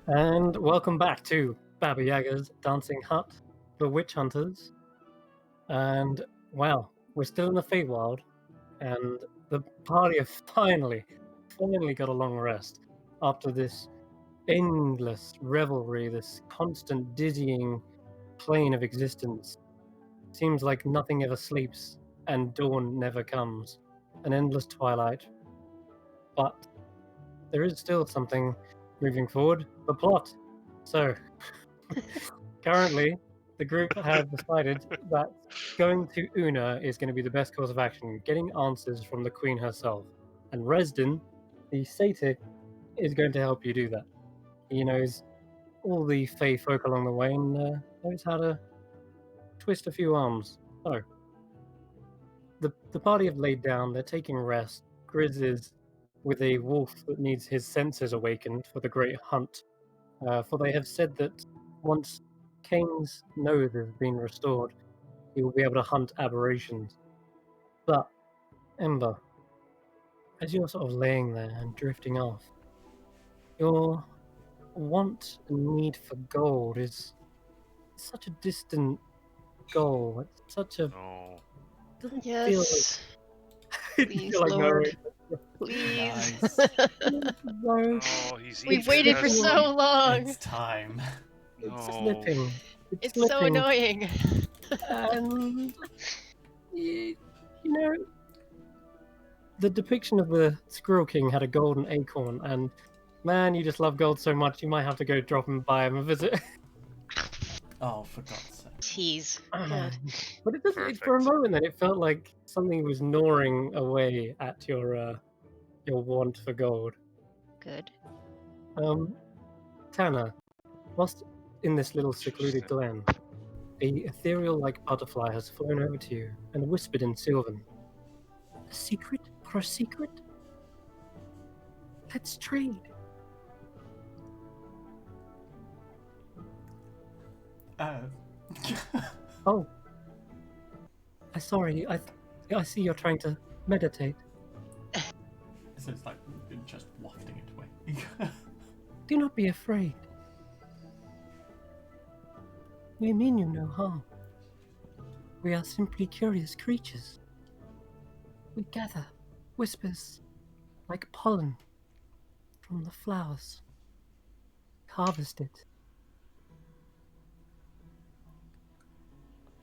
And welcome back to Baba Yaga's Dancing Hut for Witch Hunters. And wow, we're still in the Feywild, and the party have finally got a long rest after this endless revelry, this constant dizzying plane of existence. Seems like nothing ever sleeps and dawn never comes, an endless twilight. But there is still something moving forward, the plot. So, currently, the group have decided that going to Una is going to be the best course of action, getting answers from the Queen herself. And Resden, the satyr, is going to help you do that. He knows all the Fey folk along the way and knows how to twist a few arms. So, the party have laid down, they're taking rest. Grizz is with a wolf that needs his senses awakened for the great hunt. For they have said that once Kane's nose has been restored, he will be able to hunt aberrations. But, Ember, as you're sort of laying there and drifting off, your want and need for gold is such a distant goal. It's such a. Oh, Doesn't feel Yes. like. Please, feel like Lord. no, Please. Nice. no, oh, he's We've eating waited for us. so long. It's time. it's No. slipping. It's slipping. so annoying. And you know, the depiction of the Squirrel King had a golden acorn, and man, you just love gold so much, you might have to go drop and buy him a visit. Oh, for God's sake. Jeez. God. But it doesn't. For a Perfect. moment, then it felt like something was gnawing away at your want for gold. Good. Tanner, whilst in this little secluded Interesting. glen, a ethereal-like butterfly has flown over to you and whispered in Sylvan, "A secret for a secret? Let's trade." Oh, I'm sorry. I see you're trying to meditate. So it's like just wafting it away. Do not be afraid. We mean you no harm. We are simply curious creatures. We gather whispers like pollen from the flowers. Harvest it.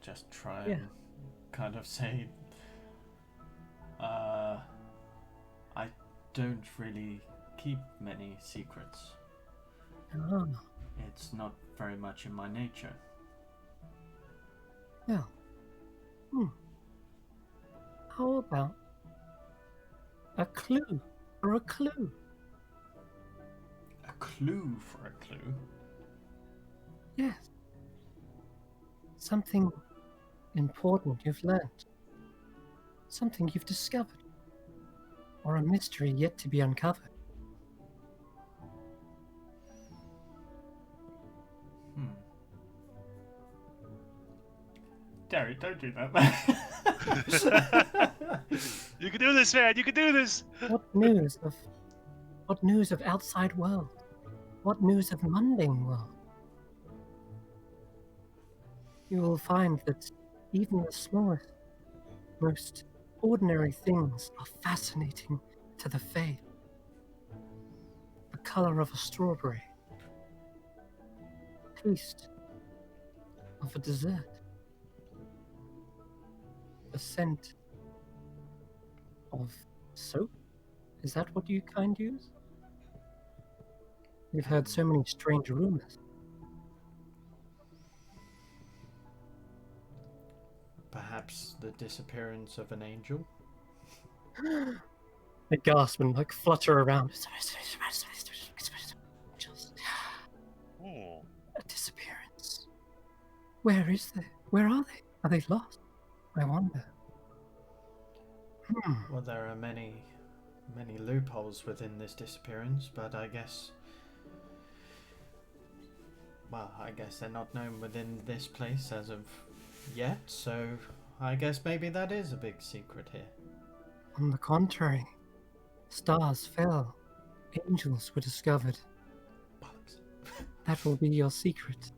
Just try Yeah. and kind of say, I don't really keep many secrets. Ah, It's not very much in my nature. well. How about a clue or a clue? A clue for a clue? Yes. Something important you've learned. Something you've discovered. Or a mystery yet to be uncovered. Derry, don't do that. You can do this, man. You can do this. What news of outside world? What news of mundane world? You will find that even the smallest, most ordinary things are fascinating to the Fae. The color of a strawberry, taste of a dessert, the scent of soap. Is that what you kind use? We've heard so many strange rumors. Perhaps the disappearance of an angel? They gasp and like flutter around. Oh, A disappearance. Where is they? Where are they? Are they lost? I wonder. Well, there are many loopholes within this disappearance, but I guess they're not known within this place as of yet, so I guess maybe that is a big secret here. On the contrary, stars fell, angels were discovered. Bollocks. That will be your secret.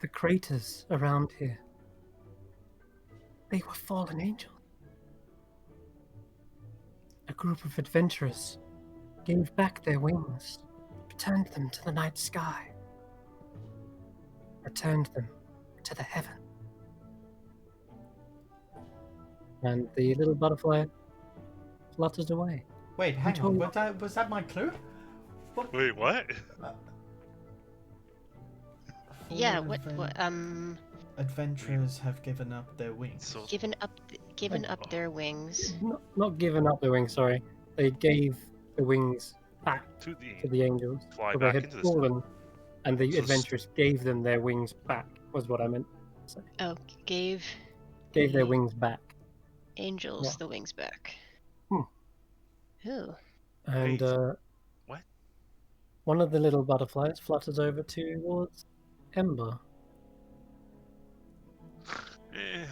The craters around here, they were fallen angels. A group of adventurers gave back their wings, returned them to the night sky, returned them to the heaven. And the little butterfly flutters away. Wait, hang told on. you- Was that my clue? Wait, what? Yeah, Fallen what, adventurers have given up their wings. So given up their wings. Not giving up the wings, sorry. They gave the wings back to to the angels. fly So they back had into the sky. fallen, and the So s- adventurers gave them their wings back, was what I meant. So, Oh, gave gave their the wings back. angels Yeah. the wings back. Hmm. Ooh. And Wait, what? one of the little butterflies flutters over towards Ember. Eh.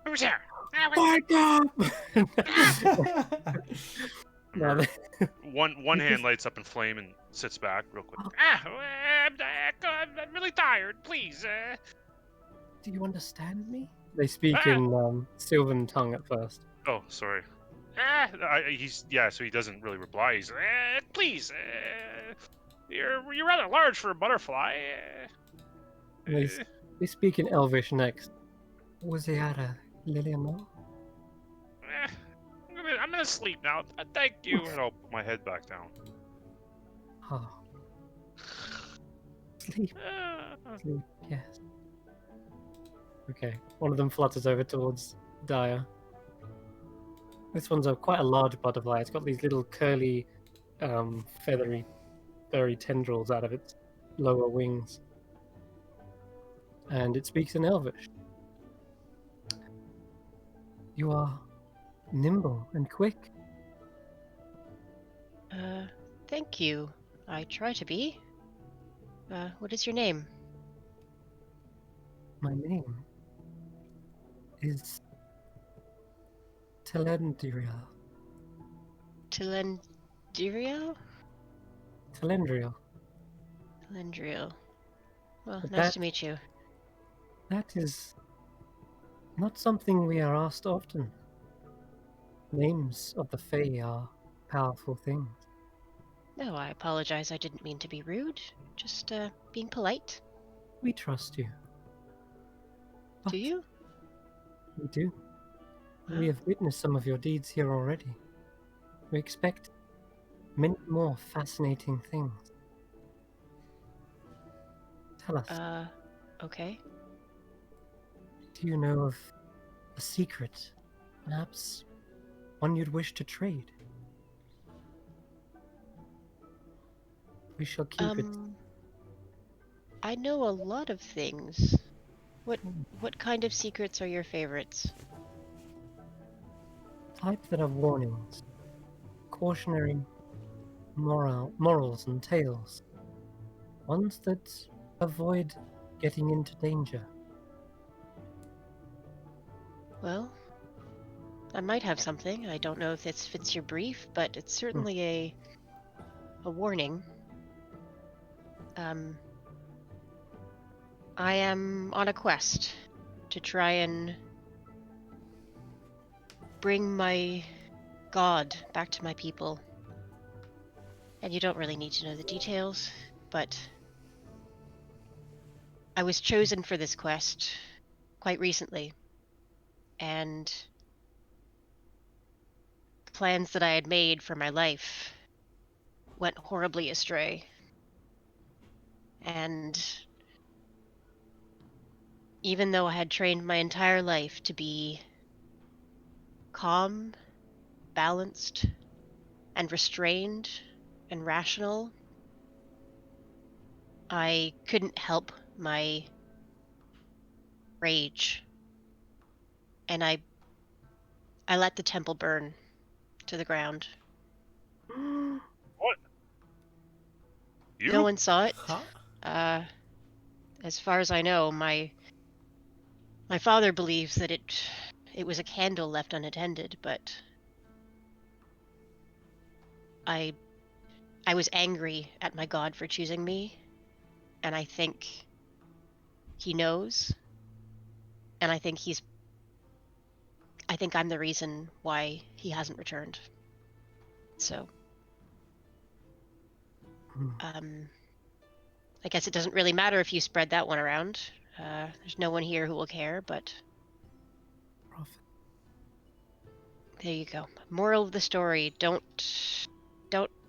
Who's there? Wake up! Now they- One hand lights up in flame and sits back real quick. I'm really tired. Please. Do you understand me? They speak Ah! in Sylvan tongue at first. Oh, sorry. Ah, So he doesn't really reply. He's please. You're rather large for a butterfly. They speak in Elvish next. Wasiara Liliana? I'm gonna sleep now. Thank you. and I'll put my head back down. Oh. Sleep, sleep, yes. Okay, one of them flutters over towards Daya. This one's quite a large butterfly. It's got these little curly, feathery, furry tendrils out of its lower wings. And it speaks in Elvish. You are nimble and quick. Thank you. I try to be. What is your name? My name is Telendria. Telendrio? Telendria. Telendrio. Well, But nice that- to meet you. That is not something we are asked often. Names of the Fae are powerful things. No, I apologize. I didn't mean to be rude. Just, being polite. We trust you. But Do you? We do. Wow. We have witnessed some of your deeds here already. We expect many more fascinating things. Tell us, Okay. do you know of a secret? Perhaps one you'd wish to trade? We shall keep it. I know a lot of things. What kind of secrets are your favorites? Type that have warnings, cautionary morals and tales. Ones that avoid getting into danger. Well, I might have something. I don't know if this fits your brief, but it's certainly a warning. I am on a quest to try and bring my god back to my people. And you don't really need to know the details, but I was chosen for this quest quite recently. And the plans that I had made for my life went horribly astray. And even though I had trained my entire life to be calm, balanced, and restrained and rational, I couldn't help my rage. And I let the temple burn to the ground. What? You? No one saw it. Huh? As far as I know, my father believes that it was a candle left unattended, but I was angry at my god for choosing me, and I think he knows, and I think I'm the reason why he hasn't returned. So, I guess it doesn't really matter if you spread that one around. There's no one here who will care, but Prophet. there you go. Moral of the story, don't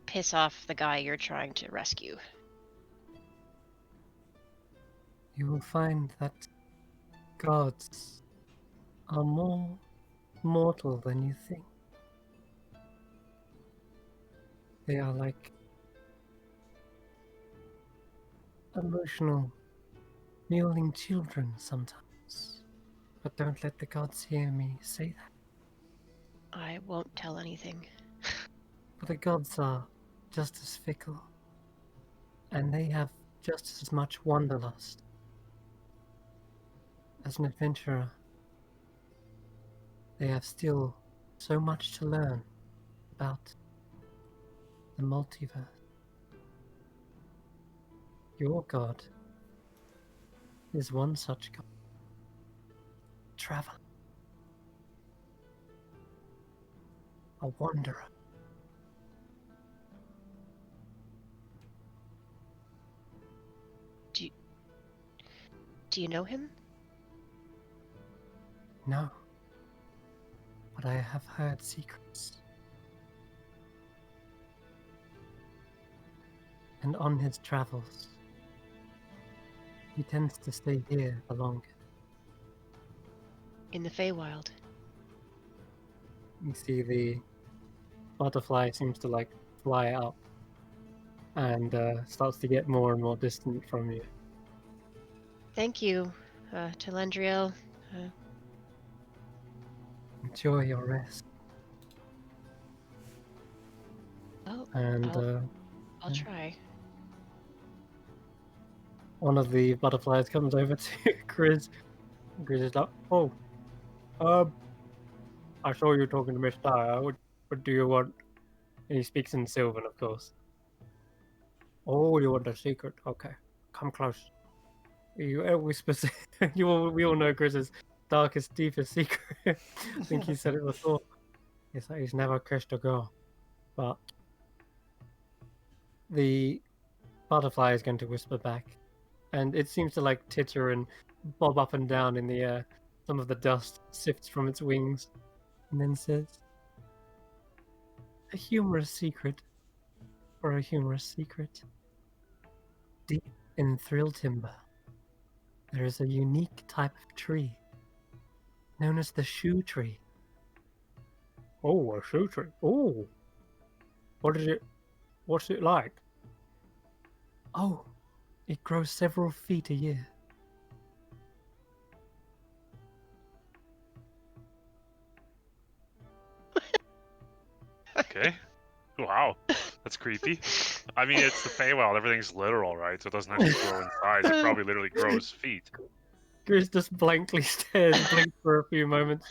piss off the guy you're trying to rescue. You will find that gods are more mortal than you think. They are like emotional, mewling children sometimes. But don't let the gods hear me say that. I won't tell anything. For the gods are just as fickle, and they have just as much wanderlust. As an adventurer, they have still so much to learn about the multiverse. Your god is one such god. Traveler. A wanderer. Do you know him? No. But I have heard secrets. And on his travels, he tends to stay here the longest. In the Feywild. You see the butterfly seems to like fly up and starts to get more and more distant from you. Thank you, Telendriel. Enjoy your rest. Oh, And I'll try. one of the butterflies comes over to Grizz. Grizz is like, "Oh, I saw you talking to Miss Dyer. What do you want?" And he speaks in Sylvan, of course. "Oh, you want a secret? Okay, come close." You whispers. We all know Grizz's darkest, deepest secret. I think he said it before. He's never kissed a girl, but the butterfly is going to whisper back, and it seems to like titter and bob up and down in the air. Some of the dust sifts from its wings, and then says, "A humorous secret, or a humorous secret. Deep in Thrill Timber, there is a unique type of tree, known as the shoe tree." "Oh, a shoe tree. Oh, what's it like?" "Oh, it grows several feet a year." Okay. Wow. That's creepy. I mean, it's the Feywild. Everything's literal, right? So it doesn't actually grow in size. It probably literally grows feet. Grizz just blankly stares, blinks for a few moments.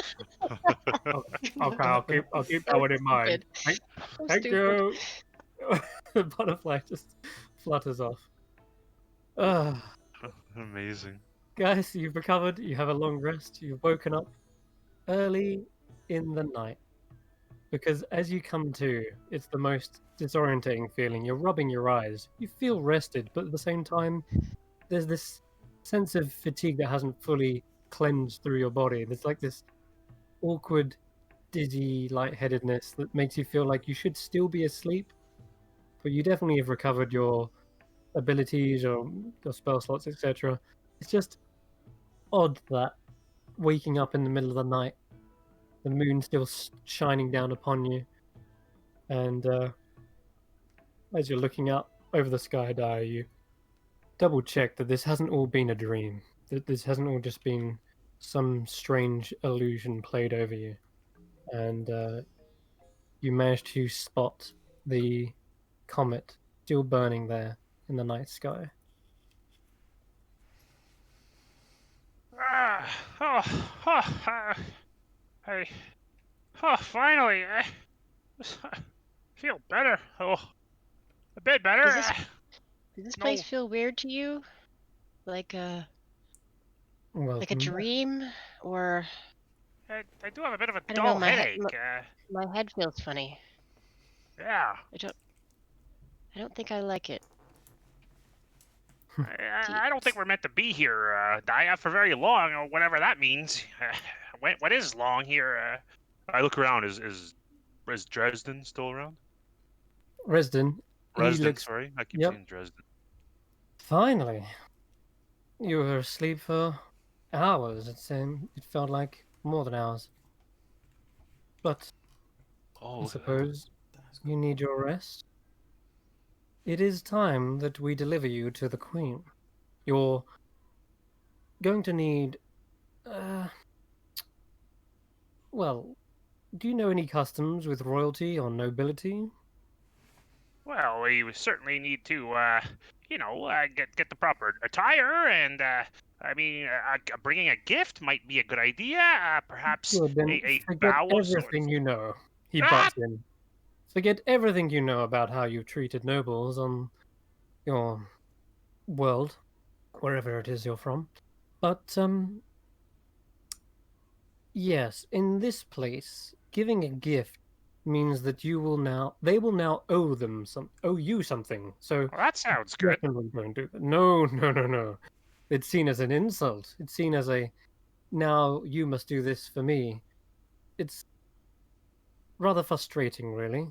Okay, I'll keep that one in mind. Thank you. The butterfly just flutters off. Amazing. Guys, you've recovered. You have a long rest. You've woken up early in the night. Because as you come to, it's the most disorientating feeling. You're rubbing your eyes. You feel rested, but at the same time, there's this sense of fatigue that hasn't fully cleansed through your body. There's like this awkward, dizzy lightheadedness that makes you feel like you should still be asleep, but you definitely have recovered your abilities or your spell slots, etc. It's just odd that waking up in the middle of the night, the moon still shining down upon you, and as you're looking up over the sky, Dyer, you double check that this hasn't all been a dream, that this hasn't all just been some strange illusion played over you, and you manage to spot the comet still burning there in the night sky. Finally. Feel better. Oh, a bit better. Does this No, place feel weird to you? Like a Welcome back. dream, or I do have a bit of a I don't know. dull headache. My head feels funny. Yeah. I don't think I like it. I don't think we're meant to be here, Dia, for very long, or whatever that means. What is long here? I look around. Is Dresden still around? Resden, he Dresden, looks sorry. I keep Yep. saying Dresden. finally. You were asleep for hours. It felt like more than hours. But I Oh, suppose That's you need your rest. It is time that we deliver you to the Queen. You're going to need. Well, do you know any customs with royalty or nobility? Well, we certainly need to, get the proper attire, and I mean, bringing a gift might be a good idea. Perhaps Good, then a forget bow of sorts. everything you know. He Ah! butts in. Forget everything you know about how you've treated nobles on your world, wherever it is you're from. But, yes, in this place, giving a gift means that they will now owe you something. So Well, that sounds good. definitely don't do that. No, no, no, no. It's seen as an insult. It's seen as now you must do this for me. It's rather frustrating, really.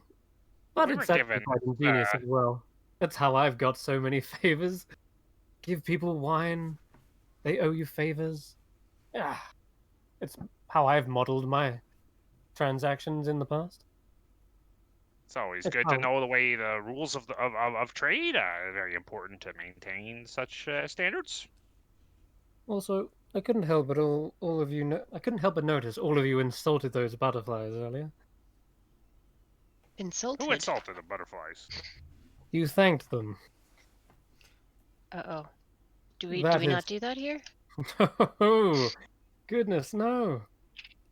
But We were it's actually given, quite ingenious as well. That's how I've got so many favors. Give people wine, they owe you favors. Ah, it's how I've modeled my transactions in the past. It's always It's good to how know the rules of trade. Very important to maintain such standards. Also, I couldn't help but all of you I couldn't help but notice all of you insulted those butterflies earlier. Who Insulted. insulted the butterflies? You thanked them. Uh-oh. Do we That not is do that here? Oh, goodness, no.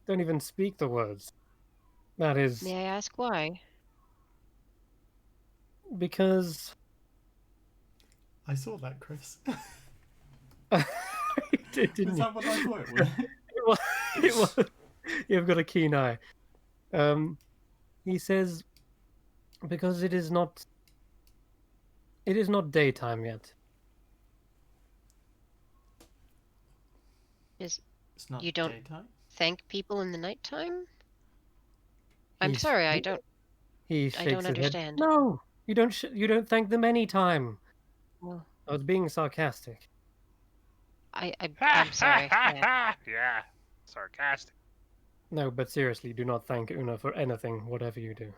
Don't even speak the words. That is May I ask why? because I saw that, Chris. you didn't Is you? that what I thought it was? It was. You've got a keen eye. He says because it is not daytime yet. Is It's not You don't- daytime. thank people in the nighttime? I'm He sorry, I sh- don't. He I shakes don't his head. understand. No, you don't. You don't thank them any time. Well, I was being sarcastic. I'm sorry. Yeah. Yeah, sarcastic. No, but seriously, do not thank Una for anything, whatever you do.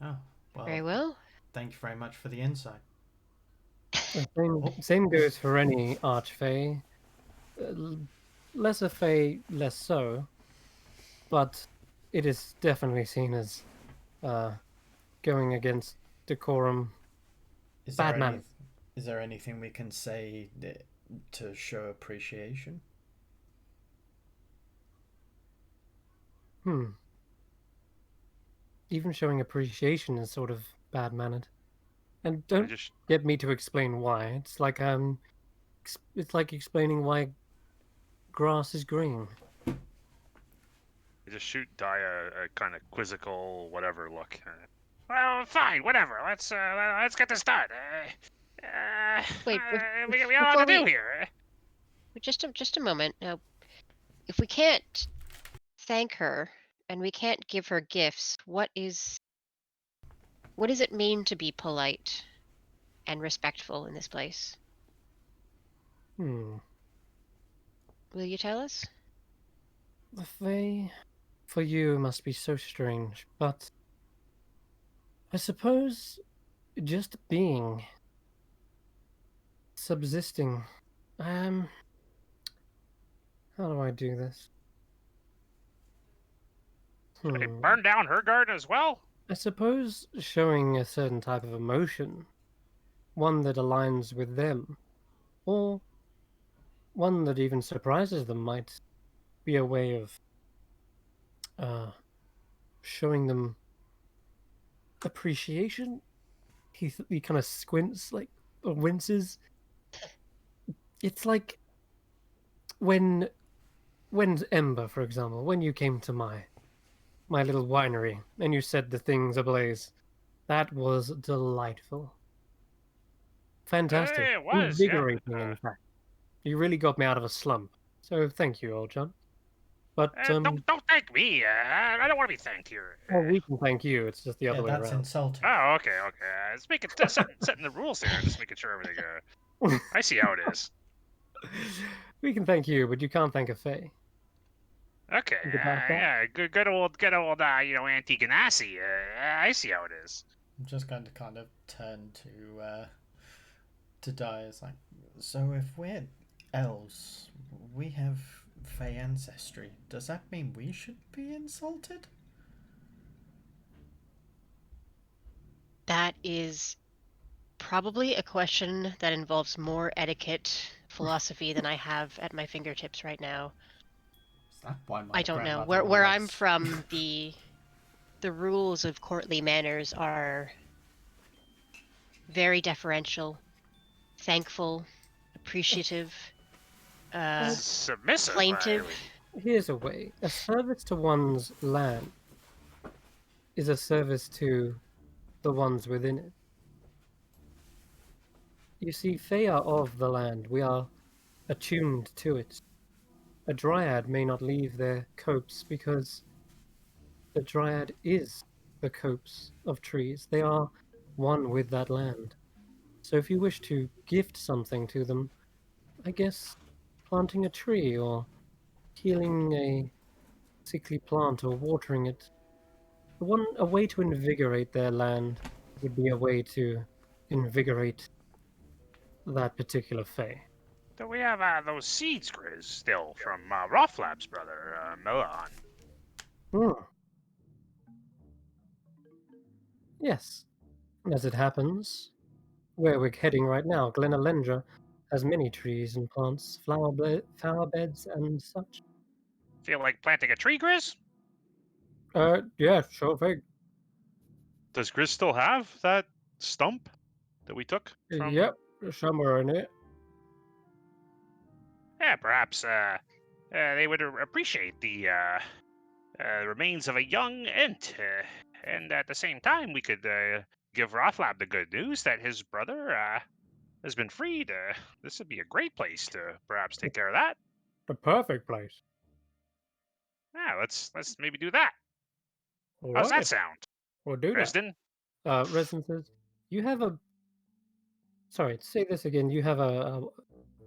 Oh, well. Very well. Thank you very much for the insight. The Oh. same goes for any archfey. Lesser fey, less so, but it is definitely seen as going against decorum. Is Bad there man. Is there anything we can say to show appreciation? Even showing appreciation is sort of bad-mannered. And I don't just get me to explain why. It's like explaining why grass is green. I just shoot Dia a kind of quizzical whatever look. Well, fine, whatever. Let's get this done. Wait, we got a lot to before do we- here. Just a moment. Now, if we can't thank her and we can't give her gifts, what does it mean to be polite and respectful in this place? Hmm. Will you tell us? The Fae, for you, must be so strange, but I suppose just being, subsisting. How do I do this? They burned down her garden as well. I suppose showing a certain type of emotion, one that aligns with them, or one that even surprises them, might be a way of showing them appreciation. He kind of squints, like, or winces. It's like when Ember, for example, when you came to my little winery and you set the things ablaze, that was delightful. Fantastic. It was, yeah. Invigorating, in fact. You really got me out of a slump. So thank you, old John. But don't thank me. I don't want to be thanked here. well, we can thank you. It's just the other way that's around. insulting. Oh, okay. Just setting the rules here. Just making sure everything. I see how it is. We can thank you, but you can't thank a Fae. Okay. Think about that. Yeah. Good old. Auntie Ganassi. I see how it is. I'm just going to kind of turn to Dai. It's like, so if we're elves, we have Fey ancestry. Does that mean we should be insulted? That is probably a question that involves more etiquette philosophy than I have at my fingertips right now. Is that why my I don't know. grandmother Where I'm always- from, the rules of courtly manners are very deferential, thankful, appreciative, Submissive. plaintive. Here's a way. A service to one's land is a service to the ones within it. You see, Fae are of the land. We are attuned to it. A dryad may not leave their copse because the dryad is the copse of trees. They are one with that land. So if you wish to gift something to them, I guess planting a tree or healing a sickly plant or watering it, a way to invigorate their land would be a way to invigorate that particular Fae. Do we have those seeds, Grizz, still from Rothlab's brother, Milan? Hmm. Yes. As it happens, where we're heading right now, Glenalendra has many trees and plants, flower beds and such. Feel like planting a tree, Grizz? Yeah, sure thing. Does Grizz still have that stump that we took from? Yep, somewhere in it. Yeah, perhaps they would appreciate the remains of a young ent, and at the same time, we could give Rothlab the good news that his brother has been freed. This would be a great place to perhaps take care of that. The perfect place. Yeah, let's maybe do that. All How's right, that sound, we'll do that. Dresden? Resident says, you have a... Sorry, say this again. You have a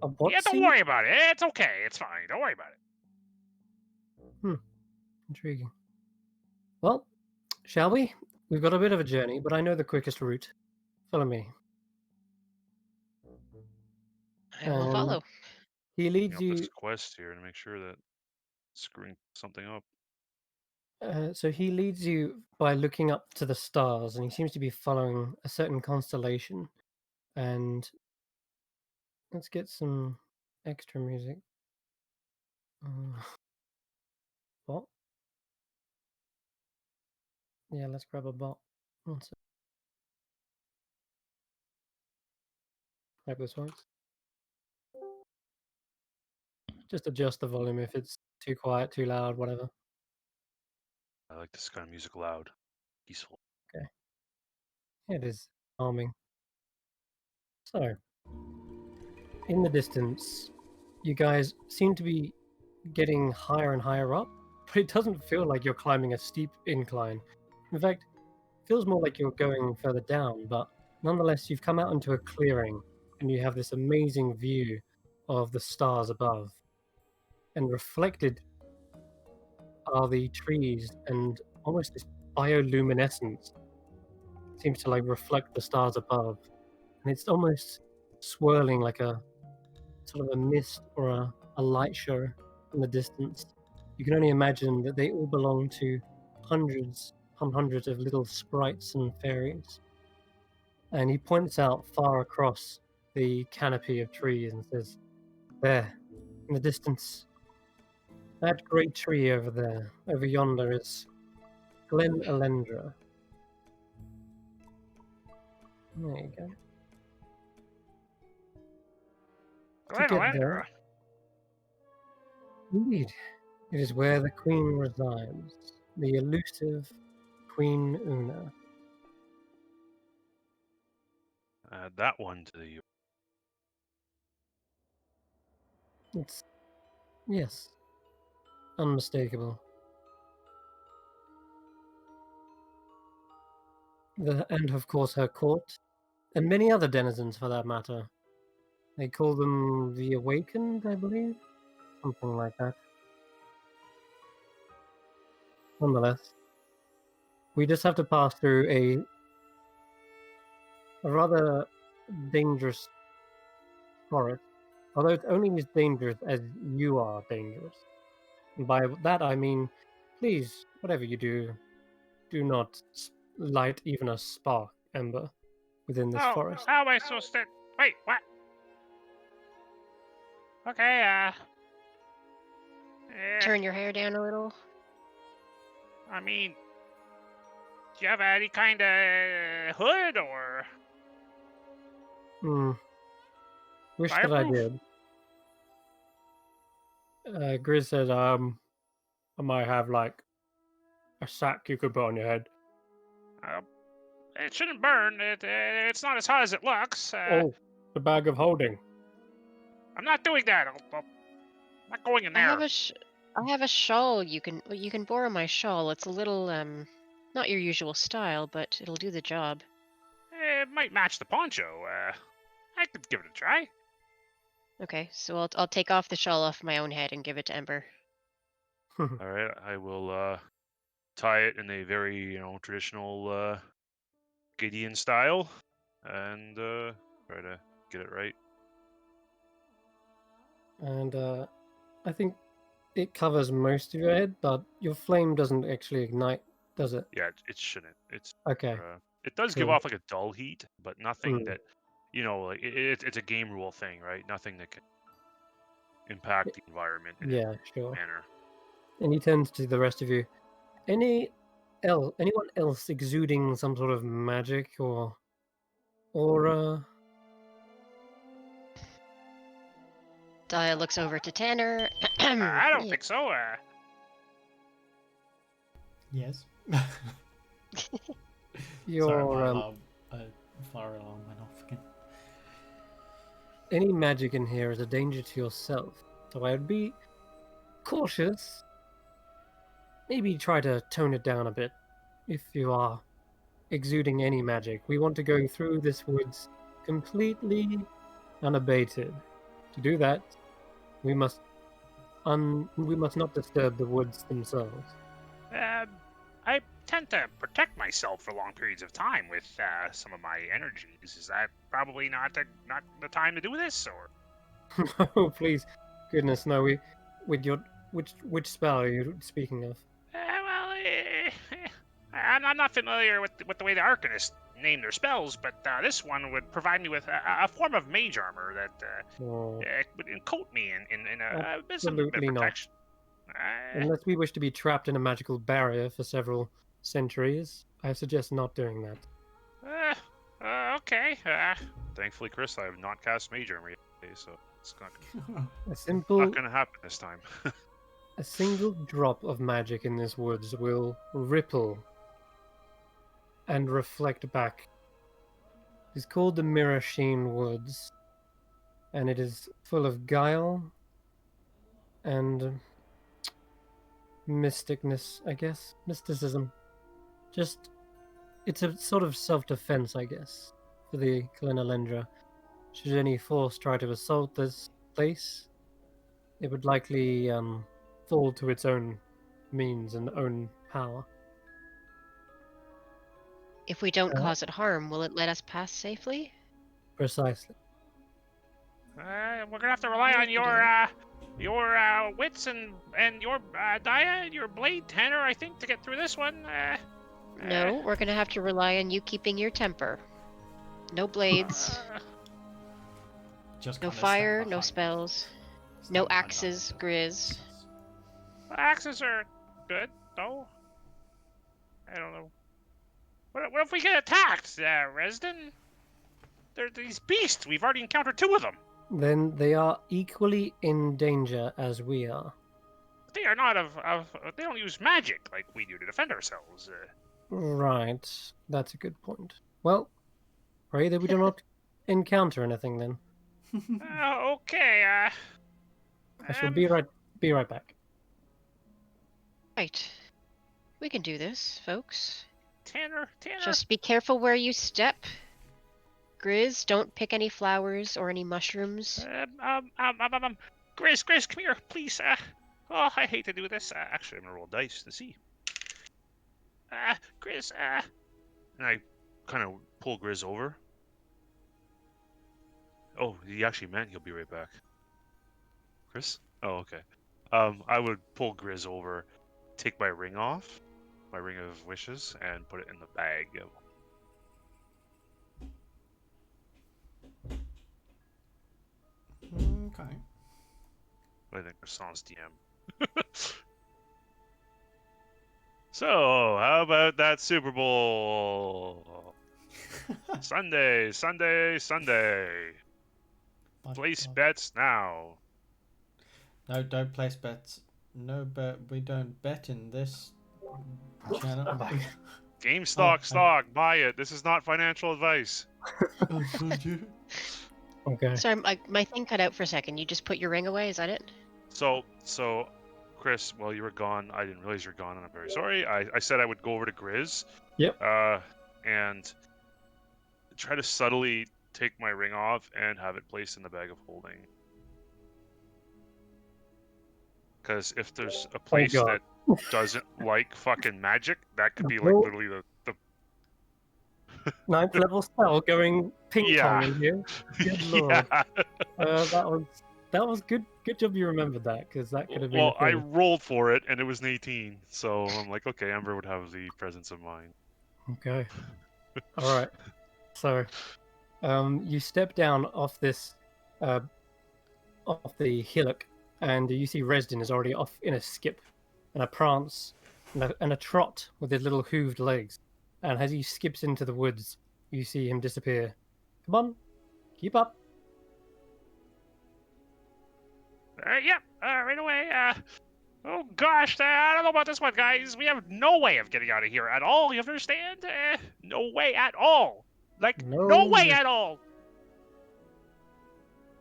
what Yeah, don't seed? worry about it. It's okay. It's fine. Don't worry about it. Intriguing. Well, shall we? We've got a bit of a journey, but I know the quickest route. Follow me. I will follow. He leads Up you... this quest here to make sure that screwing something up. So he leads you by looking up to the stars, and he seems to be following a certain constellation. And let's get some extra music. Bot? Yeah, let's grab a bot. One sec. Hope this works. Just adjust the volume if it's too quiet, too loud, whatever. I like this kind of music loud, peaceful. It is calming. So, in the distance, you guys seem to be getting higher and higher up, but it doesn't feel like you're climbing a steep incline. In fact, it feels more like you're going further down, but nonetheless, you've come out into a clearing and you have this amazing view of the stars above. And reflected are the trees and almost this bioluminescence seems to like reflect the stars above. And it's almost swirling like a sort of a mist or a light show in the distance. You can only imagine that they all belong to hundreds upon hundreds of little sprites and fairies. And he points out far across the canopy of trees and says, there, in the distance, that great tree over there, over yonder, is Glen Alendra. There you go. Glen get Elendra. there. Indeed, it is where the queen resides, the elusive Queen Una. Add that one to the. It's, yes, unmistakable. And of course her court, and many other denizens for that matter. They call them the Awakened, I believe? Something like that. Nonetheless, we just have to pass through a rather dangerous forest. Although it's only as dangerous as you are dangerous. And by that I mean, please, whatever you do, do not light even a spark ember within this Oh, forest. how am I supposed to... Wait, what? Okay, Turn your hair down a little. I mean... Do you have any kind of hood or... Wish that I Fireproof? did. Grizz said, I might have like a sack you could put on your head. It shouldn't burn. It's not as hot as it looks. Oh, the bag of holding. I'm not doing that. I'm not going in I there. have a shawl. You can borrow my shawl. It's a little not your usual style, but it'll do the job. It might match the poncho. I could give it a try. Okay, so I'll take off the shawl off my own head and give it to Ember. All right, I will tie it in a very traditional Gideon style, and try to get it right. And I think it covers most of your head, but your flame doesn't actually ignite, does it? Yeah, it shouldn't. It's Okay. it does give Cool. off like a dull heat, but nothing that like it's a game rule thing, right? Nothing that can impact the environment in Yeah, a sure. manner. And he turns to the rest of you. Anyone else exuding some sort of magic or aura? Daya looks over to Tanner. I don't Yeah. think so. Yes. Your Sorry, my fire alarm went off again. any magic in here is a danger to yourself, so I'd be cautious. Maybe try to tone it down a bit if you are exuding any magic. We want to go through this woods completely unabated. To do that, we must not disturb the woods themselves. I tend to protect myself for long periods of time with some of my energies. Is that probably not the time to do this, or? Oh, please, goodness, no. With your which spell are you speaking of? I'm not familiar with the way the Arcanists name their spells, but this one would provide me with a form of mage armor that Oh, would coat me in some absolutely not. protection. Unless we wish to be trapped in a magical barrier for several centuries, I suggest not doing that. Okay. Thankfully, Chris, I have not cast Mage Armor yet, so it's not A simple, going to happen this time. a single drop of magic in this woods will ripple and reflect back. It's called the Mirror Sheen Woods, and it is full of guile and mysticness, I guess. Mysticism. It's a sort of self-defense, I guess, for the Glenalendra. Should any force try to assault this place, it would likely fall to its own means and own power. If we don't cause it harm, will it let us pass safely? Precisely. We're gonna have to rely on your wits and your Daya and your blade, Tanner, I think, to get through this one. No, we're gonna have to rely on you keeping your temper. No blades, Just no kinda stand fire, no behind. spells, Stand no behind axes, Arthur. Grizz. Axes are good, though. I don't know. What if we get attacked, Resden? They're these beasts. We've already encountered 2 of them. Then they are equally in danger as we are. They are not they don't use magic like we do to defend ourselves. Right. That's a good point. Well, pray that we do not encounter anything then. Okay. I shall be right back. Right. We can do this, folks. Tanner. Just be careful where you step. Grizz, don't pick any flowers or any mushrooms. Grizz, come here, please. Oh, I hate to do this. Actually, I'm gonna roll dice to see. Grizz, and I kind of pull Grizz over. Oh, he actually meant he'll be right back. Chris? Oh, okay. I would pull Grizz over, take my ring off, my ring of wishes, and put it in the bag. Okay. I think Croissant's DM. So, how about that Super Bowl? Sunday. Place bets now. No, don't place bets. No, but we don't bet in this channel. GameStop stock, buy it. This is not financial advice. Okay. Sorry, my thing cut out for a second. You just put your ring away, is that it? So, Chris, while you were gone, I didn't realize you were gone, and I'm very sorry. I said I would go over to Grizz. Yep. And try to subtly take my ring off and have it placed in the bag of holding. Because if there's a place that doesn't like fucking magic, that could be like literally the 9th level spell going ping pong in here. Good lord. That was good. Good job you remembered that, because that could have been. Well, I rolled for it and it was an 18, so I'm like, okay, Amber would have the presence of mind. Okay. All right. So, you step down off this, off the hillock, and you see Resden is already off in a skip, and a prance, and a trot with his little hooved legs. And as he skips into the woods, you see him disappear. Come on, keep up. Right away. Oh gosh, I don't know about this one, guys. We have no way of getting out of here at all. You understand? No way at all. Like no way at all.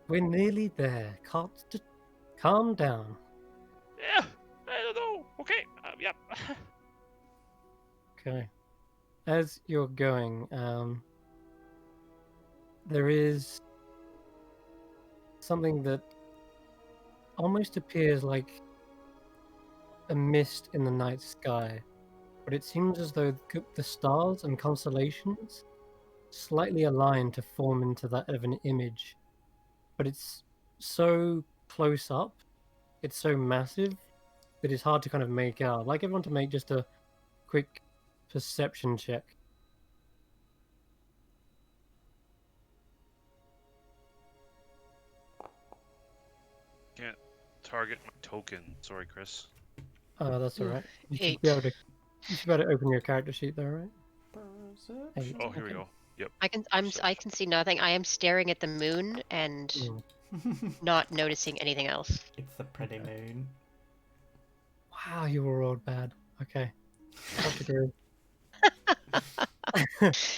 We're nearly there. Calm down. Yeah, I don't know. Okay. Yep. Okay. As you're going, there is something that almost appears like a mist in the night sky, but it seems as though the stars and constellations slightly align to form into that of an image. But it's so close up, it's so massive, that it's hard to kind of make out. I'd like everyone to make just a quick perception check. Can't target my token. Sorry, Chris. That's alright. You should 8. be able to open your character sheet there, right? Perception. Oh, here we go. Yep. I can see nothing. I am staring at the moon and not noticing anything else. It's the pretty moon. Wow, you were rolled bad. Okay. That's good.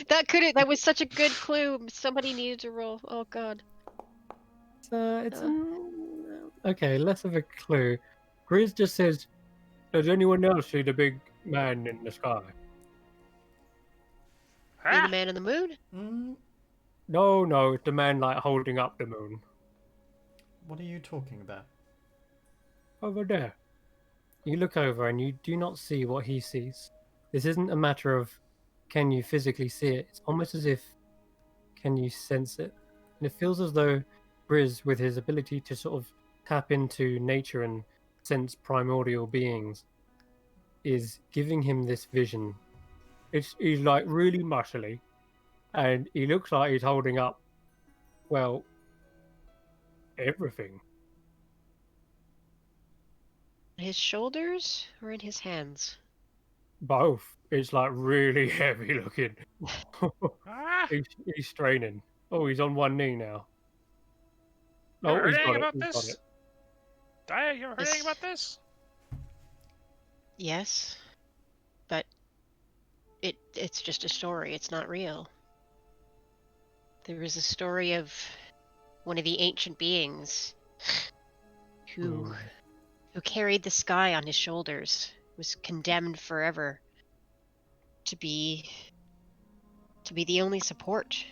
That was such a good clue. Somebody needed to roll. Oh god. Okay, less of a clue. Grizz just says, "Does anyone else see the big man in the sky?" You the man in the moon? No, it's the man like holding up the moon. What are you talking about? Over there. You look over and you do not see what he sees. This isn't a matter of can you physically see it. It's almost as if can you sense it. And it feels as though Grizz, with his ability to sort of tap into nature and sense primordial beings, is giving him this vision. He's like really muscly, and he looks like he's holding up, well, everything. His shoulders or in his hands? Both. It's like really heavy looking. He's straining. Oh, he's on one knee now. You Oh, ever he's heard got anything it. about He's got this? it. Dia, you ever heard This- anything about this? Yes, but it's just a story. It's not real. There is a story of one of the ancient beings who Hmm. who carried the sky on his shoulders, was condemned forever to be the only support,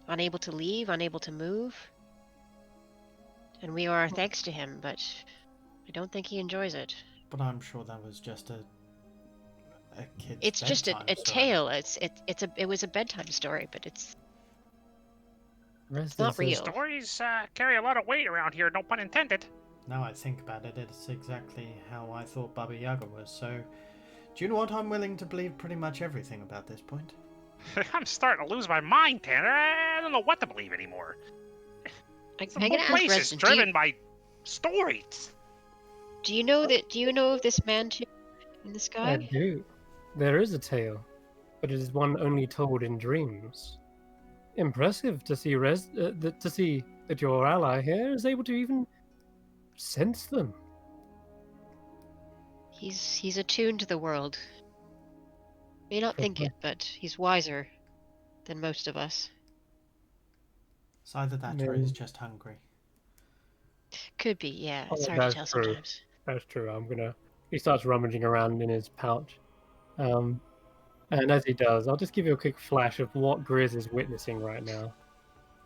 unable to leave, unable to move. And we owe our thanks to him, but I don't think he enjoys it. But I'm sure that was just a kid's It's just a bedtime story. tale. It was a bedtime story, but it's Rest not is real. Stories carry a lot of weight around here, no pun intended. Now I think about it, it's exactly how I thought Baba Yaga was, so... Do you know what? I'm willing to believe pretty much everything about this point. I'm starting to lose my mind, Tanner. I don't know what to believe anymore. I'm The gonna whole ask place is Resident, driven by stories. do you know of this man too in the I sky? do. There is a tale, but it is one only told in dreams. Impressive to see that your ally here is able to even sense them. He's attuned to the world. May not think it, but he's wiser than most of us. It's either that or he's just hungry. Could be, yeah. Oh, It's hard to that's tell true. sometimes. That's true. He starts rummaging around in his pouch. And as he does, I'll just give you a quick flash of what Grizz is witnessing right now.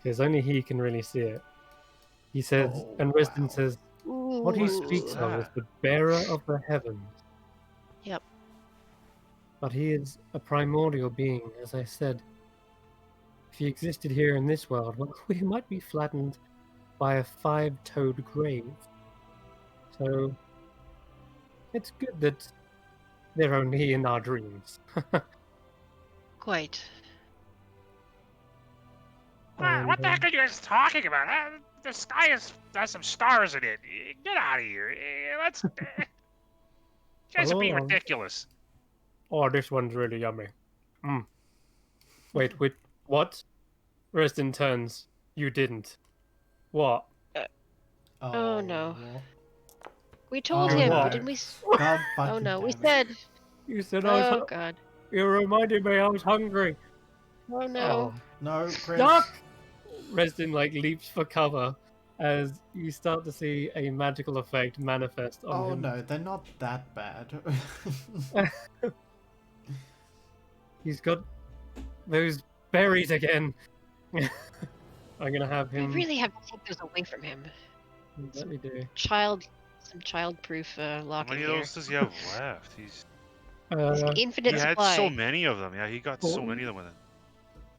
Because only he can really see it. He says, Oh, and Resident wow. says, what he speaks of is the bearer of the heavens. Yep. But he is a primordial being, as I said. If he existed here in this world, well, we might be flattened by a 5-toed grave. So, it's good that they're only in our dreams. Quite. What the heck are you guys talking about? The sky has some stars in it. Get out of here. Let's. You guys are being Hello? ridiculous. Oh, this one's really yummy. Wait, what? Resident turns. You didn't. What? Oh, no. what? We told Oh, him, no. but didn't we? God Oh fucking no, we damn it. said. You said I was. Oh god. You reminded me I was hungry. Oh no. Oh, No, Chris. duck! Resident leaps for cover as you start to see a magical effect manifest on Oh him. no, they're not that bad. He's got those berries again. I'm gonna have We him. really have to take those away from him. Let me do. Some child-proof How locking many of here. those does he have left? He's Uh, infinite He had supply. so many of them. Yeah, he got so many of them with it.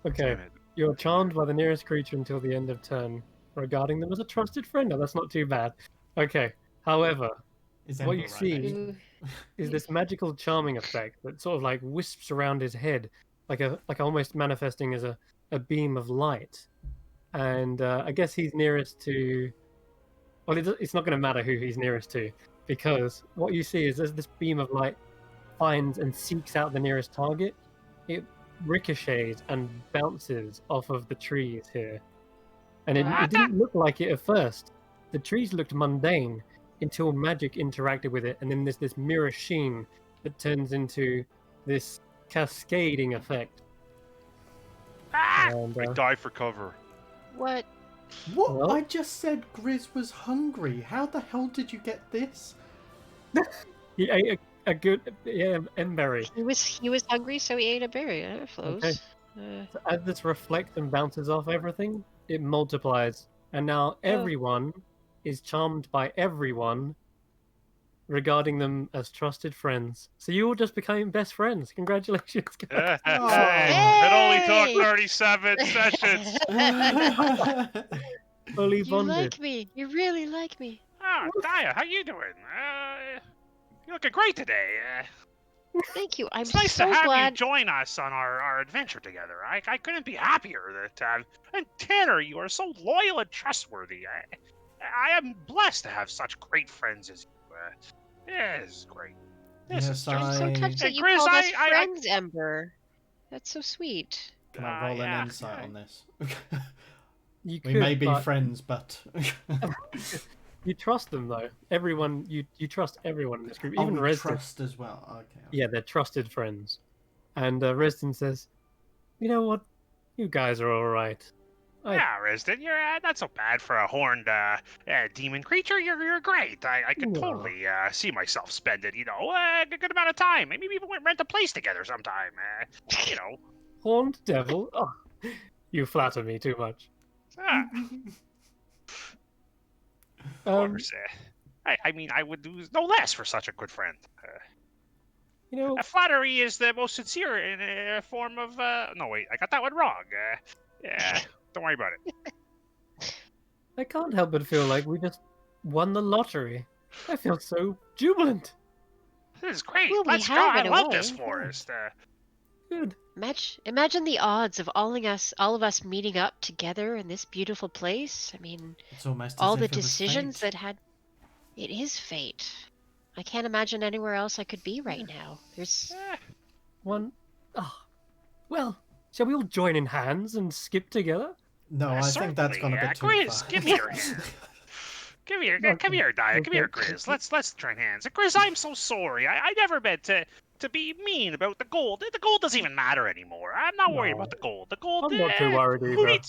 okay. Damn it. You're charmed by the nearest creature until the end of turn, regarding them as a trusted friend. Now, that's not too bad. Okay. However, Is what Ember you right see next to Ooh. him? is this magical charming effect that sort of like wisps around his head, like almost manifesting as a beam of light. And I guess he's nearest to. Well, it's not going to matter who he's nearest to, because what you see is as this beam of light finds and seeks out the nearest target, it ricochets and bounces off of the trees here. And it didn't look like it at first. The trees looked mundane until magic interacted with it, and then there's this mirror sheen that turns into this cascading effect. And, I die for cover. What? What? Well- I just said Grizz was hungry. How the hell did you get this? he ate a good emberry. He was hungry, so he ate a berry. That flows. Okay. So as this reflects and bounces off everything, it multiplies, and now everyone is charmed by everyone, regarding them as trusted friends. So you all just became best friends. Congratulations, guys. It only Hey! took 37 sessions. Fully You bonded. like me. You really like me. Oh, Dia, how you doing? You're looking great today. Thank you. I'm It's nice so to have glad. you join us on our adventure together. I couldn't be happier that. And Tanner, you are so loyal and trustworthy. I am blessed to have such great friends as you. Yeah, this is great. This Yes, is I'm just so I- touched that And you Grizz, called us I- friends, Ember. That's so sweet. Can I roll yeah, an insight yeah. on this? You We could, may be but friends, but you trust them though. Everyone, you trust everyone in this group, oh, even we Resden. trust as well. Okay. Yeah, they're trusted friends. And Resden says, "You know what? You guys are all right. Yeah, Resden, you're not so bad for a horned demon creature. You're great. I could No. totally see myself spend it, a good amount of time. Maybe we even rent a place together sometime. You know. Horned devil? Oh, you flatter me too much. Ah, of Um, course. I mean, I would do no less for such a good friend. you know, Flattery is the most sincere in a form of. No, wait, I got that one wrong. Yeah, don't worry about it. I can't help but feel like we just won the lottery. I feel so jubilant. This is great. Well, we Let's go. have I in a love this way, yeah. forest. Good. Imagine the odds of all of us meeting up together in this beautiful place. I mean, It's almost all as the if it was decisions fate. that had. It is fate. I can't imagine anywhere else I could be right now. There's. One. Oh, well, shall we all join in hands and skip together? No, I think that's gone a bit too Grizz, far. give me your hand. Come here, come here, Dia. Come here, Grizz. Let's join hands. Grizz, I'm so sorry. I never meant to be mean about the gold. The gold doesn't even matter anymore. I'm not worried about the gold. The gold. I'm not too worried who either.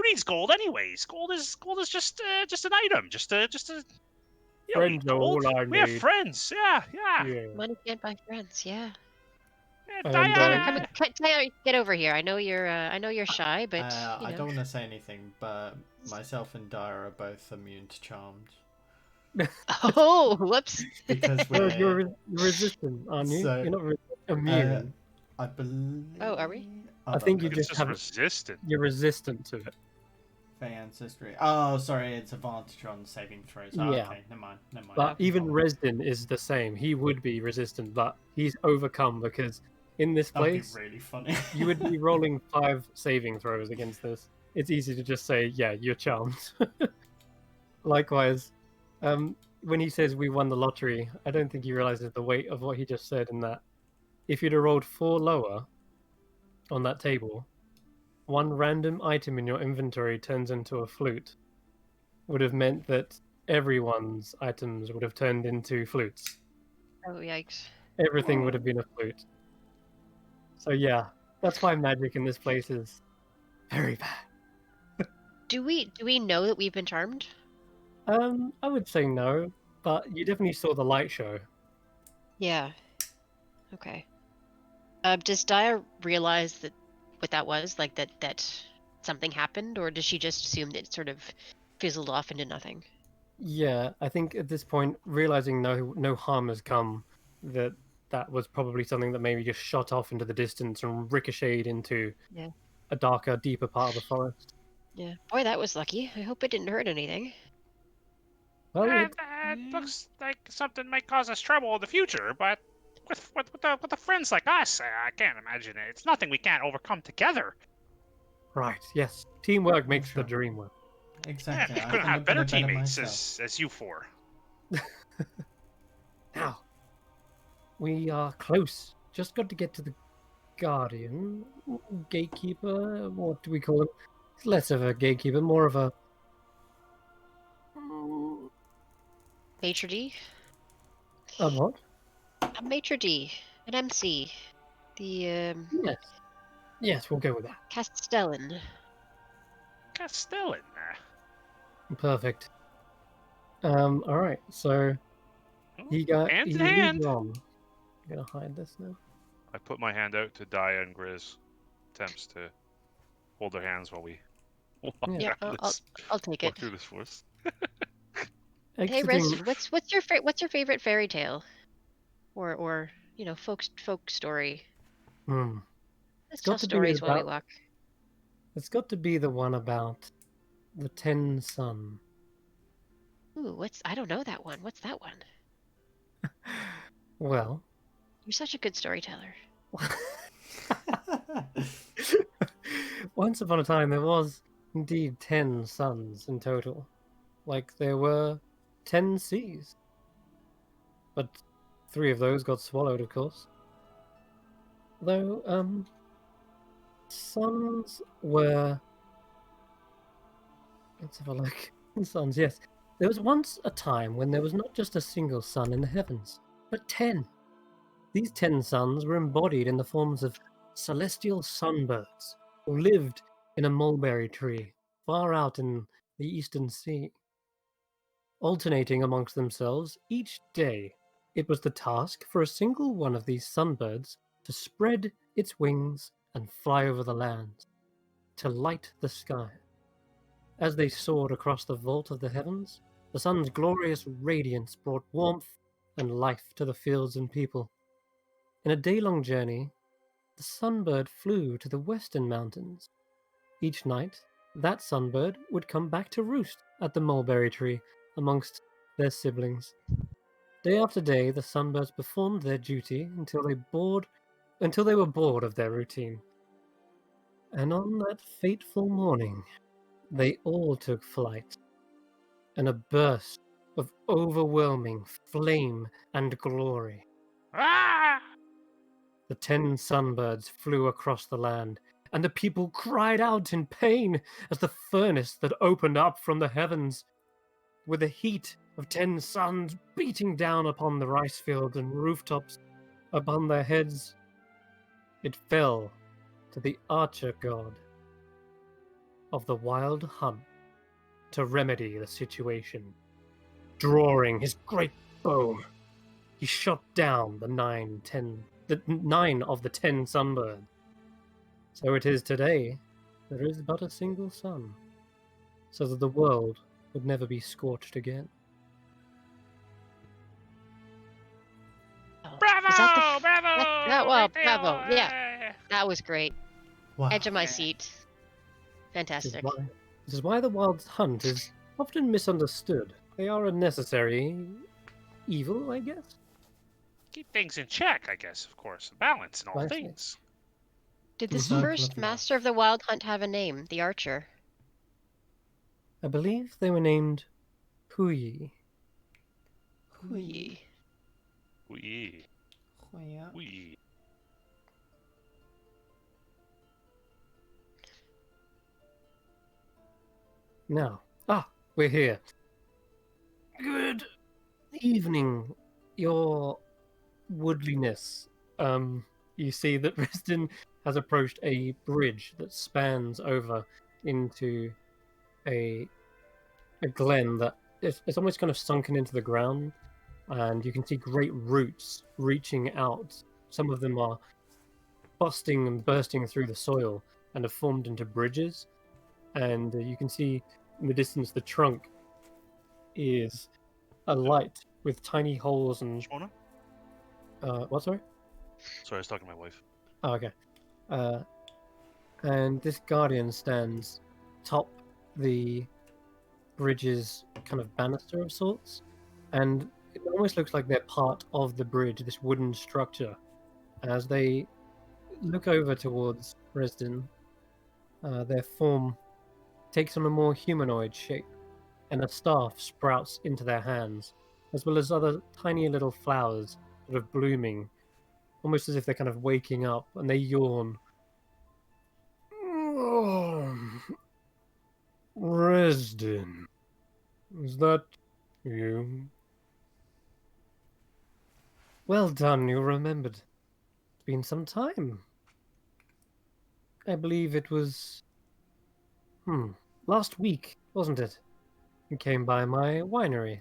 needs gold anyways? Gold is just an item. Just a. You don't need Friends are gold. all I We have need. friends. Yeah. Yeah. Money can't buy friends. Yeah. And, Dia. Tyler, get over here. I know you're shy, but I don't want to say anything, but myself and Dara are both immune to charms. Oh, whoops. Because Well, we're... you're resistant, aren't you? So, You're not immune. I believe... Oh, are we? I think you It's just just have resistant. you're resistant to it. Fey ancestry. Oh, sorry, it's advantage on saving throws. Oh, Yeah. okay, never mind. But even Resden is the same. He would be resistant, but he's overcome because in this That'd be place, really funny. you would be rolling 5 saving throws against this. It's easy to just say, yeah, you're charmed. Likewise, when he says we won the lottery, I don't think he realizes the weight of what he just said in that if you'd have rolled 4 lower on that table, one random item in your inventory turns into a flute, would have meant that everyone's items would have turned into flutes. Oh, yikes. Everything would have been a flute. So yeah, that's why magic in this place is very bad. Do we know that we've been charmed? I would say no, but you definitely saw the light show. Yeah. Okay. Does Dia realize that what that was? Like that something happened, or does she just assume that it sort of fizzled off into nothing? Yeah, I think at this point, realizing no harm has come, that was probably something that maybe just shot off into the distance and ricocheted into Yeah. a darker, deeper part of the forest. Yeah. Boy, that was lucky. I hope it didn't hurt anything. Well, It looks like something might cause us trouble in the future, but with the friends like us, I can't imagine it. It's nothing we can't overcome together. right, yes. Teamwork makes sure. the dream work. Exactly. Yeah, I couldn't think have I'd better do it teammates myself. as you four. Now, we are close. Just got to get to the Guardian, Gatekeeper. What do we call him? It's less of a gatekeeper, more of a. Maitre d'? A what? A maitre d'. An MC. The Yes. Yes, we'll go with that. Castellan. Castellan. Perfect. Alright, so he got Hand he in hand. leads on. I'm gonna hide this now. I put my hand out to Dia and Grizz. Attempts to hold their hands while we walk, Yeah. Yeah, around I'll take walk it. through this forest. Hey, Exiting- Rez, what's your favorite fairy tale, or folk story? Hmm. Let's got tell to be stories while we about- walk. It's got to be the one about the 10 Sun. Ooh, I don't know that one. What's that one? Well, You're such a good storyteller. once upon a time there was indeed 10 suns in total. Like there were 10 seas. But 3 of those got swallowed, of course. Though, suns were Let's have a look. Suns, yes. There was once a time when there was not just a single sun in the heavens, but 10. These 10 suns were embodied in the forms of celestial sunbirds who lived in a mulberry tree far out in the eastern sea. Alternating amongst themselves each day, it was the task for a single one of these sunbirds to spread its wings and fly over the land, to light the sky. As they soared across the vault of the heavens, the sun's glorious radiance brought warmth and life to the fields and people. In a day-long journey, the sunbird flew to the western mountains. Each night, that sunbird would come back to roost at the mulberry tree amongst their siblings. Day after day, the sunbirds performed their duty until they were bored of their routine. And on that fateful morning, they all took flight. In a burst of overwhelming flame and glory, Ah! the 10 sunbirds flew across the land, and the people cried out in pain as the furnace that opened up from the heavens, with the heat of 10 suns beating down upon the rice fields and rooftops upon their heads. It fell to the archer god of the wild hunt to remedy the situation. Drawing his great bow, he shot down the 9 of the 10 sunbirds. So it is today, there is but a single sun, so that the world would never be scorched again. Oh, Bravo! is that the Bravo! that- well, Great bravo, tale, yeah. That was great. Wow. Edge of my Yeah. seat. This is Fantastic. why the wild hunt is often misunderstood. They are a necessary evil, I guess. Keep things in check, I guess, of course. Balance in all Precisely. things. Did this Circle first of life. master of the wild hunt have a name? The archer. I believe they were named Puyi. Hui. Wee. Yeah. Wee. Now, we're here. Good evening, your woodliness. You see that Reston has approached a bridge that spans over into a glen that it's almost kind of sunken into the ground, and you can see great roots reaching out. Some of them are busting and bursting through the soil and have formed into bridges. And you can see in the distance the trunk is alight with tiny holes and Shmona? what? Sorry. Sorry, I was talking to my wife. Oh, okay. And this guardian stands top the bridge's kind of banister of sorts, and it almost looks like they're part of the bridge, this wooden structure. As they look over towards Resden, their form takes on a more humanoid shape, and a staff sprouts into their hands, as well as other tiny little flowers sort of blooming, almost as if they're kind of waking up, and they yawn. Resden, is that you? Well done, you remembered. It's been some time. I believe it was... last week, wasn't it? You came by my winery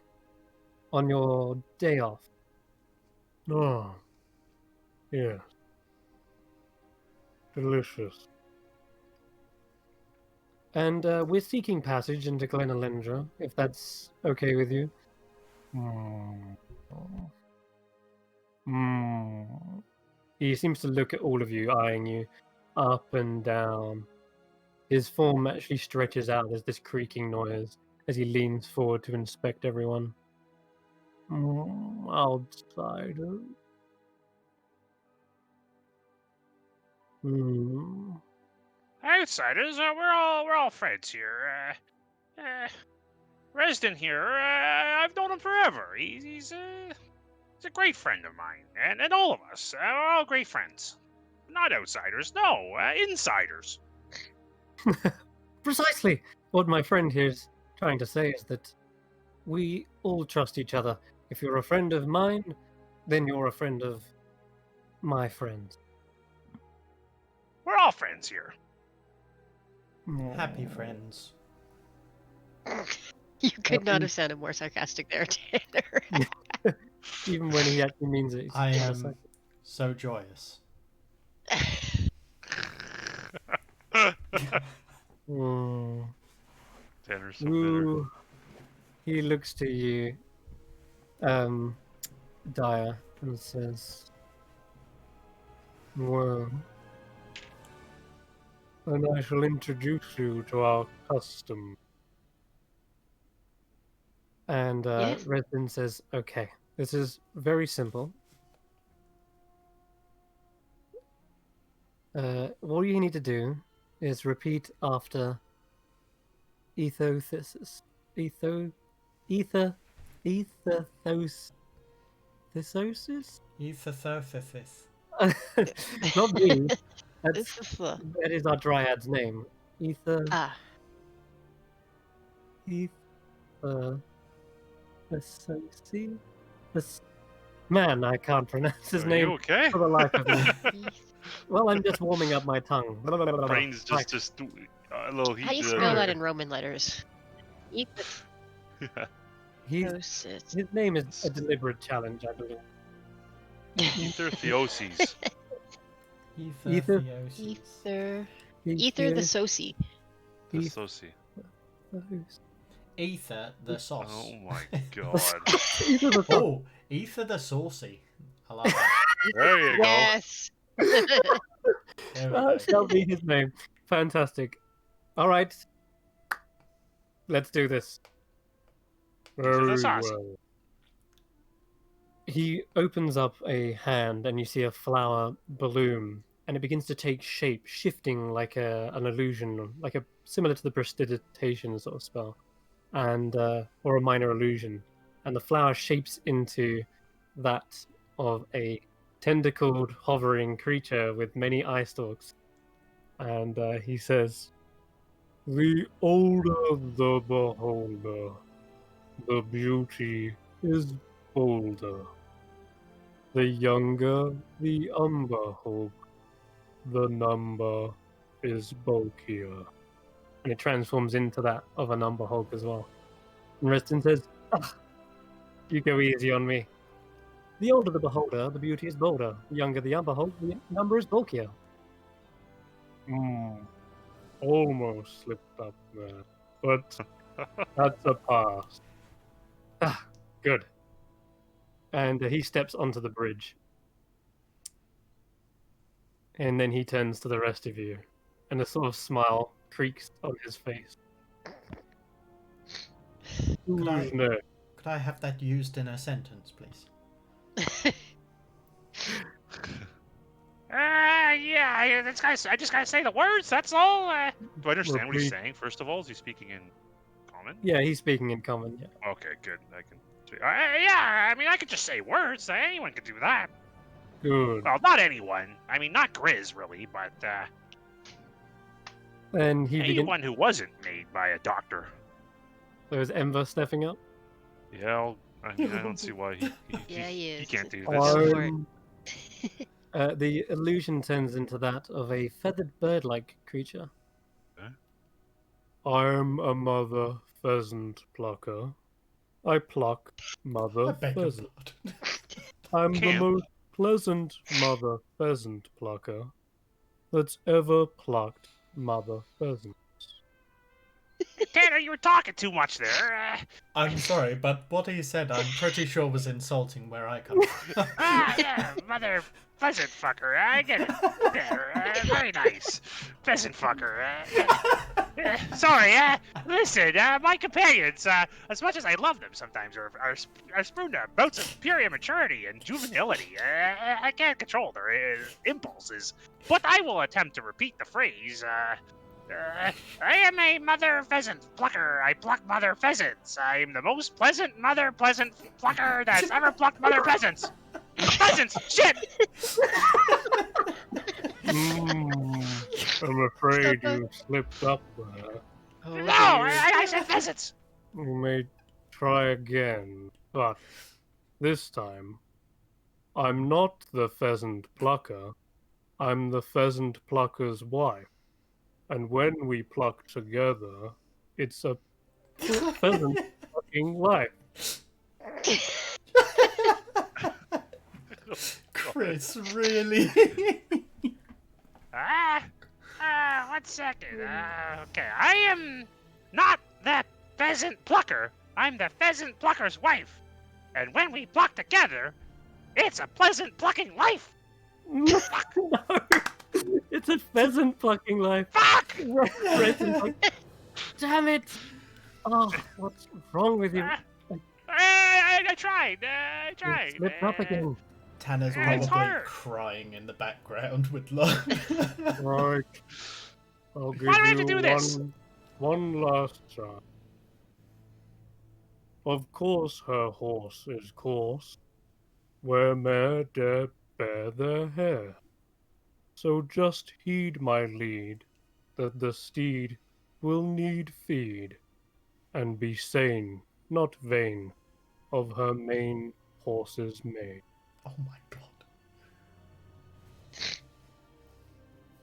on your day off. Oh, yes. Delicious. And we're seeking passage into Glenalendra, if that's okay with you. He seems to look at all of you, eyeing you up and down. His form actually stretches out as this creaking noise as he leans forward to inspect everyone. Outsider. Outsiders, we're all friends here. Resden here, I've known him forever. He's a great friend of mine, and all of us are all great friends. Not outsiders, no, insiders. Precisely what my friend here is trying to say is that we all trust each other. If you're a friend of mine, then you're a friend of my friends. We're all friends here. Happy friends. You could not Happy- have sounded more sarcastic there, Tanner. Even when he actually means it. he's I kinda am sad. so joyous. Mm. Tanner's so bitter. Ooh. He looks to you, Dyer, and says, "Well, and I shall introduce you to our custom." And Yes? Redfin says, "Okay, this is very simple. All you need to do is repeat after ethothesis. Ethothesis? Etherthothesis. Not me. This is the... That is our dryad's name. Ah, Man, I can't pronounce his Are name you okay? for the life of me. Well, I'm just warming up my tongue. Brain's Right. just a little heat. how do you spell that in Roman letters? He's, Ethothesis. his name is a deliberate challenge, I believe. Ether Theoses. Ethertheosis. Ether the Soci. The Soci. Ether the sauce. Oh my god. Oh, Ether the saucy. I like that. There you go. Yes. There we go. That shall be his name. Fantastic. All right. Let's do this. Ether the Very saucy. well. He opens up a hand and you see a flower bloom and it begins to take shape, shifting like an illusion, like similar to the prestidigitation sort of spell, and or a minor illusion. And the flower shapes into that of a tentacled, hovering creature with many eye stalks. And he says, "The older the beholder, the beauty is bolder. The younger the umber the number is bulkier." And it transforms into that of an umber as well. And Reston says, "Ah, you go easy on me. The older the beholder, the beauty is bolder. The younger the umber the number is bulkier." Almost slipped up there, but that's a pass. Ah, good. And he steps onto the bridge. And then he turns to the rest of you, and a sort of smile creaks on his face. Could I- Who's next? Could I have that used in a sentence, please? Yeah, this guy's, I just gotta say the words, that's all. Do I understand what he's Repeat. saying? First of all, is he speaking in common? Yeah, he's speaking in common. Yeah. Okay, good. I can. Yeah, I mean, I could just say words. Anyone could do that. Good. Well, not anyone. I mean, not Grizz, really, but And he begins. anyone who wasn't made by a doctor. So is Ember stepping up? Yeah, I mean, I don't see why Yeah, he is. can't do Oh, this. Lord. The illusion turns into that of a feathered bird-like creature. Huh? I'm a mother pheasant plucker. I pluck I mother beg your pheasant. pardon. I'm the Camp. most pleasant mother pheasant plucker that's ever plucked mother pheasants. Tanner, you were talking too much there. I'm sorry, but what he said I'm pretty sure was insulting where I come from. Yeah, mother pheasant fucker. I get it. There, very nice. Pheasant fucker. Sorry, listen, my companions, as much as I love them sometimes, are strewn to bouts of pure immaturity and juvenility. I can't control their impulses, but I will attempt to repeat the phrase, I am a mother pheasant plucker. I pluck mother pheasants. I am the most pleasant mother pleasant plucker that's ever plucked mother pheasants. Pheasants! Shit! I'm afraid Stop you slipped up there. Oh, No, dear. I said pheasants. We may try again, but this time, I'm not the pheasant plucker. I'm the pheasant plucker's wife. And when we pluck together, it's a pheasant plucking life. Chris, really? 1 second. Okay, I am not the pheasant plucker. I'm the pheasant plucker's wife. And when we pluck together, it's a pleasant plucking life. No, it's a pheasant plucking life. Fuck! Resin's like, damn it! Oh, what's wrong with you? I tried. I You tried. slipped up again. Tanner's It's probably hard. crying in the background with love. Right. I'll give Why do we have to you do this? one last try. Of course her horse is coarse, where mare dare bear their hair. So just heed my lead, that the steed will need feed, and be sane, not vain, of her main horse's mane. Oh my god.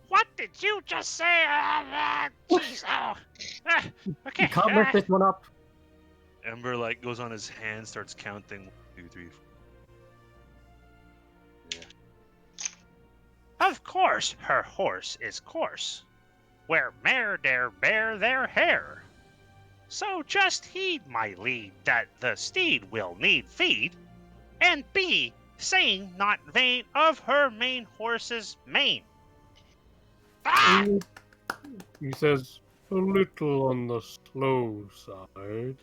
What did you just say? Jeez. Okay. You can't mess this one up. Ember like goes on his hand, starts counting 1, 2, 3, 4. Yeah. Of course, her horse is coarse, where mare dare bear their hair. So just heed my lead, that the steed will need feed, and be sane, not vain, of her main horse's mane. Ah! He says, a little on the slow side.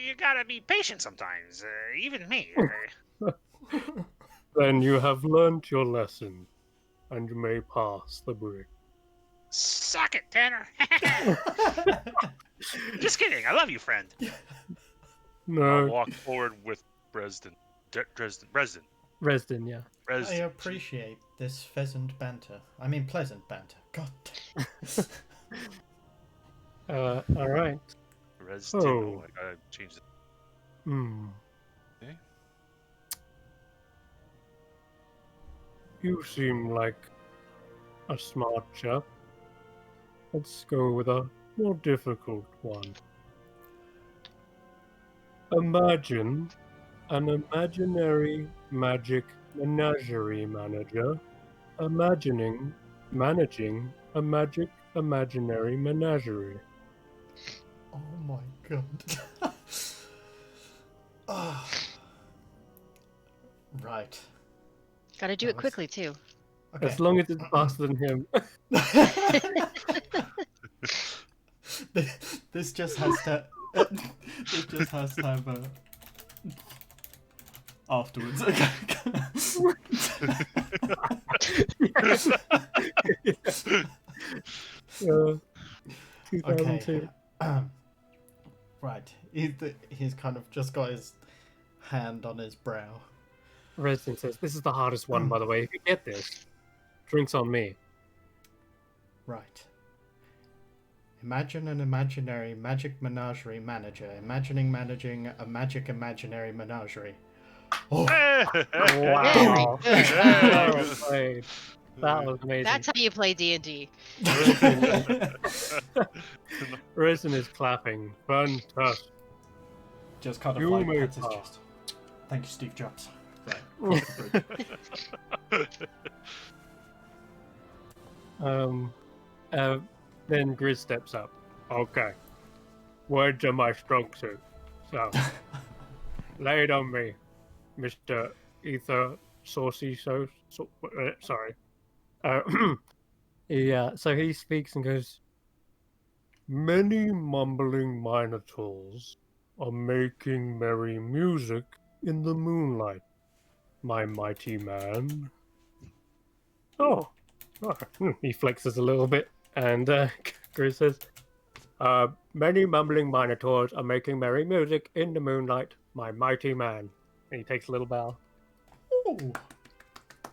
You gotta be patient sometimes, even me. Then you have learnt your lesson, and you may pass the bridge. Suck it, Tanner. Just kidding. I love you, friend. I'll No, walk forward with Dresden. Dresden. Resden, yeah. I Dresden. appreciate this pheasant banter. I mean, pleasant banter. God. All right. Dresden. Oh. Oh, I gotta change it. Hmm. Okay. You seem like a smart chap. Let's go with a more difficult one. Imagine an imaginary magic menagerie manager managing a magic imaginary menagerie. Oh my god. Ah. Right. Gotta do That it was- quickly too. Okay. As long as it's faster than him. This just has to. This just has to have a. Afterwards. Okay. Uh, Okay. 2002. Right. He's kind of just got his hand on his brow. Resident says, this is the hardest one, by the way. If you get this, drinks on me. Right. Imagine an imaginary magic menagerie manager managing a magic imaginary menagerie. Oh, Wow. Very good. Well played. That was amazing. That's how you play D&D. Resin is clapping. Fantastic. just kind of You like may pats his pass. chest. Thank you, Steve Jobs. Right. cross the bridge. Then Grizz steps up. Okay. Words are my strong suit. So, lay it on me, Mr. Ether Saucy sorry. So he speaks and goes, many mumbling minotaurs are making merry music in the moonlight, my mighty man. He flexes a little bit, and Grizz says, many mumbling minotaurs are making merry music in the moonlight, my mighty man. And he takes a little bow. Ooh.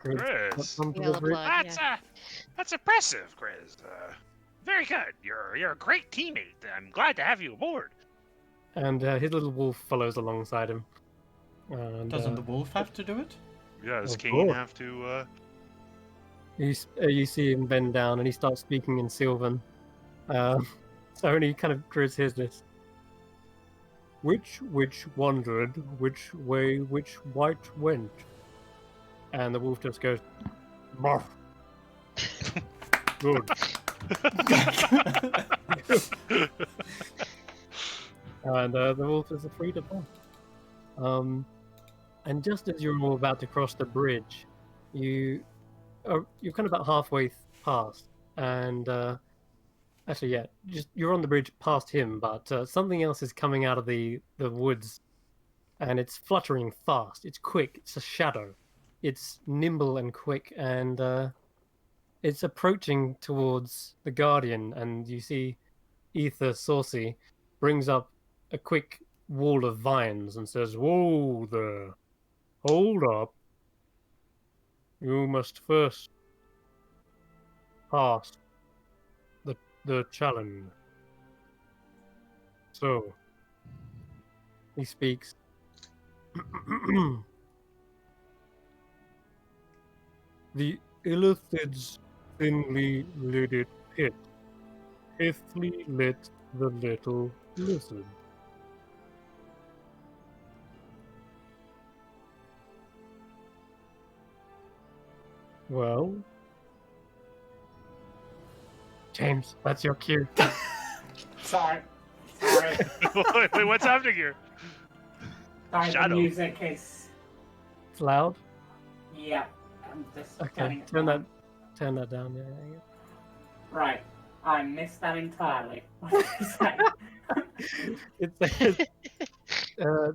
Grizz Chris. steps onto Yellow the bridge. blood. Yeah. That's impressive, Chris. Very good. You're a great teammate. I'm glad to have you aboard. And his little wolf follows alongside him. And, Doesn't the wolf have to do it? Yeah, does Of Kane course. have to? you see him bend down, and he starts speaking in Sylvan. So he kind of grizz his this. Which wandered, which way, which white went? And the wolf just goes, barf. Good. And the wolf is free to pass. And just as you're all about to cross the bridge, you're kind of about halfway past, and actually, yeah, you're on the bridge past him, but something else is coming out of the woods, and it's fluttering fast. It's quick. It's a shadow. It's nimble and quick, and it's approaching towards the Guardian, and you see Ether Saucy brings up a quick wall of vines and says, "Whoa there, hold up. You must first pass the challenge." So, he speaks. The Illithid's thinly lidded pit pithily lit the little lizard. Well, James, that's your cue. Sorry. Wait, what's happening here? Sorry, the Shadow. music is... It's loud. Yeah, I'm just Okay, turning it turn down. that down. Yeah. Right, I missed that entirely. What did you say? It says,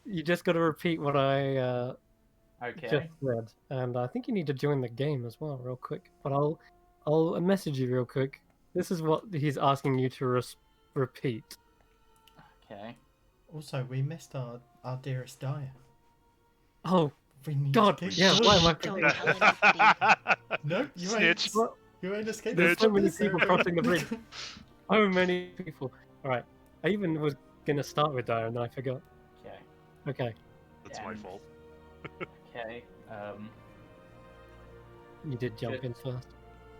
you just got to repeat what I Okay. just said, and I think you need to join the game as well, real quick. But I'll message you real quick. This is what he's asking you to repeat. Okay. Also, we missed our dearest Dyer. Oh We need God, to get yeah. Why am I Don't forgetting? tell anybody. No, you Snitch. ain't. You ain't escaped. There's so from many this, people okay? crossing the bridge. So many people. All right. I even was gonna start with Dyer, and then I forgot. Okay. Okay. That's my fault. Okay. You did jump in first.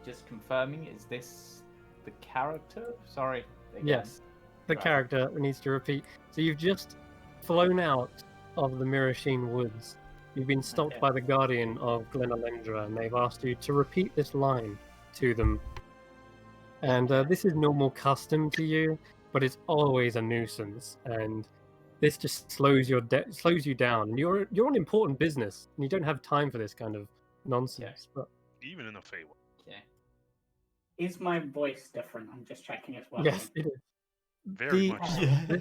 Just confirming, is this the character? Sorry. again. Yes. The Right. character needs to repeat. So you've just flown out of the Mirasheen Woods. You've been stopped Okay. by the Guardian of Glenalendra, and they've asked you to repeat this line to them. And this is normal custom to you, but it's always a nuisance. And this just slows you down. You're on important business, and you don't have time for this kind of nonsense. But Even in the Feywild. Okay. Is my voice different? I'm just checking as well. yes, it is. Very The- much so. Yeah.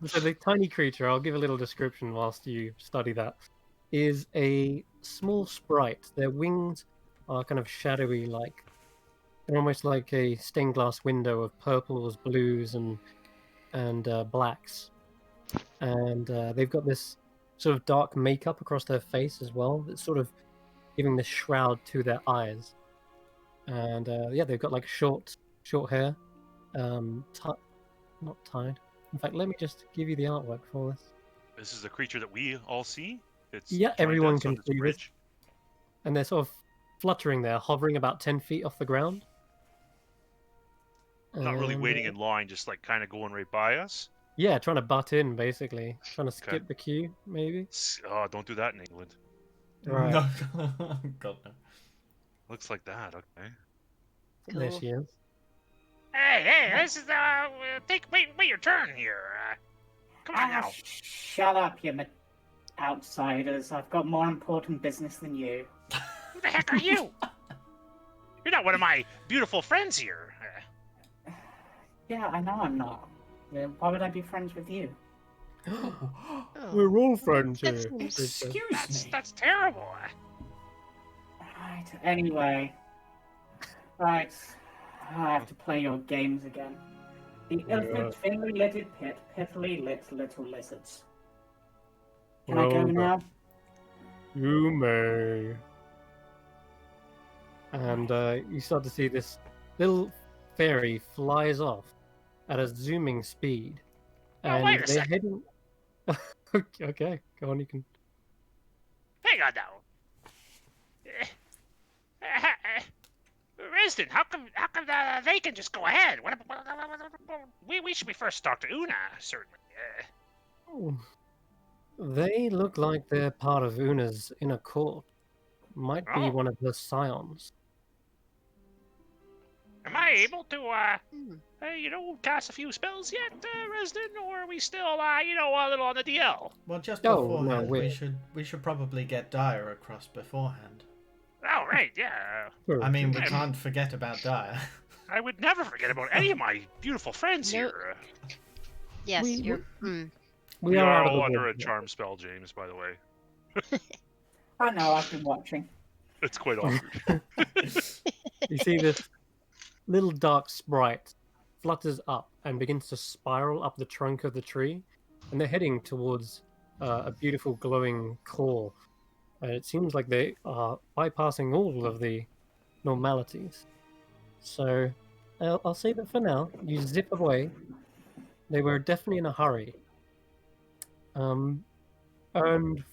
So the tiny creature, I'll give a little description whilst you study that, is a small sprite. Their wings are kind of shadowy, like they're almost like a stained glass window of purples, blues, and blacks. And they've got this sort of dark makeup across their face as well. That's sort of giving this shroud to their eyes. And yeah, they've got like short hair, not tied. In fact, let me just give you the artwork for this. This is the creature that we all see. It's Yeah, joined everyone us on can this see this. bridge. And they're sort of fluttering there, hovering about 10 feet off the ground. Not really And, waiting in line, just like kind of going right by us. Yeah, trying to butt in, basically. Trying to skip Okay. the queue, maybe. Oh, don't do that in England. Right. No. God no. Looks like that. Okay. There Cool. she is. Hey, this is wait your turn here. Come on now. Shut up, you outsiders. I've got more important business than you. Who the heck are you? You're not one of my beautiful friends here. Yeah, I know I'm not. Why would I be friends with you? Oh, We're all friends that here. seems- she said. Excuse me. That's terrible. Right, anyway. Right. I have to play your games again. The elephant thinly lidded pit, pithily lit little lizards. Can I go Well now? You may. And you start to see this little fairy flies off at a zooming speed, Now, and wait a they're second. heading. Okay, go on. You can. Hang on now. Resident, how come they can just go ahead? We should be first to talk to Una, certainly. Oh, they look like they're part of Una's inner court. Might be Oh. one of the scions. Am I able to, Hmm. cast a few spells yet, Resident, or are we still, a little on the DL? Well, just Oh, no, beforehand, we're- we should probably get Dyer across beforehand. Oh, right, yeah. I mean, we Okay. can't forget about Dyer. I would never forget about any of my beautiful friends No. here. Yes, We- you're. we are out of the all under a woods. charm spell, James, by the way. I know, I've been watching. It's quite awkward. You see this little dark sprite flutters up and begins to spiral up the trunk of the tree, and they're heading towards a beautiful glowing core. It seems like they are bypassing all of the normalities. So I'll say that for now. You zip away. They were definitely in a hurry. And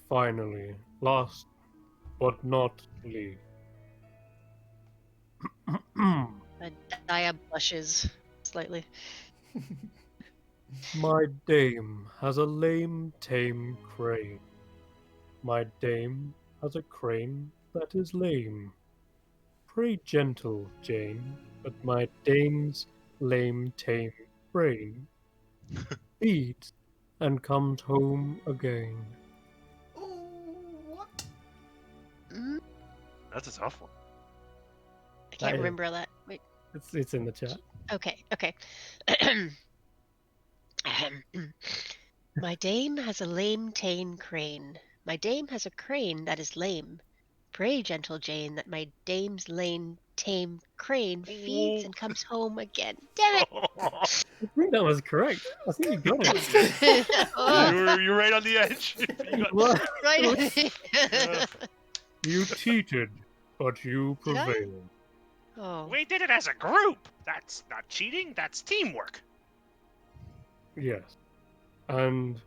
finally, last but not least. Daya blushes slightly. My dame has a lame, tame crane. My dame has a crane that is lame. Pray gentle, Jane, but my dame's lame, tame crane feeds and comes home again. What? Mm, That's a tough one. I can't is- remember all that. Wait. It's in the chat. Okay. My dame has a lame tame crane. My dame has a crane that is lame. Pray, gentle Jane, that my dame's lame tame crane feeds and comes home again. Damn it! I think that was correct. I think you got it. Oh, You're right on the edge. You got- What? right. You cheated, but you Did I? prevailed. Oh. We did it as a group. That's not cheating, that's teamwork. Yes. And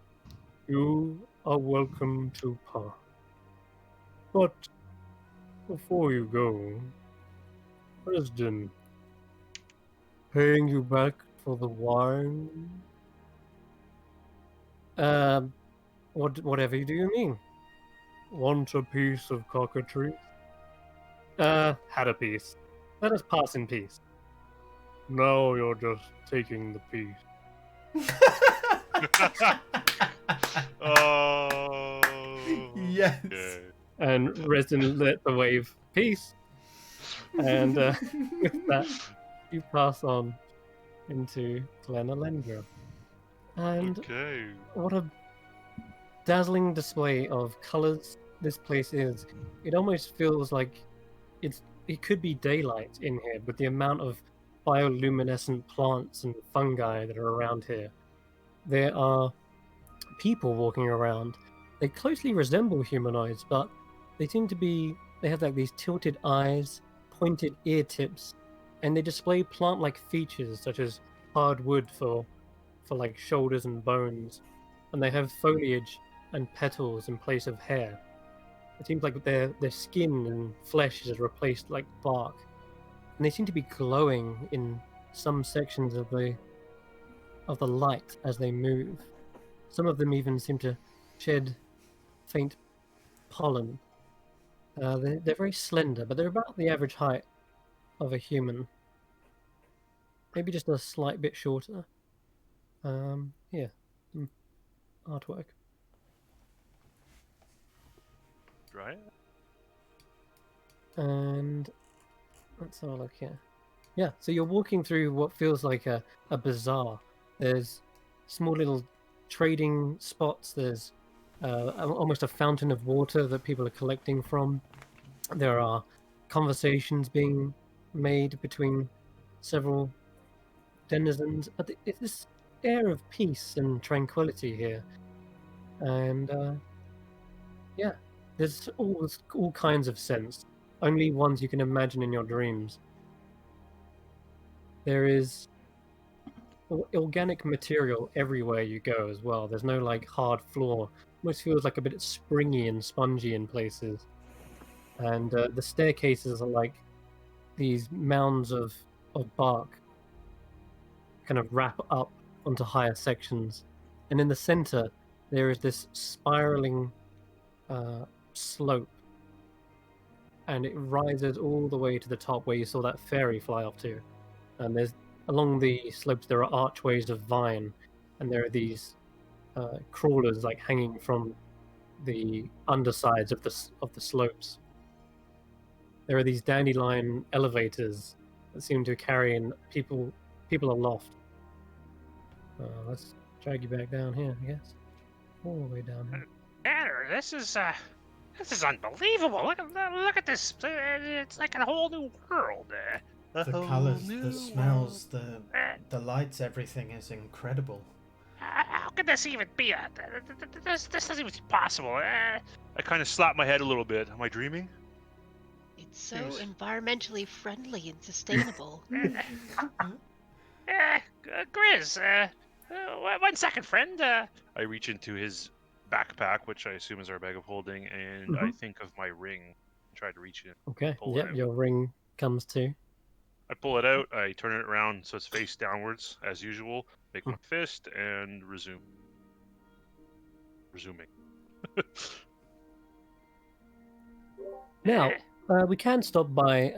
you are welcome to pass. But before you go, President, paying you back for the wine? Whatever do you mean? Want a piece of cockatoo? Had a piece. Let us pass in peace. Now you're just taking the piece. Oh. Yes. okay. And Resident let the wave peace. And with that, you pass on into Glenalendra. And Okay. what a dazzling display of colors this place is. It almost feels like it could be daylight in here with the amount of bioluminescent plants and fungi that are around here. There are people walking around. They closely resemble humanoids, but they have like these tilted eyes, pointed ear tips, and they display plant-like features such as hard wood for like shoulders and bones, and they have foliage and petals in place of hair. It seems like their skin and flesh is replaced like bark, and they seem to be glowing in some sections of the light as they move. Some of them even seem to shed faint pollen. They're very slender, but they're about the average height of a human. Maybe just a slight bit shorter. Here, some artwork. Right? And let's have a look here. Yeah, so you're walking through what feels like a bazaar. There's small little trading spots. There's almost a fountain of water that people are collecting from. There are conversations being made between several denizens. But it's this air of peace and tranquility here. And yeah, there's all kinds of scents. Only ones you can imagine in your dreams. there is organic material everywhere you go as well. There's no like hard floor. Almost feels like a bit springy and spongy in places. And the staircases are like these mounds of bark kind of wrap up onto higher sections. And in the center, there is this spiraling slope. And it rises all the way to the top where you saw that fairy fly up to. And there's along the slopes there are archways of vine, and there are these crawlers like hanging from the undersides of the slopes. There are these dandelion elevators that seem to carry in people aloft. Let's drag you back down here, I guess. All the way down here. Banner, this is unbelievable. Look at this. It's like a whole new world. The colors, the smells, the lights, everything is incredible. How could this even be? This doesn't even seem possible. I kind of slap my head a little bit. Am I dreaming? It's so environmentally friendly and sustainable. Grizz, 1 second, friend. I reach into his backpack, which I assume is our bag of holding, and I think of my ring. Try to reach it. Okay, Pull it yep, out. your ring comes too. I pull it out. I turn it around so it's face downwards, as usual. Make my fist and resume. Resuming. Now, we can stop by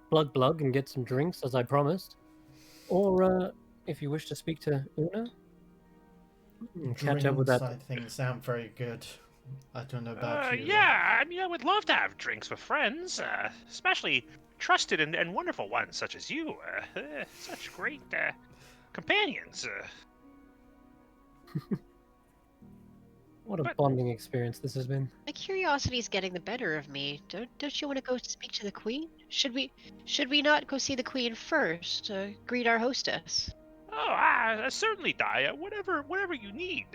Blug and get some drinks, as I promised. Or, if you wish to speak to Una, catch up with Drinks, that. I think, sound very good. I don't know about you. Yeah, I mean, I would love to have drinks with friends, especially trusted and wonderful ones such as you. Such great companions. What a bonding experience this has been. My curiosity's getting the better of me. Don't you want to go speak to the queen? Should we not go see the queen first? Greet our hostess. Oh, certainly, Dia. Whatever you need.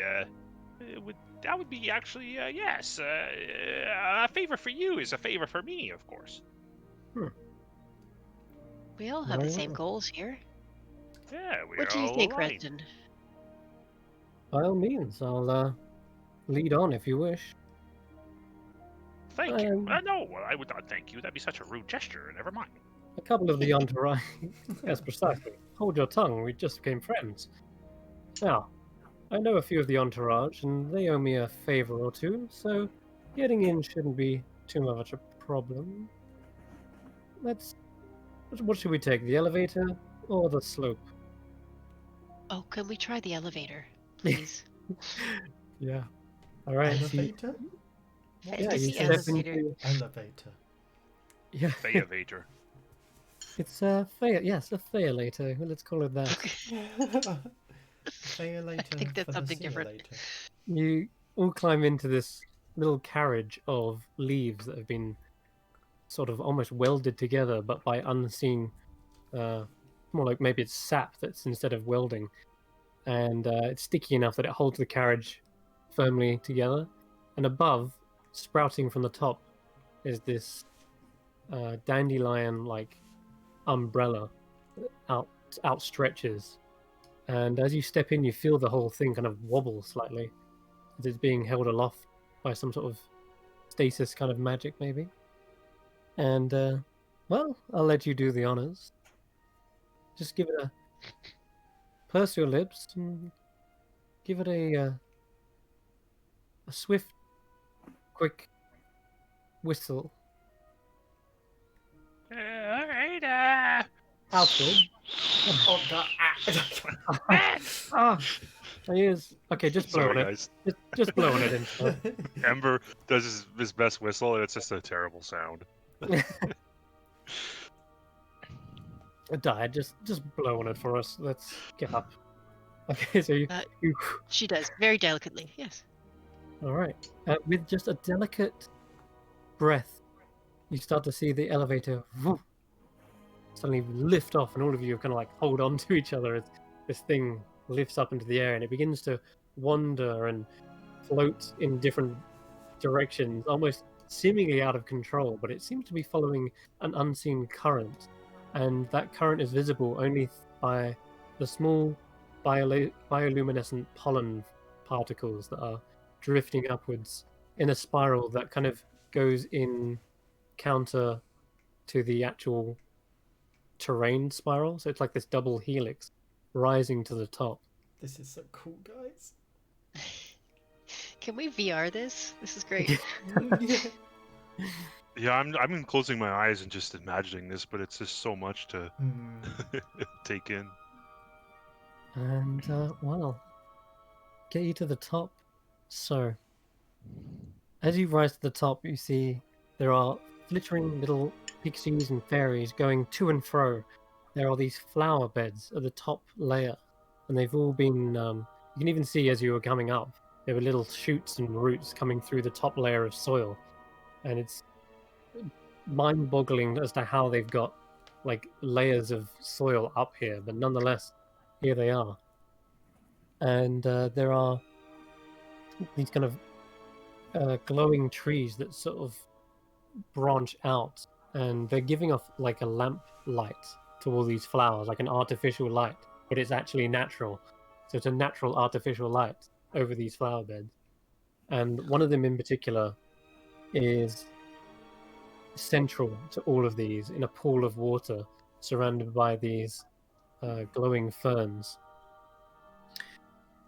That would be actually yes. A favor for you is a favor for me, of course. We all have Very the same well. goals here. Yeah, we're What do you all think, aligned. Reston? By all means, I'll lead on if you wish. Thank you. No, I would not thank you. That'd be such a rude gesture. Never mind. A couple of the entourage. Yes, precisely. Hold your tongue. We just became friends. Now, I know a few of the entourage, and they owe me a favor or two, so getting in shouldn't be too much a problem. What should we take? The elevator or the slope? Oh, can we try the elevator, please? Yeah. All right. Elevator? Yeah, Fantasy you step elevator. into. Elevator. Yeah. Feywild. It's a yes, a Feywild. Let's call it that. Say you later. I think that's for the something see you different. later. You all climb into this little carriage of leaves that have been sort of almost welded together, but by unseen, more like maybe it's sap that's instead of welding, and it's sticky enough that it holds the carriage firmly together. And above, sprouting from the top, is this dandelion-like umbrella that outstretches. And as you step in, you feel the whole thing kind of wobble slightly, as it's being held aloft by some sort of stasis kind of magic, maybe. And, well, I'll let you do the honors. Just give it a... Purse your lips and give it a swift, quick whistle. All right. Outward. Oh, God. Ah! My ears. Okay, just blow on Sorry, it. guys. Just blow on it in. Ember does his best whistle, and it's just a terrible sound. Die, just blow on it for us. Let's get up. Okay, so you She does, very delicately, yes. all right. With just a delicate breath, you start to see the elevator suddenly lift off, and all of you kind of like hold on to each other as this thing lifts up into the air, and it begins to wander and float in different directions, almost seemingly out of control, but it seems to be following an unseen current. and that current is visible only by the small bioluminescent pollen particles that are drifting upwards in a spiral that kind of goes in counter to the actual terrain spiral. So it's like this double helix rising to the top. This is so cool, guys. Can we VR this? This is great. Yeah, I'm closing my eyes and just imagining this, but it's just so much to take in. And well, get you to the top. So as you rise to the top, you see there are flittering little pixies and fairies going to and fro. There are these flower beds at the top layer, and they've all been. You can even see as you were coming up, there were little shoots and roots coming through the top layer of soil, and it's mind-boggling as to how they've got like layers of soil up here, but nonetheless, here they are. And there are these kind of glowing trees that sort of branch out, and they're giving off like a lamp light to all these flowers, like an artificial light, but it's actually natural. So it's a natural artificial light over these flower beds. And one of them in particular is central to all of these in a pool of water surrounded by these glowing ferns.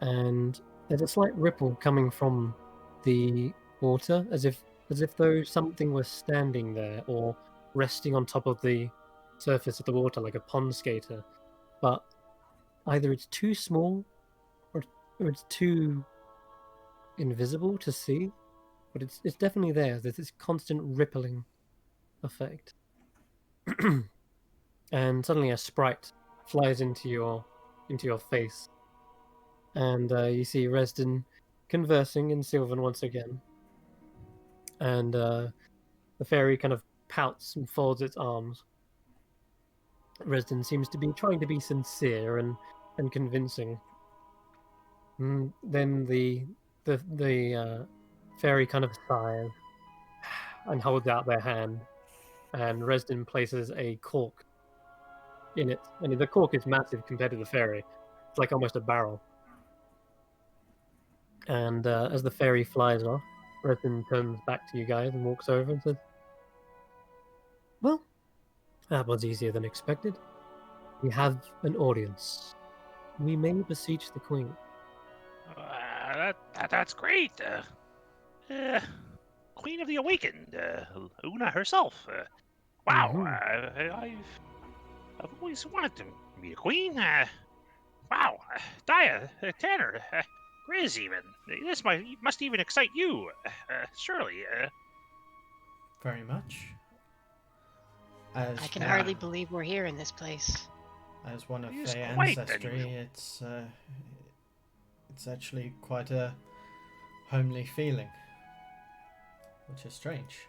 And there's a slight ripple coming from the water, as if though something was standing there or resting on top of the surface of the water like a pond skater. But either it's too small or it's too invisible to see, but it's definitely there. There's this constant rippling effect. And suddenly a sprite flies into your face, and you see Resden conversing in Sylvan once again. And the fairy kind of pouts and folds its arms. Resden seems to be trying to be sincere and convincing. Then the fairy kind of sighs and holds out their hand, and Resden places a cork in it. And the cork is massive compared to the fairy. It's like almost a barrel. And as the fairy flies off, Resden turns back to you guys and walks over and says, "Well, that was easier than expected. We have an audience. We may beseech the queen." That's great. Queen of the Awakened, Una herself. Wow, I've always wanted to be a queen. Wow, Dia, Tanner, Grizz even. This must even excite you, surely. Very much. As I can hardly believe we're here in this place. As one of It is Fey quite ancestry, it's actually quite a homely feeling, which is strange.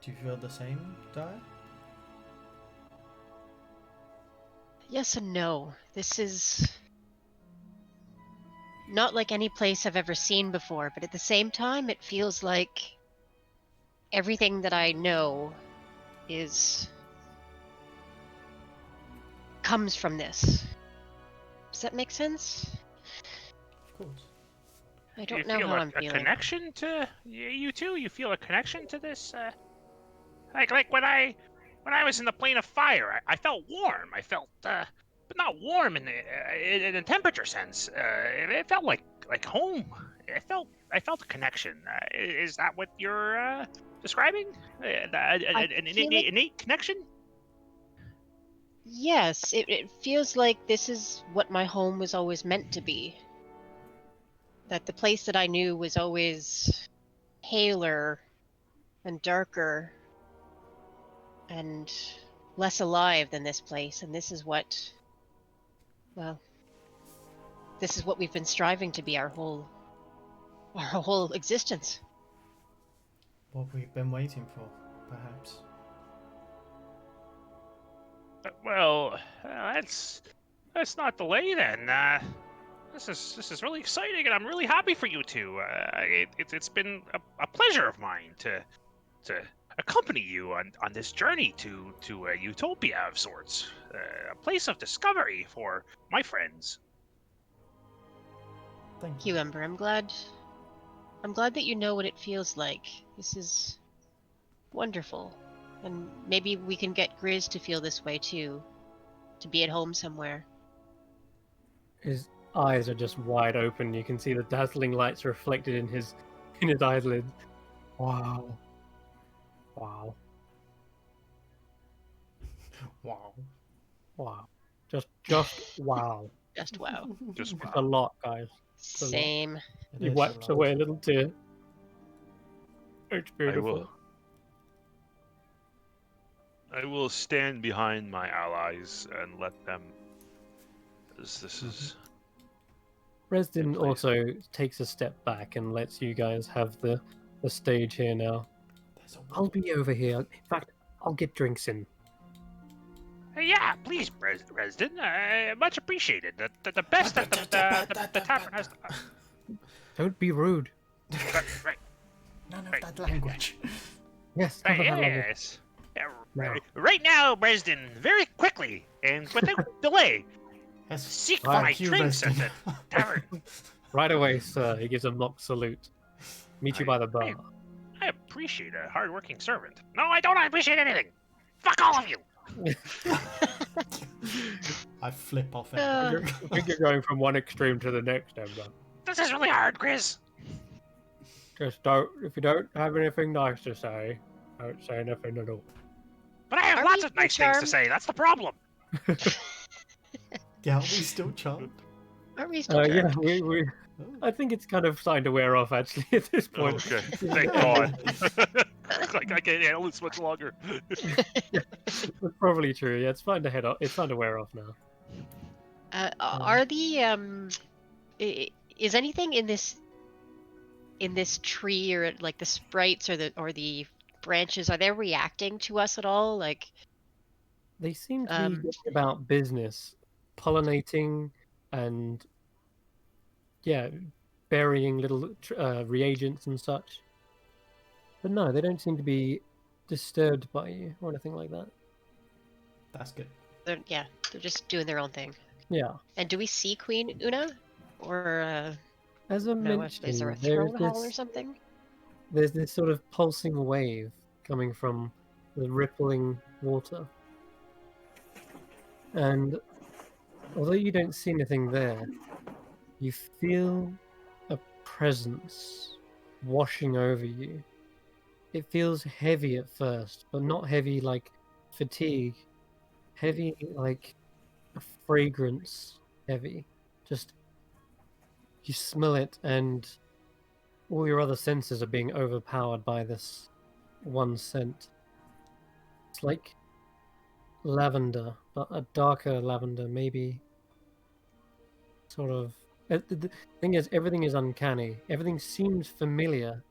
Do you feel the same, Dia? Yes and no. This is not like any place I've ever seen before, but at the same time, it feels like everything that I know comes from this. Does that make sense? Of course. I don't you know feel how a, I'm a feeling. connection to you two? You feel a connection to this? Like when I was in the plane of fire, I felt warm. I felt, but not warm in the temperature sense. It felt like home. I felt a connection. Is that what you're describing? An innate connection? Yes, it feels like this is what my home was always meant to be. That the place that I knew was always paler and darker and less alive than this place, and this is what we've been striving to be our whole existence. What we've been waiting for, perhaps. Well, let's not delay then. This is really exciting, and I'm really happy for you two. It's been a pleasure of mine to accompany you on this journey to a utopia of sorts, a place of discovery for my friends. Thank You, Ember. I'm glad that you know what it feels like. This is wonderful. And maybe we can get Grizz to feel this way too. To be at home somewhere. His eyes are just wide open. You can see the dazzling lights reflected in his eyelids. Wow. Wow. Wow. Wow. Just wow. Just wow. Just It's a lot, guys. a lot. Same. It He is a wipes lot. away a little tear. It's I beautiful. will stand behind my allies and let them. This is. Resden Good place. also takes a step back and lets you guys have the stage here now. There's a I'll be over here. In fact, I'll get drinks in. Yeah, please, Resden. Much appreciated. The best that the tavern has. Don't be rude. Right. None of that language. Yes, cover that level. Yes. Yeah, Now. right now, Resden, very quickly and without delay, Yes. seek Right. my Thank you, drinks at Resden. the tavern. Right away, sir. He gives a mock salute. Meet you by the bar. I appreciate a hardworking servant. No, I don't appreciate anything. Fuck all of you. I flip off Uh, it. I think you're going from one extreme to the next, Ember. This is really hard, Grizz. Just don't. If you don't have anything nice to say, don't say anything at all. But I have Are lots we of nice things to charmed? say. That's the problem. Yeah, are we still charmed? Aren't we still Yeah, charmed? we. I think it's kind of starting to wear off actually at this point. Okay, thank God. Like I can't handle this much longer. That's probably true. Yeah, it's starting to head off. It's starting to wear off now. Are the is anything in this tree, or like the sprites or the branches, are they reacting to us at all? Like, They seem to be going about business, pollinating, and burying little reagents and such. But no, they don't seem to be disturbed by you or anything like that. That's good. they're just doing their own thing. Yeah. And do we see Queen Una, or As I no? mentioned, Is there a there's throne hall or this, something? there's this sort of pulsing wave coming from the rippling water. And although you don't see anything there, you feel a presence washing over you. It feels heavy at first, but not heavy like fatigue. Heavy like a fragrance heavy. Just you smell it and all your other senses are being overpowered by this one scent. It's like lavender, but a darker lavender, maybe sort of. The thing is, everything is uncanny. Everything seems familiar,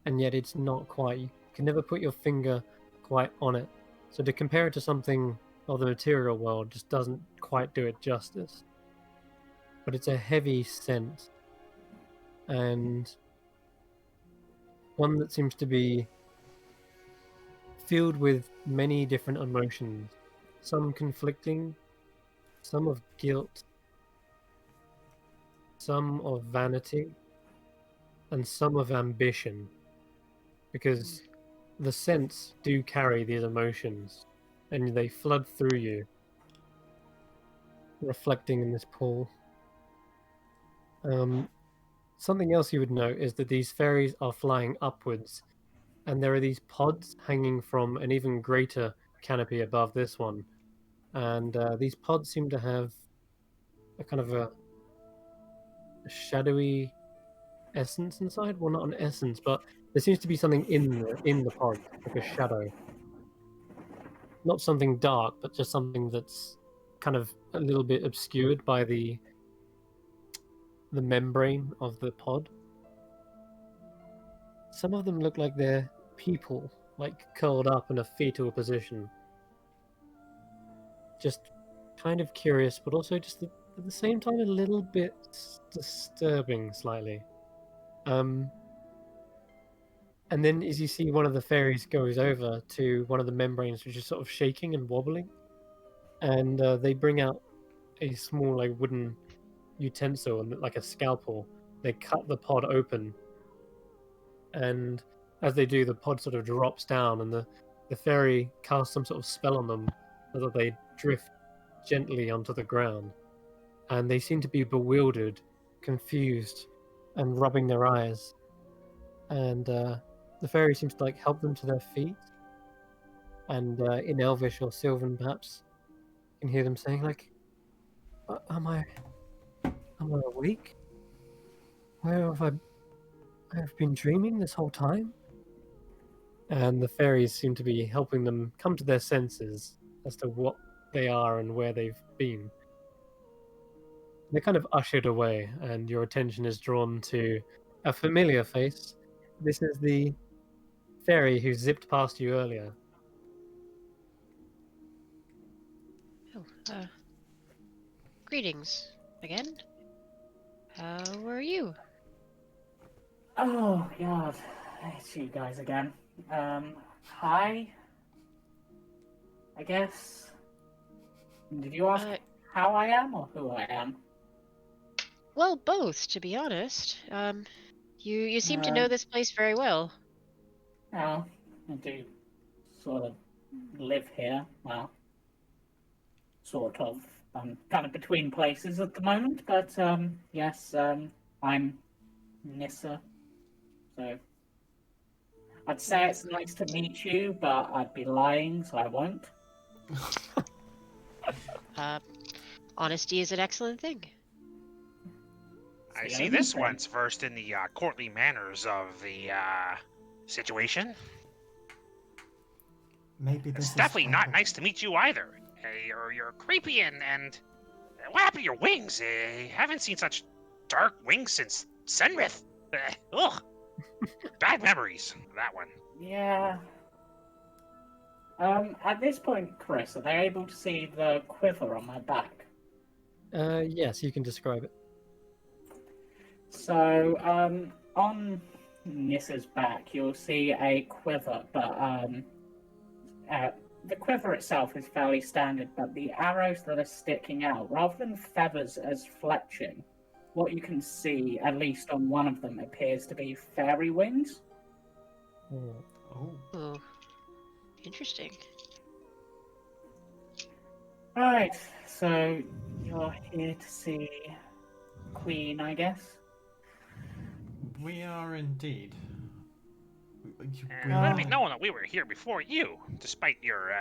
and yet it's not quite. You can never put your finger quite on it. So to compare it to something of the material world just doesn't quite do it justice. But it's a heavy scent, and one that seems to be filled with many different emotions, some conflicting, some of guilt, some of vanity, and some of ambition, because the scents do carry these emotions and they flood through you, reflecting in this pool. Something else you would note is that these fairies are flying upwards, and there are these pods hanging from an even greater canopy above this one. And these pods seem to have a kind of a shadowy essence inside. Well, not an essence, but there seems to be something in the pod, like a shadow. Not something dark, but just something that's kind of a little bit obscured by the membrane of the pod. Some of them look like they're people, like curled up in a fetal position. Just kind of curious, but also just at the same time a little bit disturbing slightly. And then as you see one of the fairies goes over to one of the membranes, which is sort of shaking and wobbling, and they bring out a small like wooden utensil and like a scalpel. They cut the pod open, and as they do, the pod sort of drops down, and the fairy casts some sort of spell on them so that they drift gently onto the ground. And they seem to be bewildered, confused, and rubbing their eyes. And the fairy seems to like help them to their feet. And in Elvish or Sylvan, perhaps, you can hear them saying like, am I awake? Where have I've been dreaming this whole time?" And the fairies seem to be helping them come to their senses as to what they are and where they've been. They're kind of ushered away, and your attention is drawn to a familiar face. This is the fairy who zipped past you earlier. Oh, greetings again. How are you? Oh god, it's you guys again. Hi. I guess. Did you ask how I am or who I am? Well, both, to be honest. You seem to know this place very well. Well, I do sort of live here. Well, sort of. I'm kind of between places at the moment, but yes, I'm Nissa. So I'd say it's nice to meet you, but I'd be lying, so I won't. Honesty is an excellent thing. I see this one's versed in the courtly manners of the situation. Maybe this It's is definitely not kind nice to meet you either. You're creepy and what happened to your wings? Haven't seen such dark wings since Senrith. Ugh. Bad memories. That one. Yeah. At this point, Chris, are they able to see the quiver on my back? Yes, you can describe it. So, on Nissa's back, you'll see a quiver, but the quiver itself is fairly standard, but the arrows that are sticking out, rather than feathers as fletching, what you can see, at least on one of them, appears to be fairy wings. Oh, interesting. Right, so you're here to see Queen, I guess? We are indeed. And let it be known that we were here before you, despite your,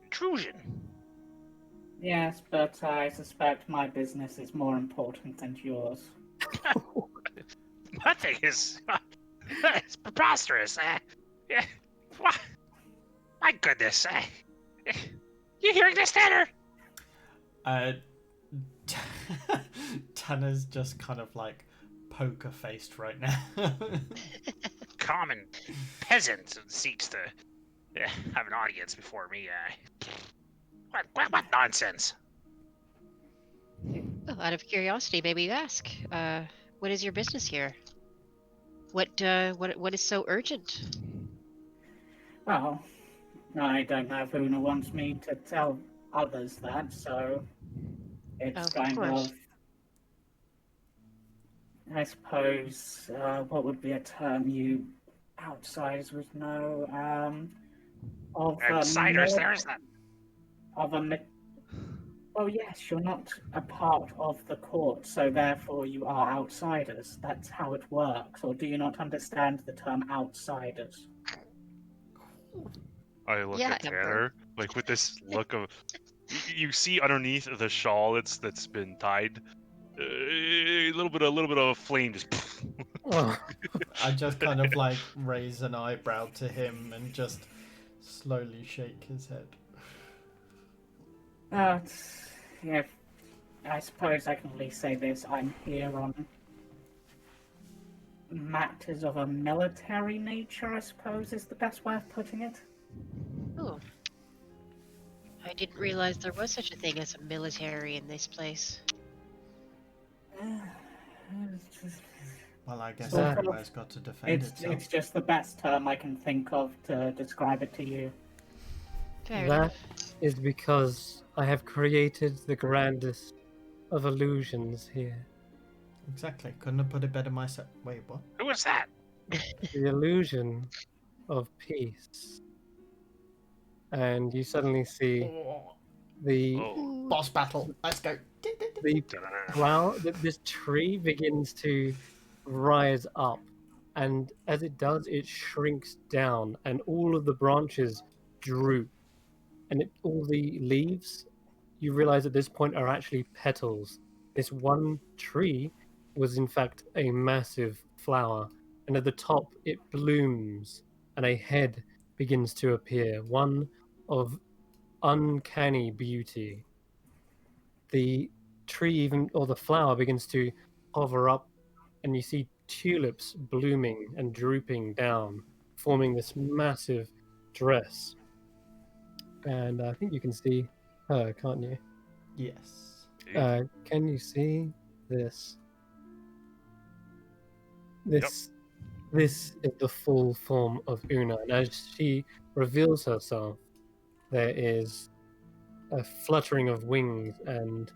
intrusion. Yes, but I suspect my business is more important than yours. Nothing is... it's preposterous. Yeah, my goodness. You hearing this, Tanner? Tanner's just kind of like poker faced right now. Common peasant seeks to have an audience before me. What nonsense? Oh, out of curiosity, maybe you ask. What is your business here? What is so urgent? Well, I don't know if Una wants me to tell others that, so it's kind of, I suppose, what would be a term you outsiders would know? Outsiders, there's that. Well, yes, you're not a part of the court, so therefore you are outsiders. That's how it works. Or do you not understand the term outsiders? I look at Emperor. Tanner, like with this look of... You see underneath the shawl that's been tied, a little bit of a flame just... I just kind of like raise an eyebrow to him and just slowly shake his head. Yeah, I suppose I can at least say this. I'm here on matters of a military nature, I suppose is the best way of putting it. Oh. I didn't realize there was such a thing as a military in this place. Well, I guess Sort of. everywhere's got to defend itself. It's just the best term I can think of to describe it to you. Fair That enough. is because I have created the grandest of illusions here. Exactly. Couldn't have put it better myself. Wait, what? Who was that? The illusion of peace. And you suddenly see Oh, the Oh, boss battle. Let's go. the flower, this tree begins to rise up, and as it does, it shrinks down, and all of the branches droop, and all the leaves, you realize at this point, are actually petals. This one tree was in fact a massive flower, and at the top it blooms, and a head begins to appear, one of uncanny beauty. The tree even, or the flower, begins to hover up, and you see tulips blooming and drooping down, forming this massive dress. And I think you can see her, can't you? Yes. Can you see this? This is the full form of Una, and as she reveals herself, there is a fluttering of wings, and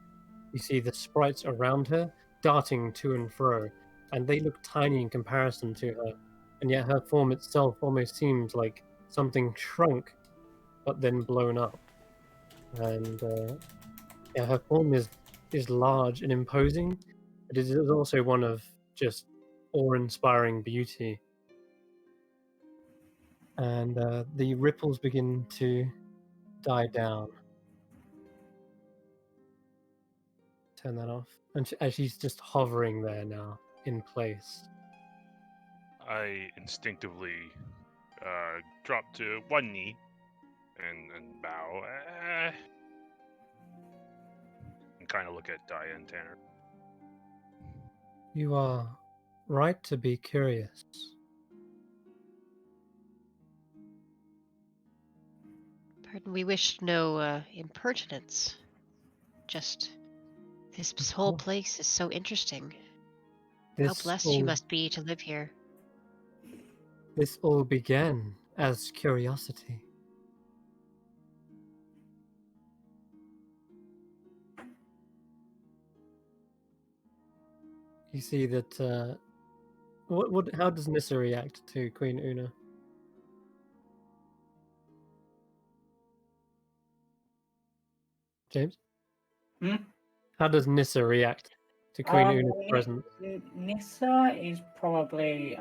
you see the sprites around her darting to and fro, and they look tiny in comparison to her, and yet her form itself almost seems like something shrunk but then blown up. And yeah, her form is large and imposing, but it is also one of just awe-inspiring beauty. And the ripples begin to die down. Turn that off. And as she's just hovering there now, in place. I instinctively drop to one knee and bow. And kind of look at Daya and Tanner. You are right to be curious. Pardon, we wish no impertinence. Just this whole course. place is so interesting. How This blessed all, you must be to live here. This all began as curiosity. You see that. How does Nissa react to Queen Una? James? Hmm? How does Nissa react to Queen Una's presence? Nissa is probably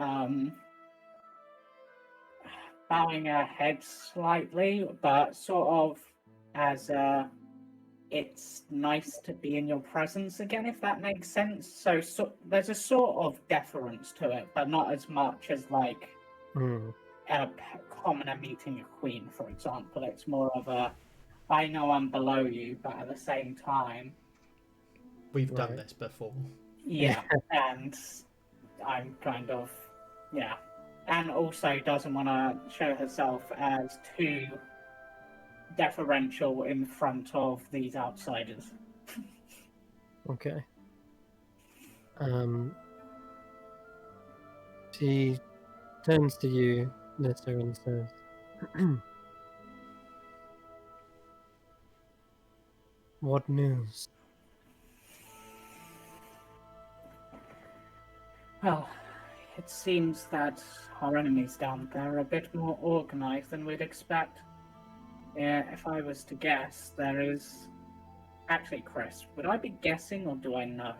bowing her head slightly, but sort of as it's nice to be in your presence again, if that makes sense. So there's a sort of deference to it, but not as much as like Hmm. a commoner meeting a queen, for example. It's more of a, I know I'm below you, but at the same time, We've done Right. this before. yeah, and I'm kind of, yeah. And also doesn't want to show herself as too deferential in front of these outsiders. Okay. She turns to you, Nissa, and says, "What news?" Well, it seems that our enemies down there are a bit more organized than we'd expect. Yeah, if I was to guess, there is... Actually, Chris, would I be guessing or do I know?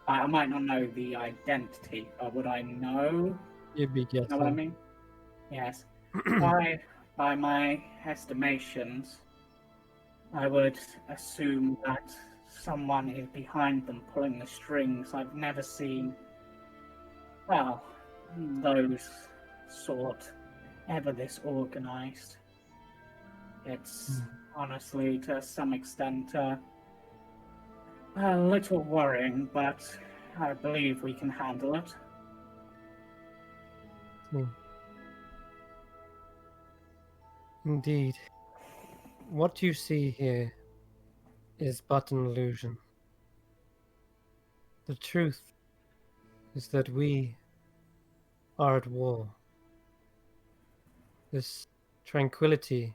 I might not know the identity, but would I know? You'd be Know what I guessing. mean? Yes. By my estimations, I would assume that someone is behind them pulling the strings. I've never seen, well, those sort ever this organized. It's honestly, to some extent, a little worrying, but I believe we can handle it. Indeed. What you see here is but an illusion. The truth is that we are at war. This tranquility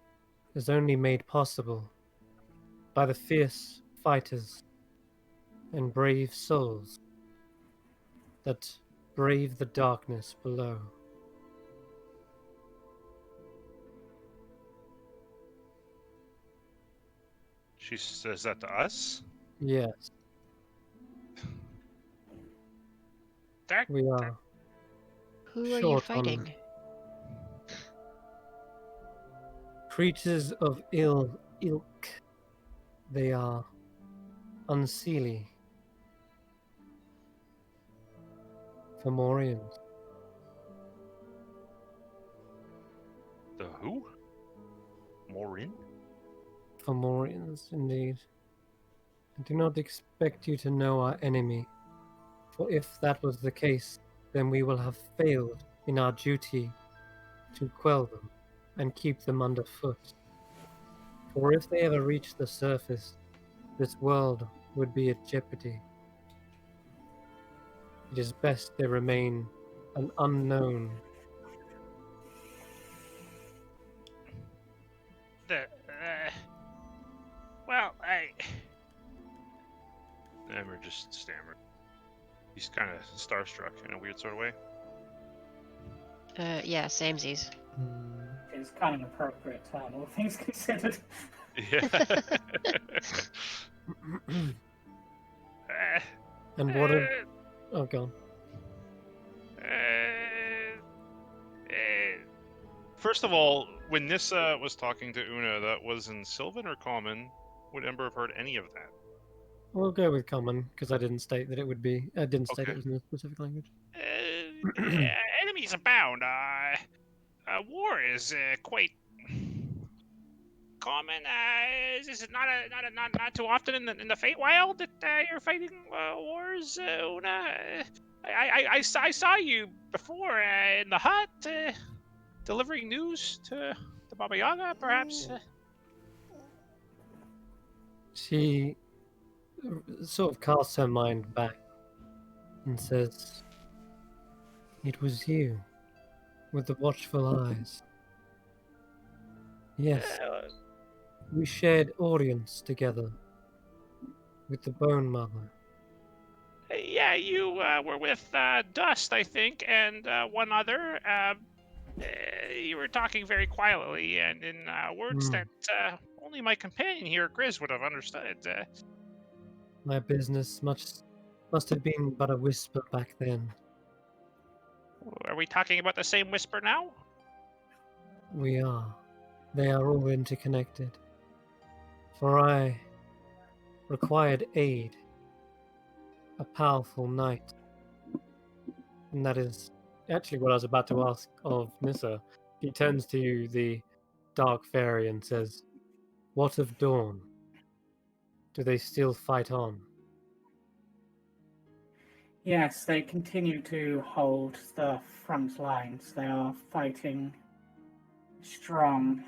is only made possible by the fierce fighters and brave souls that brave the darkness below. She says that to us? Yes, That we are Who are you short on fighting? creatures of ill ilk. They are unseelie. Fomorians. The who? Morin? Fomorians, indeed. I do not expect you to know our enemy, for if that was the case, then we will have failed in our duty to quell them and keep them underfoot. For if they ever reach the surface, this world would be at jeopardy. It is best they remain an unknown. well, I Emmer just stammered. He's kind of starstruck in a weird sort of way. Yeah, samesies. It's kind of an appropriate term, all things considered. Yeah. And what if... Oh, God. First of all, when Nissa was talking to Una, that was in Sylvan or Common? Would Ember have heard any of that? We'll go with common, because I didn't state that it would be... I didn't state Okay. it was in a specific language. Enemies abound. War is quite common. Is it not too often in the Feywild that you're fighting wars, Una? I saw you before in the hut delivering news to Baba Yaga, perhaps. She sort of casts her mind back and says, "It was you, with the watchful eyes. Yes, we shared audience together with the Bone Mother. Yeah, you were with Dust, I think, and one other. You were talking very quietly and in words that only my companion here, Grizz, would have understood. My business must have been but a whisper back then. Are we talking about the same whisper now? We are. They are all interconnected. For I required aid, a powerful knight. And that is actually what I was about to ask of Nissa. He turns to the Dark Fairy and says, "What of Dawn? Do they still fight on?" Yes, they continue to hold the front lines. They are fighting strong,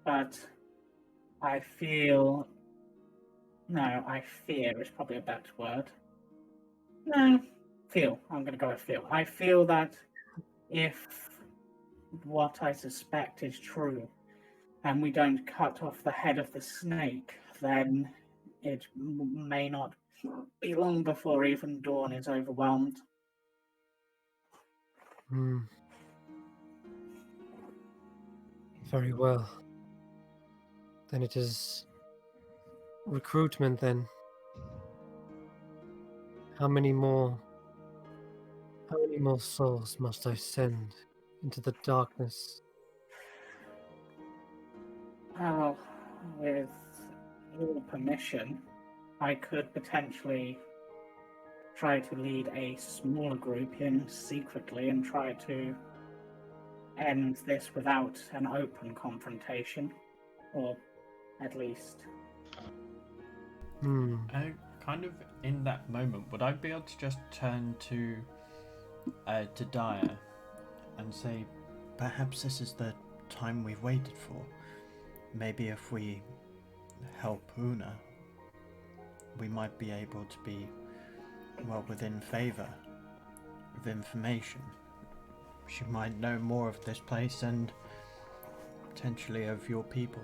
but I feel. No, I fear is probably a better word. No, feel. I'm going to go with feel. I feel that if what I suspect is true, and we don't cut off the head of the snake, then it may not be long before even Dawn is overwhelmed. Very well. Then it is recruitment then. How many more souls must I send into the darkness? Well, with your permission, I could potentially try to lead a smaller group in secretly and try to end this without an open confrontation, or at least. Kind of in that moment, would I be able to just turn to Dyer and say, perhaps this is the time we've waited for. Maybe if we help Una, we might be able to be, well, within favor information. She might know more of this place and potentially of your people.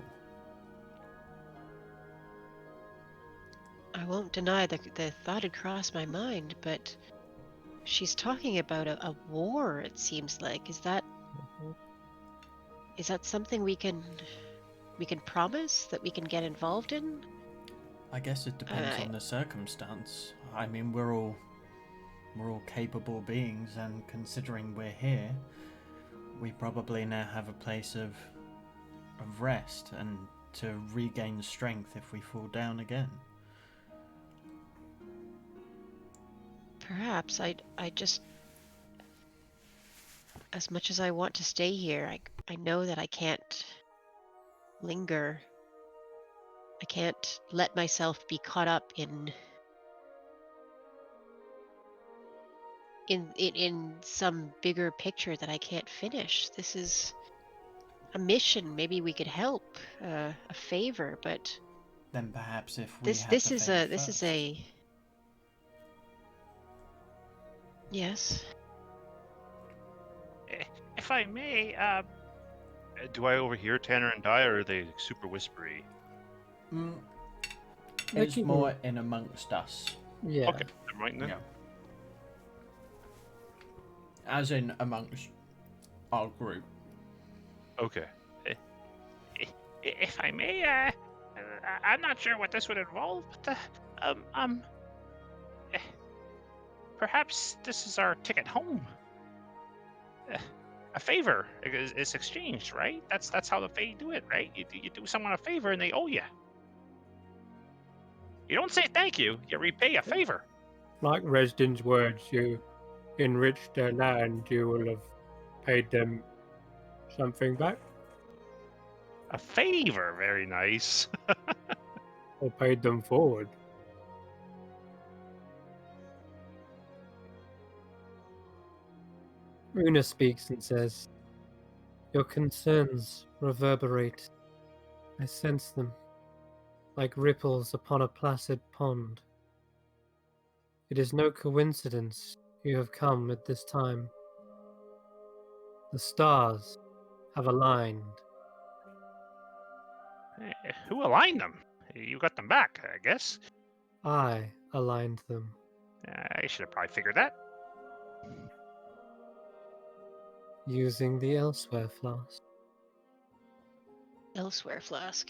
I won't deny the thought had crossed my mind, but she's talking about a war, it seems like. Is that something we can promise that we can get involved in? I guess it depends on the circumstance. I mean, we're all capable beings, and considering we're here, we probably now have a place of rest and to regain strength if we fall down again. Perhaps. I just, as much as I want to stay here, I know that I can't linger. I can't let myself be caught up in some bigger picture that I can't finish. This is a mission. Maybe we could help, a favor, but Then perhaps if we this had this the is faith a this is first. a yes. If I may, Do I overhear Tanner and Di, or are they super whispery? They're It's keeping- more in amongst us. Yeah. Okay, never mind then. Yeah. As in amongst our group. Okay. if I may, I'm not sure what this would involve, but perhaps this is our ticket home. A favor is exchanged, right? That's how the Fae do it, right? You do someone a favor and they owe you. You don't say thank you. You repay a favor. Like Resden's words, you enriched their land, you will have paid them something back, A favor. Very nice. or paid them forward. Una speaks and says, "Your concerns reverberate. I sense them, like ripples upon a placid pond. It is no coincidence you have come at this time. The stars have aligned." Who aligned them? You got them back, I guess. I aligned them. I should have probably figured that. Using the Elsewhere flask. Elsewhere flask.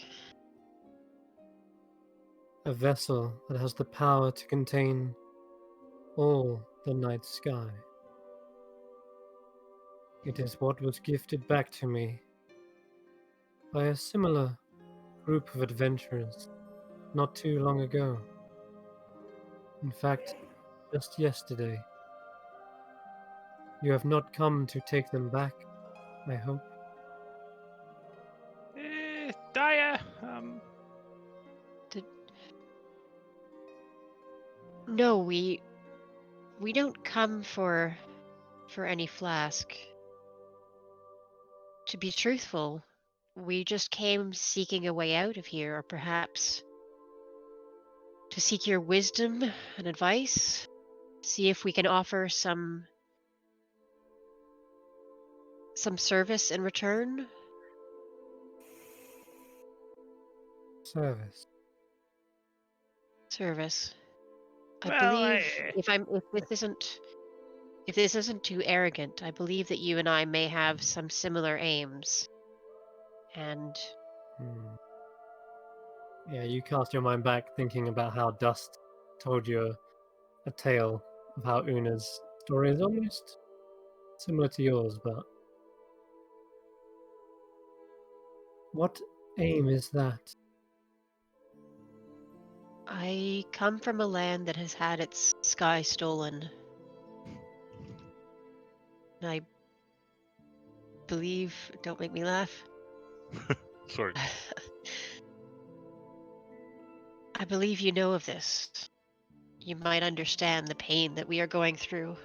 A vessel that has the power to contain all the night sky. It is what was gifted back to me by a similar group of adventurers not too long ago. In fact, just yesterday. You have not come to take them back, I hope. Daya, No, we don't come for any flask. To be truthful, we just came seeking a way out of here, or perhaps to seek your wisdom and advice, see if we can offer some service in return. Service. Service. I Well, believe if this isn't too arrogant, I believe that you and I may have some similar aims. And Yeah, you cast your mind back thinking about how Dust told you a tale of how Una's story is almost similar to yours, but what aim is that? I come from a land that has had its sky stolen. And I believe, don't make me laugh. Sorry. I believe you know of this. You might understand the pain that we are going through.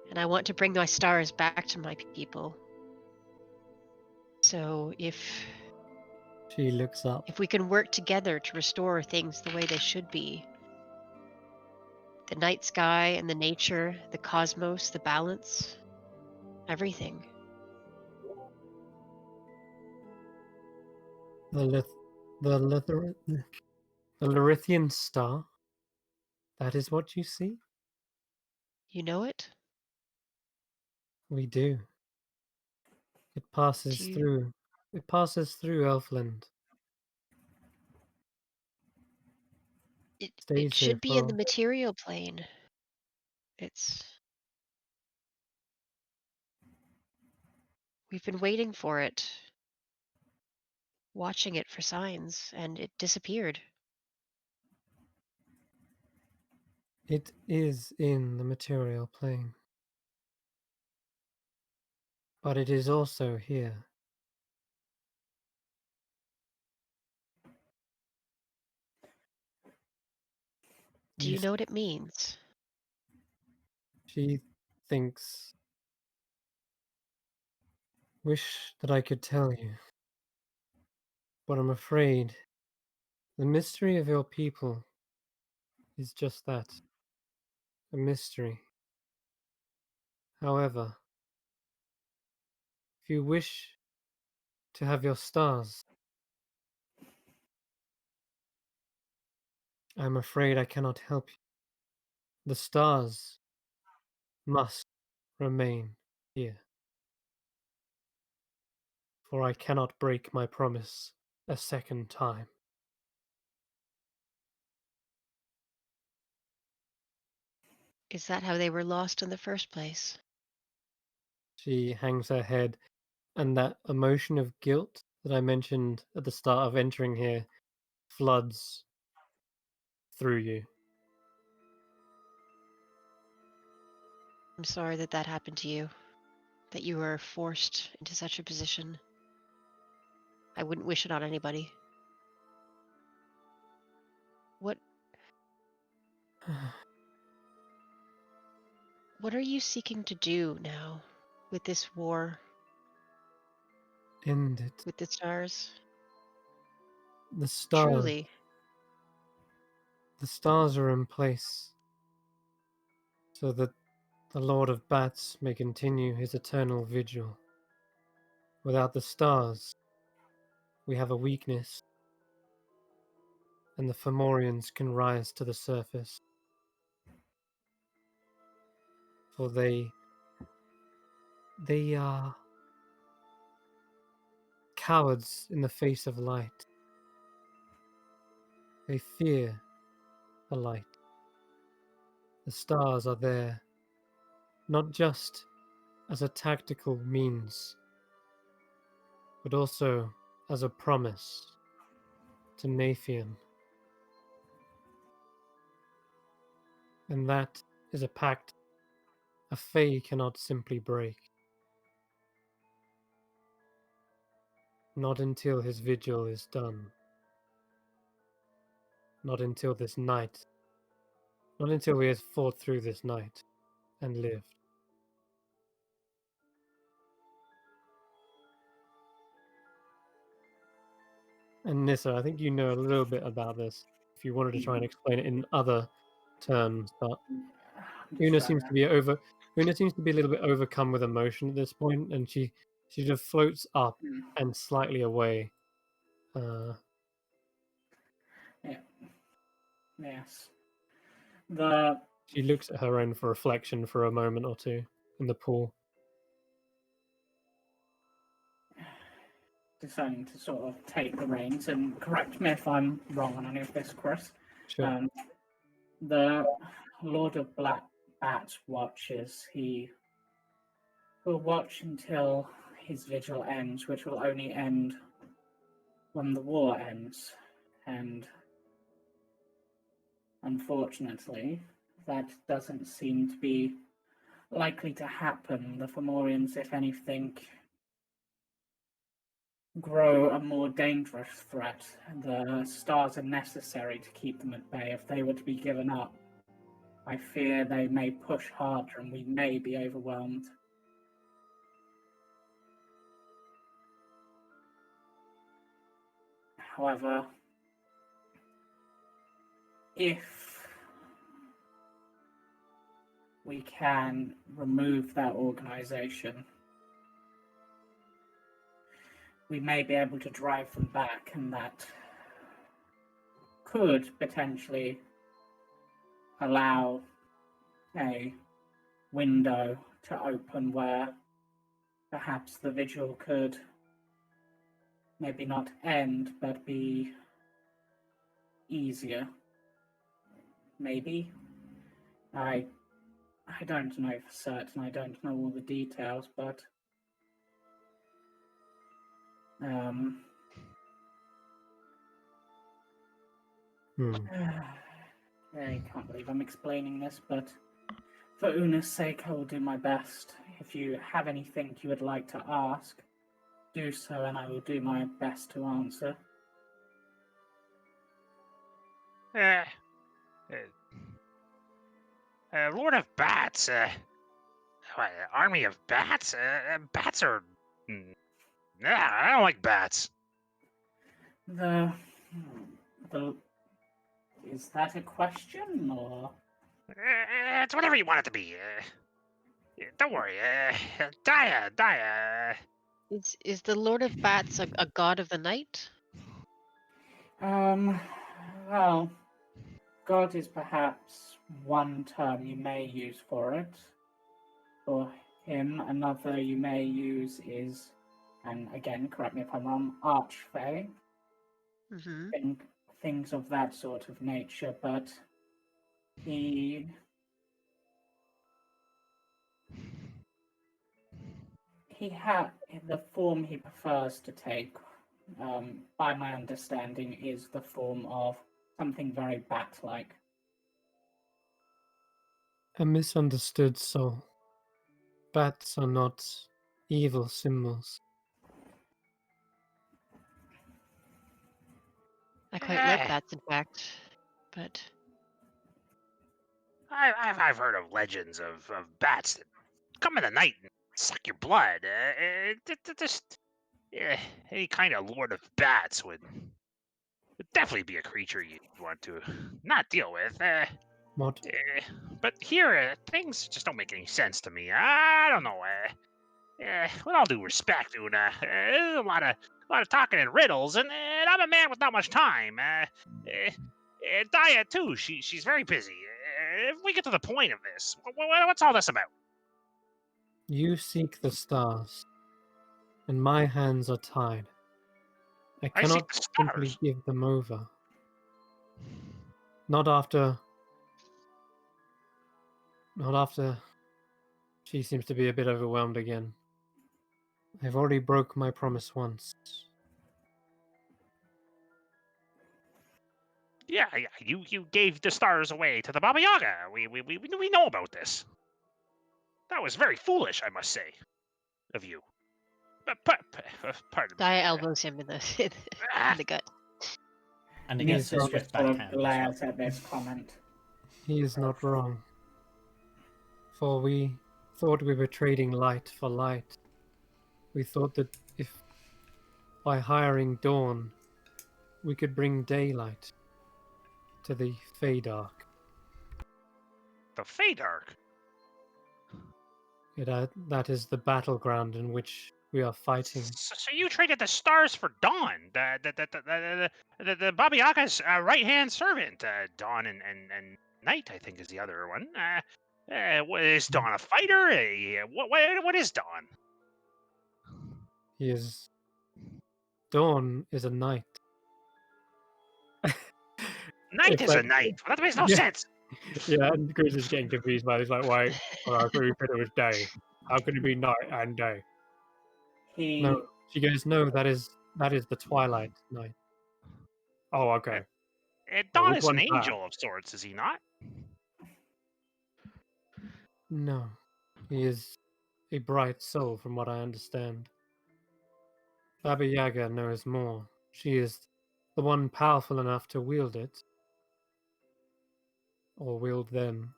And I want to bring my stars back to my people. So if She looks up. we can work together to restore things the way they should be, The night sky and the nature, the cosmos, the balance, everything. The Lerithian star. That is what you see? You know it? We do. It passes Do you- through. It passes through Elfland. It Stays here should be in for. the material plane. It's. We've been waiting for it, watching it for signs, and it disappeared. It is in the material plane. But it is also here. Do you know what it means? She thinks. Wish that I could tell you. But I'm afraid the mystery of your people is just that, a mystery. However, if you wish to have your stars, I'm afraid I cannot help you. The stars must remain here, for I cannot break my promise a second time. Is that how they were lost in the first place? She hangs her head, and that emotion of guilt that I mentioned at the start of entering here floods through you. I'm sorry that that happened to you, that you were forced into such a position. I wouldn't wish it on anybody. What are you seeking to do now with this war, End it. with the stars? The stars. Truly, The stars are in place so that the Lord of Bats may continue his eternal vigil. Without the stars, we have a weakness, and the Fomorians can rise to the surface. For they are cowards in the face of light. They fear the light. The stars are there, not just as a tactical means, but also as a promise to Nathian. And that is a pact a Fey cannot simply break. Not until his vigil is done. Not until this night. Not until he has fought through this night and lived. And Nissa, I think you know a little bit about this. If you wanted to try and explain it in other terms, but Una seems to be a little bit overcome with emotion at this point, and she just floats up and slightly away. Yeah. Yes. She looks at her own for reflection for a moment or two in the pool. Deciding to sort of take the reins, and correct me if I'm wrong on any of this, Chris. Sure. The Lord of Black Bat watches. He will watch until his vigil ends, which will only end when the war ends. And unfortunately, that doesn't seem to be likely to happen. The Fomorians, if anything, grow a more dangerous threat. The stars are necessary to keep them at bay. If they were to be given up, I fear they may push harder and we may be overwhelmed. However, if we can remove that organization. We may be able to drive them back, and that could potentially allow a window to open where perhaps the vigil could maybe not end, but be easier. Maybe. I don't know for certain. I don't know all the details, but I can't believe I'm explaining this, but for Una's sake, I will do my best. If you have anything you would like to ask, do so, and I will do my best to answer. Lord of Bats. What, army of bats? Bats are. I don't like bats. The is that a question or? It's whatever you want it to be. Don't worry. Dia. Is the Lord of Bats a god of the night? Well, God is perhaps one term you may use for it. For him, another you may use is, and again, correct me if I'm wrong, Archfey. Mm-hmm. Things of that sort of nature, but the form he prefers to take, by my understanding, is the form of something very bat-like. A misunderstood soul. Bats are not evil symbols. I quite like bats, in fact, but I've heard of legends of bats that come in the night and suck your blood. Just any kind of Lord of Bats would definitely be a creature you'd want to not deal with. What? But here, things just don't make any sense to me. I don't know. With all due respect, Una, there's a lot of talking in riddles, and I'm a man with not much time. Dia too. She's very busy. If we get to the point of this, what's all this about? You seek the stars, and my hands are tied. I I seek cannot the simply stars. give them over. Not after. She seems to be a bit overwhelmed again. I've already broke my promise once. Yeah, you gave the stars away to the Baba Yaga. We know about this. That was very foolish, I must say, of you. Pardon me. Dia elbows him in the gut. And he Me gets his as well. swift Sort of backhand as well. glares at this comment. He is not wrong. For we thought we were trading light for light. We thought that if by hiring Dawn, we could bring daylight to the Feydark. The Feydark? That is the battleground in which we are fighting. So you traded the stars for Dawn, the Baba Yaga's right-hand servant. Dawn and Night, I think, is the other one. Is Dawn a fighter? What is Dawn? Dawn is a knight. Night is a night. Well, that makes no sense. Yeah, and Chris is getting confused by this. Like, wait, well, I thought you said it was day. How can it be night and day? No, she goes, no, that is the twilight night. Oh, okay. Dawn which is an one's that? angel of sorts, is he not? No, he is a bright soul, from what I understand. Baba Yaga knows more. She is the one powerful enough to wield it, or wield them.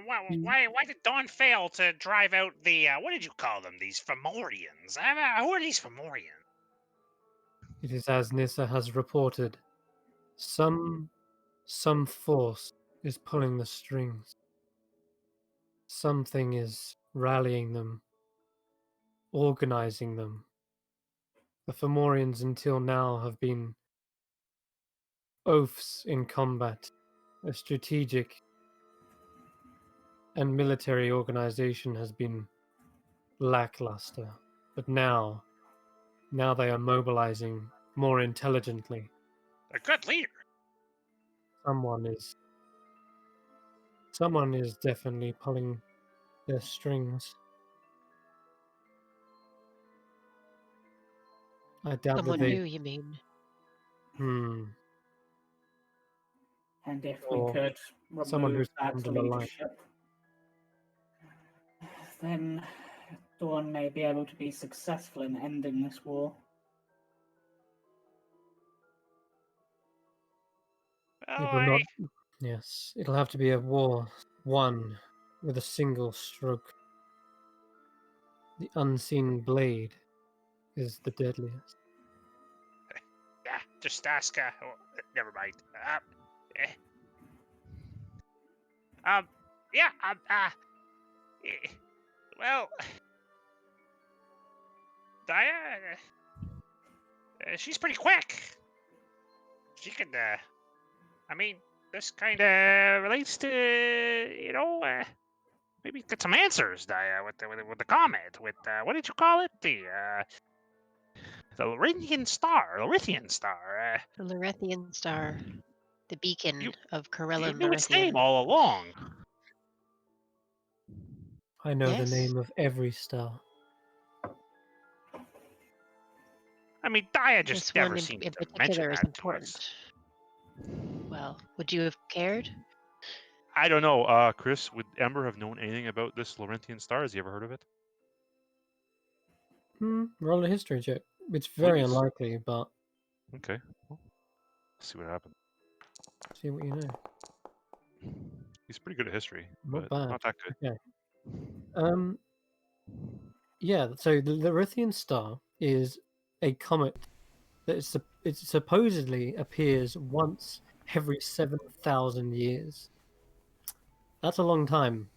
Why did Dawn fail to drive out the, what did you call them, these Fomorians? Who are these Fomorians? It is as Nissa has reported. Some force is pulling the strings. Something is rallying them, organizing them. The Fomorians until now have been oafs in combat, a strategic and military organization has been lackluster. But now they are mobilizing more intelligently. A good leader. Someone is definitely pulling their strings. I doubt that Someone they. new, you mean? And if Or we could someone remove who's that under the line. leadership, then Dawn may be able to be successful in ending this war. Well, It will not. Yes, it'll have to be a war won with a single stroke. The unseen blade is the deadliest. yeah, just ask. Oh, never mind. Eh. Yeah. Eh, well, Daya, she's pretty quick. She can. I mean, this kind of relates to, maybe get some answers, Daya, with the comment. With what did you call it? The Laurentian Star. Laurentian Star. The Lorethian Star. The beacon You- of You Corellum knew its name Lorethian. all along. I know the Yes. name of every star. I mean, Daya This just one never in seemed to mention particular is that to important. us. Well, would you have cared? I don't know. Chris, would Ember have known anything about this Laurentian star? Has he ever heard of it? Roll a history check. It's very Please. unlikely, but Okay. Well, let's see what happens. see what you know. He's pretty good at history, Not but bad. not that good. Okay. Yeah. So the Laurentian star is a comet that it supposedly appears once every 7,000 years. That's a long time.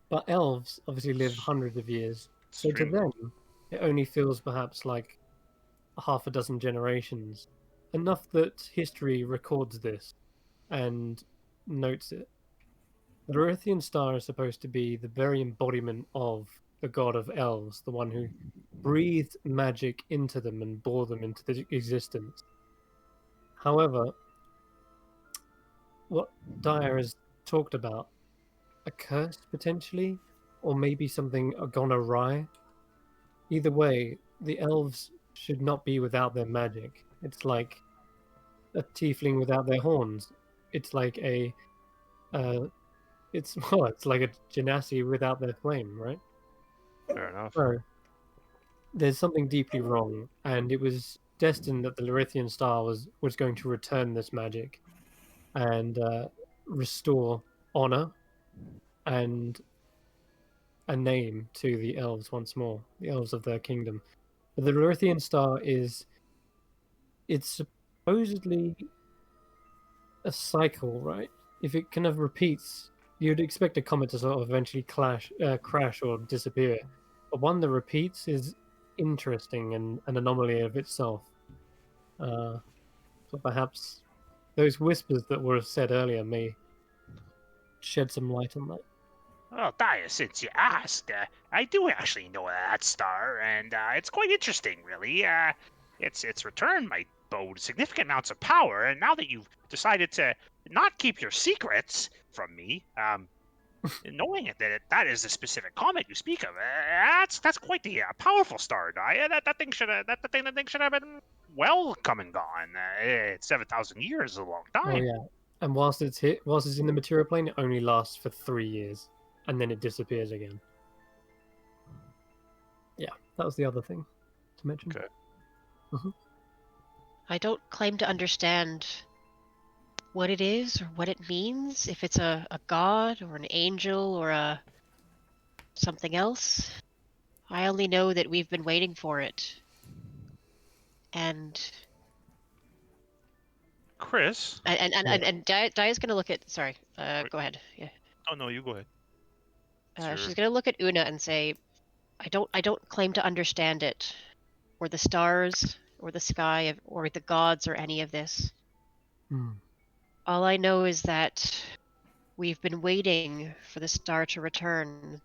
But elves obviously live hundreds of years, so to Extremely. them, it only feels perhaps like half a dozen generations. Enough that history records this and notes it. The Rothian star is supposed to be the very embodiment of the god of elves, the one who breathed magic into them and bore them into existence. However, what Dyer has talked about, a curse potentially, or maybe something gone awry. Either way, the elves should not be without their magic. It's like a tiefling without their horns. It's like it's it's like a genasi without their flame, right? Fair enough. So there's something deeply wrong, and it was destined that the Larithian star was going to return this magic and restore honor and a name to the elves once more, the elves of their kingdom. But the Larithian star it's supposedly a cycle, right? If it kind of repeats, you'd expect a comet to sort of eventually crash or disappear. But one that repeats is interesting and an anomaly of itself. So perhaps those whispers that were said earlier may shed some light on that. Well, Daya, since you asked, I do actually know that star, and it's quite interesting, really. Its return might bode significant amounts of power, and now that you've decided to not keep your secrets from me, knowing that is the specific comet you speak of, that's quite the powerful star, Daya. That thing should have been well come and gone. 7,000 years is a long time. Oh yeah, and whilst it's in the material plane, it only lasts for 3 years, and then it disappears again. Yeah, that was the other thing to mention. Okay. I don't claim to understand what it is or what it means, if it's a god or an angel or a something else. I only know that we've been waiting for it. And Chris. Daya's gonna look at Go ahead. Yeah. Oh no, you go ahead. She's gonna look at Una and say, I don't claim to understand it, or the stars, or the sky, or the gods, or any of this. All I know is that we've been waiting for the star to return,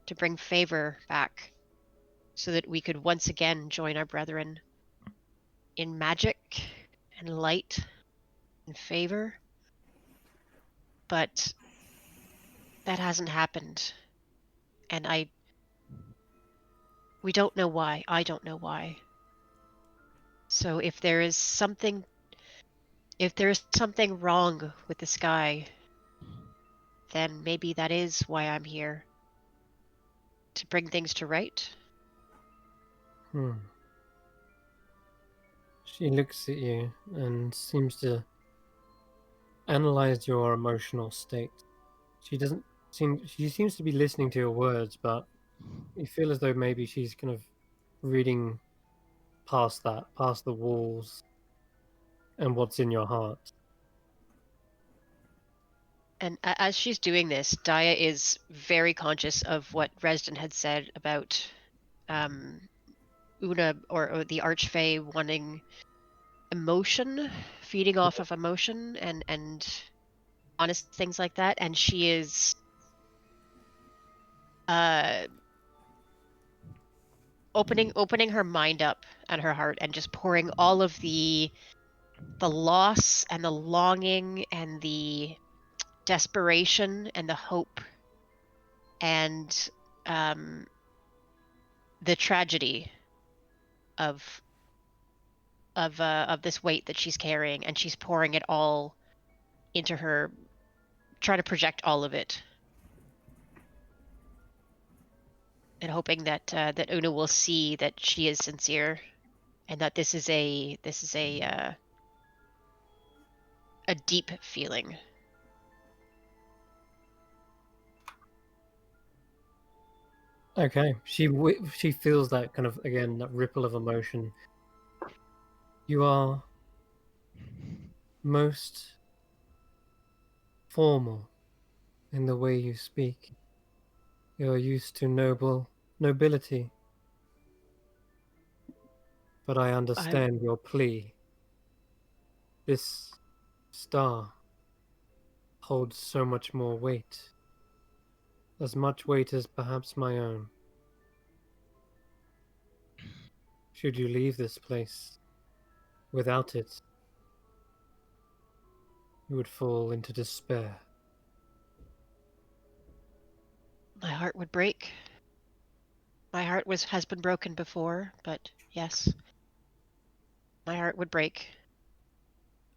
to bring favor back, so that we could once again join our brethren in magic and light and favor. But that hasn't happened, and we don't know why. I don't know why. So if there is something wrong with the sky, then maybe that is why I'm here. To bring things to right. She looks at you and seems to analyze your emotional state. She seems to be listening to your words, but you feel as though maybe she's kind of reading past that, past the walls and what's in your heart. And as she's doing this, Daya is very conscious of what Resden had said about Una or the Archfey wanting emotion, feeding off of emotion and honest things like that. And she is opening her mind up and her heart and just pouring all of the loss and the longing and the desperation and the hope and the tragedy of this weight that she's carrying, and she's pouring it all into her, trying to project all of it, and hoping that Una will see that she is sincere, and that this is a deep feeling. Okay, she feels that kind of, again, that ripple of emotion. You are most formal in the way you speak. You're used to nobility. But I understand your plea. This star holds so much more weight. As much weight as perhaps my own. Should you leave this place without it, you would fall into despair. My heart would break. My heart has been broken before, but yes, my heart would break.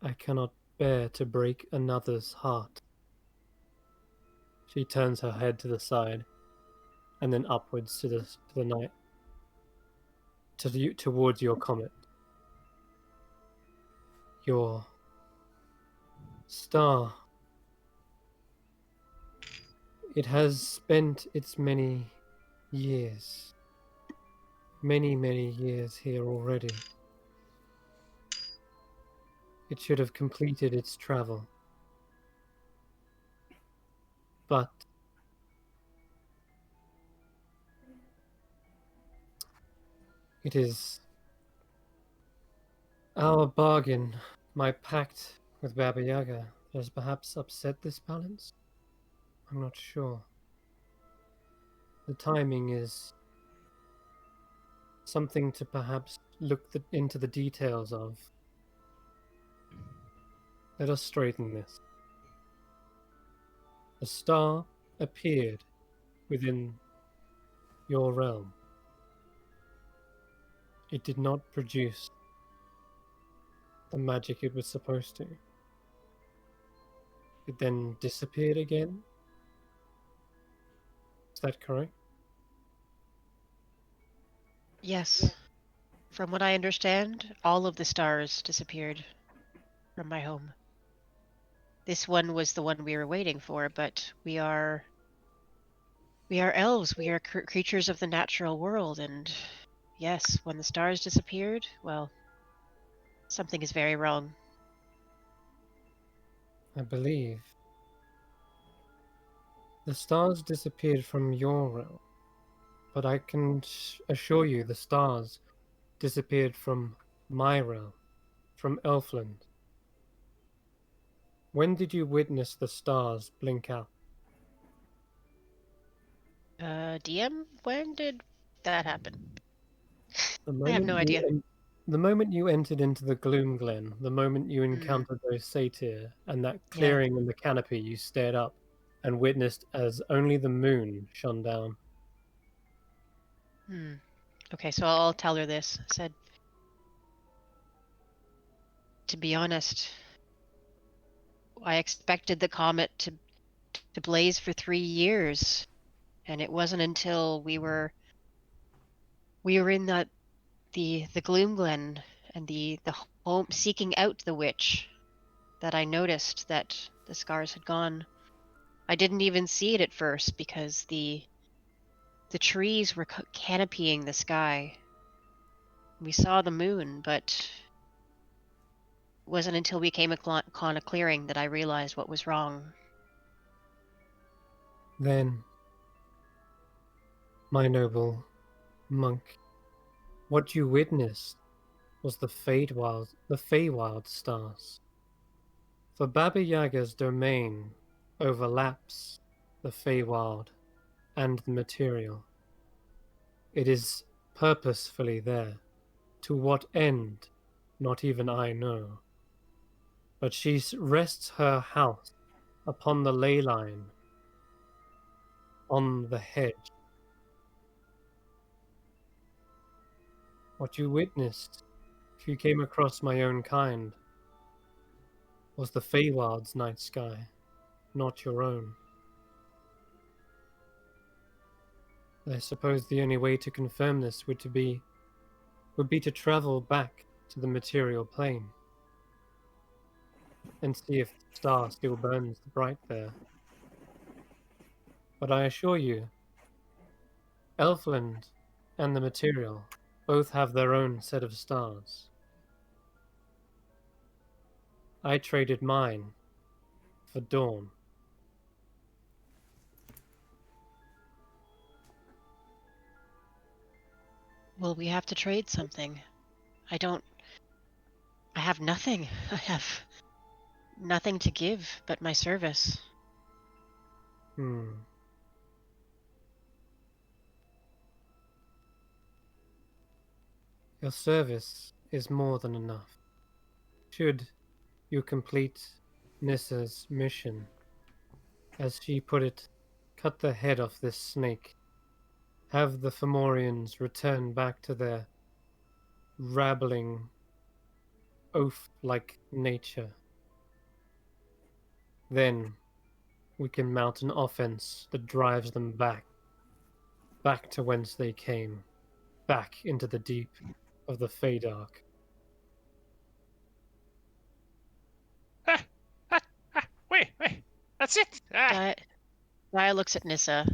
I cannot bear to break another's heart. She turns her head to the side, and then upwards to the night, towards your comet. Your star. It has spent its many years here already. It should have completed its travel. But it is our bargain, my pact with Baba Yaga, that has perhaps upset this balance? I'm not sure. The timing is something to perhaps look into the details of. Let us straighten this. A star appeared within your realm. It did not produce the magic it was supposed to. It then disappeared again. Is that correct? Yes. From what I understand, all of the stars disappeared from my home. This one was the one we were waiting for, but we are elves. We are creatures of the natural world, and yes, when the stars disappeared, well, something is very wrong. I believe The stars disappeared from your realm, but I can assure you the stars disappeared from my realm, from Elfland. When did you witness the stars blink out? DM, when did that happen? The I have moment no you idea. the moment you entered into the Gloom Glen, the moment you Mm. encountered those satyr and that Yeah. clearing in the canopy, you stared up and witnessed as only the moon shone down. Hmm. Okay, so I'll tell her this. I said, to be honest, I expected the comet to blaze for 3 years, and it wasn't until we were in the Gloom Glen and the home seeking out the witch that I noticed that the scars had gone. I didn't even see it at first because the trees were canopying the sky. We saw the moon, but it wasn't until we came upon a clearing that I realized what was wrong. Then, my noble monk, what you witnessed was the Feywild stars. For Baba Yaga's domain overlaps the Feywild and the material. It is purposefully there. To what end, not even I know. But she rests her house upon the ley line, on the hedge. What you witnessed, if you came across my own kind, was the Feywild's night sky, not your own. I suppose the only way to confirm this would be to travel back to the material plane and see if the star still burns bright there. But I assure you, Elfland and the material both have their own set of stars. I traded mine for dawn. Well, we have to trade something. I have nothing. I have nothing to give but my service. Your service is more than enough. Should you complete Nissa's mission, as she put it, cut the head off this snake, have the Fomorians return back to their rabbling, oaf-like nature. Then we can mount an offense that drives them back to whence they came, back into the deep of the Feydark. Wait, that's it. Gaia looks at Nissa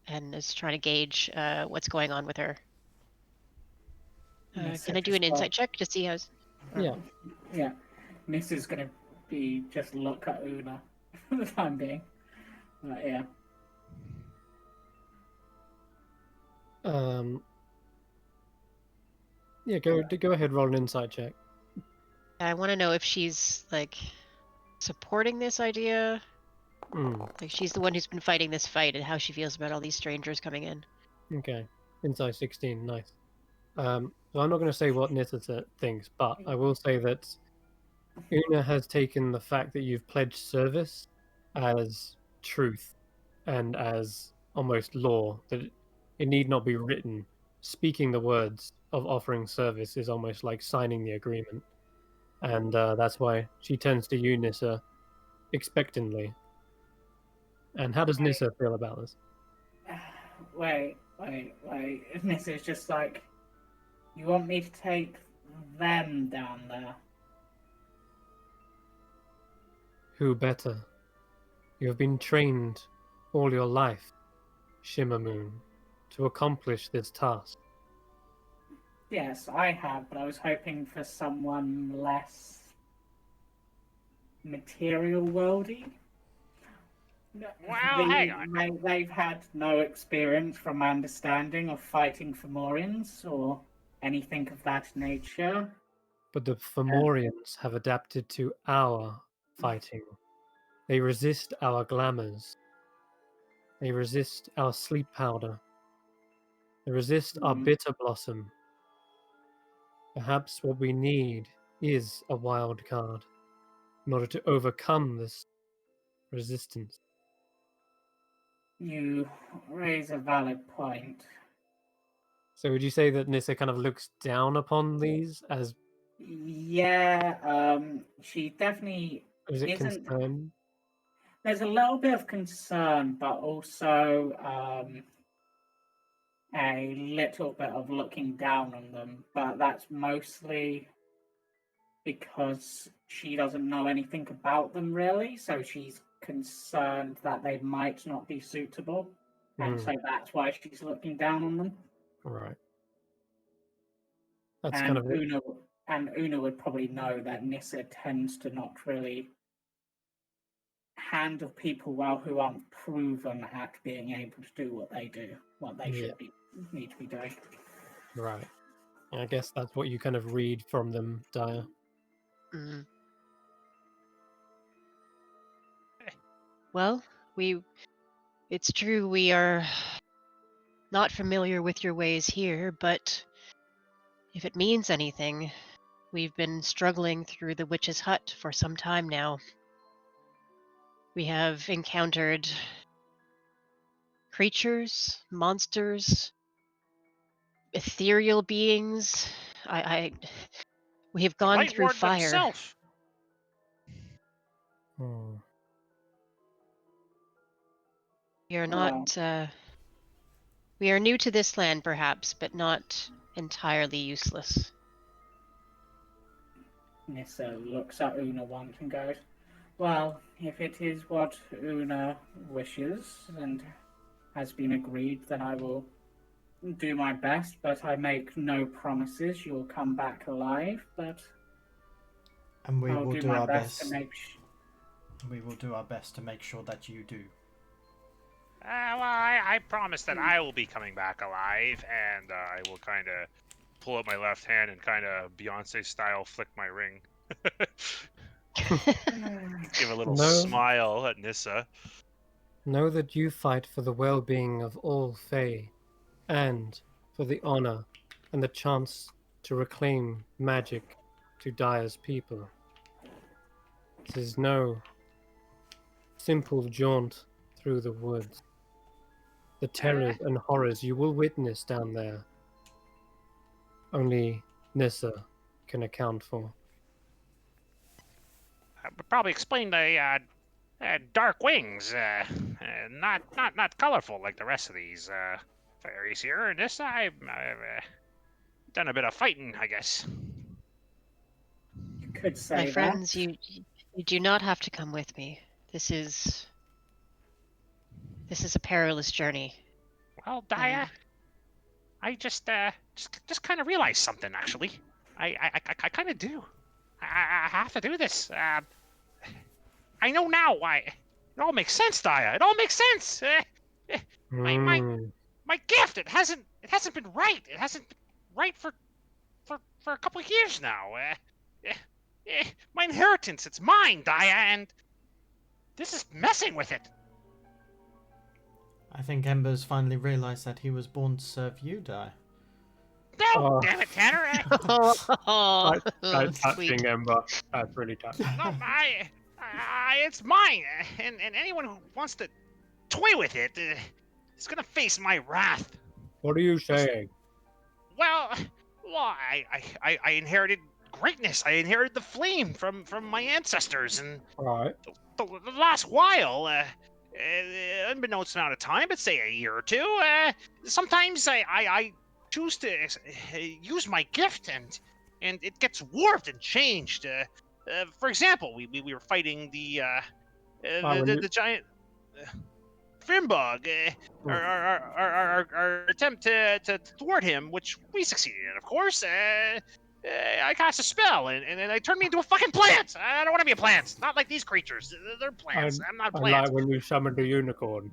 and is trying to gauge what's going on with her. Nissa Can I do an just insight check to see how's... Yeah. Yeah. Nissa's gonna be just look at Una for the time being. Yeah. Yeah, go ahead, roll an insight check. I want to know if she's like supporting this idea. Like she's the one who's been fighting this fight and how she feels about all these strangers coming in. Okay. Insight 16, nice. So I'm not going to say what Nissa thinks, but I will say that Una has taken the fact that you've pledged service as truth and as almost law, that it need not be written. Speaking the words of offering service is almost like signing the agreement. And that's why she turns to you, Nissa, expectantly. And how does Nissa feel about this? Wait. Nissa's just like, you want me to take them down there? Who better? You have been trained all your life, Shimmermoon, to accomplish this task. Yes, I have, but I was hoping for someone less material worldy. Well, hang on. They've had no experience, from my understanding, of fighting Fomorians or anything of that nature. But the Fomorians have adapted to our fighting. They resist our glamours. They resist our sleep powder. They resist our bitter blossom. Perhaps what we need is a wild card in order to overcome this resistance. You raise a valid point. So would you say that Nissa kind of looks down upon these as, Yeah, she definitely or is it isn't. concern? There's a little bit of concern, but also a little bit of looking down on them. But that's mostly because she doesn't know anything about them really, so she's concerned that they might not be suitable, and so that's why she's looking down on them. Right. That's And kind of it. Una would probably know that Nissa tends to not really handle people well who aren't proven at being able to do what they do, what they need to be doing. Right. I guess that's what you kind of read from them, Daya. Mm. Well, it's true we are not familiar with your ways here, but if it means anything, we've been struggling through the witch's hut for some time now. We have encountered creatures, monsters, ethereal beings. We have The gone Light through Ward fire. himself. We are not. We are new to this land, perhaps, but not entirely useless. Nissa looks at Una once and goes, "Well, if it is what Una wishes and has been agreed, then I will do my best, but I make no promises you'll come back alive, but And we I'll will do do my our best best. to make We will do our best to make sure that you do. Well, I promise that I will be coming back alive, and I will kind of pull up my left hand and kind of Beyonce style flick my ring. Give a little smile at Nissa. Know that you fight for the well-being of all Fae, and for the honor and the chance to reclaim magic to Daya's people. This is no simple jaunt through the woods. The terrors and horrors you will witness down there, only Nissa can account for. I would probably explain the dark wings, not colorful like the rest of these fairies here. Nissa, I've done a bit of fighting, I guess. You could say My that. friends, you do not have to come with me. This is a perilous journey. Well, Daya, I just kind of realized something. Actually, I kind of do. I have to do this. I know now why. It all makes sense, Daya. It all makes sense. My gift. It hasn't been right. It hasn't been right for a couple of years now. My inheritance. It's mine, Daya, and this is messing with it. I think Ember's finally realised that he was born to serve you, Di. No, damn it, Tanner. That's Sweet. touching, Ember. That's really touching. No, it's mine, and anyone who wants to toy with it is gonna face my wrath. What are you saying? Well, I inherited greatness. I inherited the flame from my ancestors, and Right. the last while, unbeknownst amount of time, but say a year or two, sometimes I choose to use my gift, and it gets warped and changed. For example, we were fighting the giant Fimbog. Our attempt to thwart him, which we succeeded in, of course. I cast a spell, and it turned me into a fucking plant. I don't want to be a plant. Not like these creatures. They're plants. I'm not a plant. Unlike when you summoned a unicorn.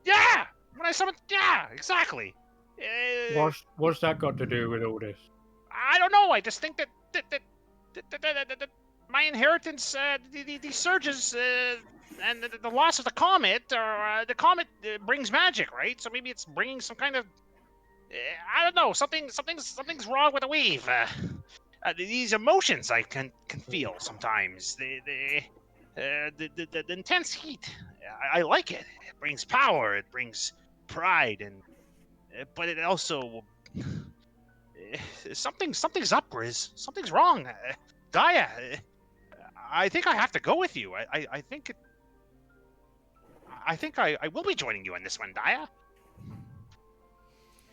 Yeah, when I summoned. Yeah, exactly. What's that got to do with all this? I don't know. I just think that my inheritance, these surges, and the loss of the comet, or the comet brings magic, right? So maybe it's bringing some kind of, I don't know, something's wrong with the weave. These emotions I can feel sometimes. The intense heat. I like it. It brings power. It brings pride, and but it also something's up, Grizz. Something's wrong. Gaia, I think I have to go with you. I think I will be joining you on this one, Gaia.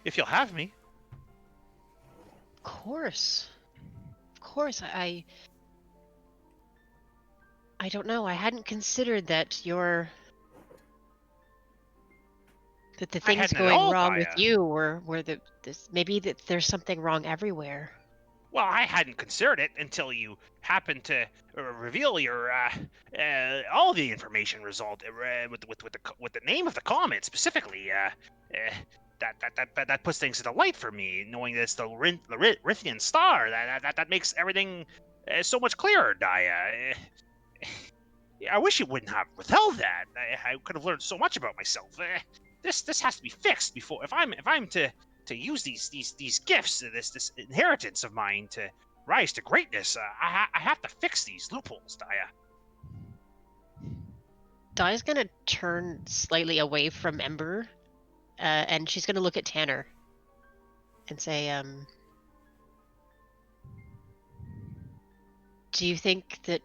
If you'll have me. Of course. Of course. I don't know. I hadn't considered that that the things hadn't at going all, wrong with Gaia. you were maybe that there's something wrong everywhere. Well, I hadn't considered it until you happened to reveal your all the information result with the name of the comet specifically. That puts things into light for me, knowing that it's the Rithian star. That makes everything so much clearer, Daya. I wish you wouldn't have withheld that. I could have learned so much about myself. This has to be fixed before if I'm to use these gifts, this inheritance of mine to rise to greatness. I have to fix these loopholes, Daya. Daya's gonna turn slightly away from Ember, and she's gonna look at Tanner and say, do you think that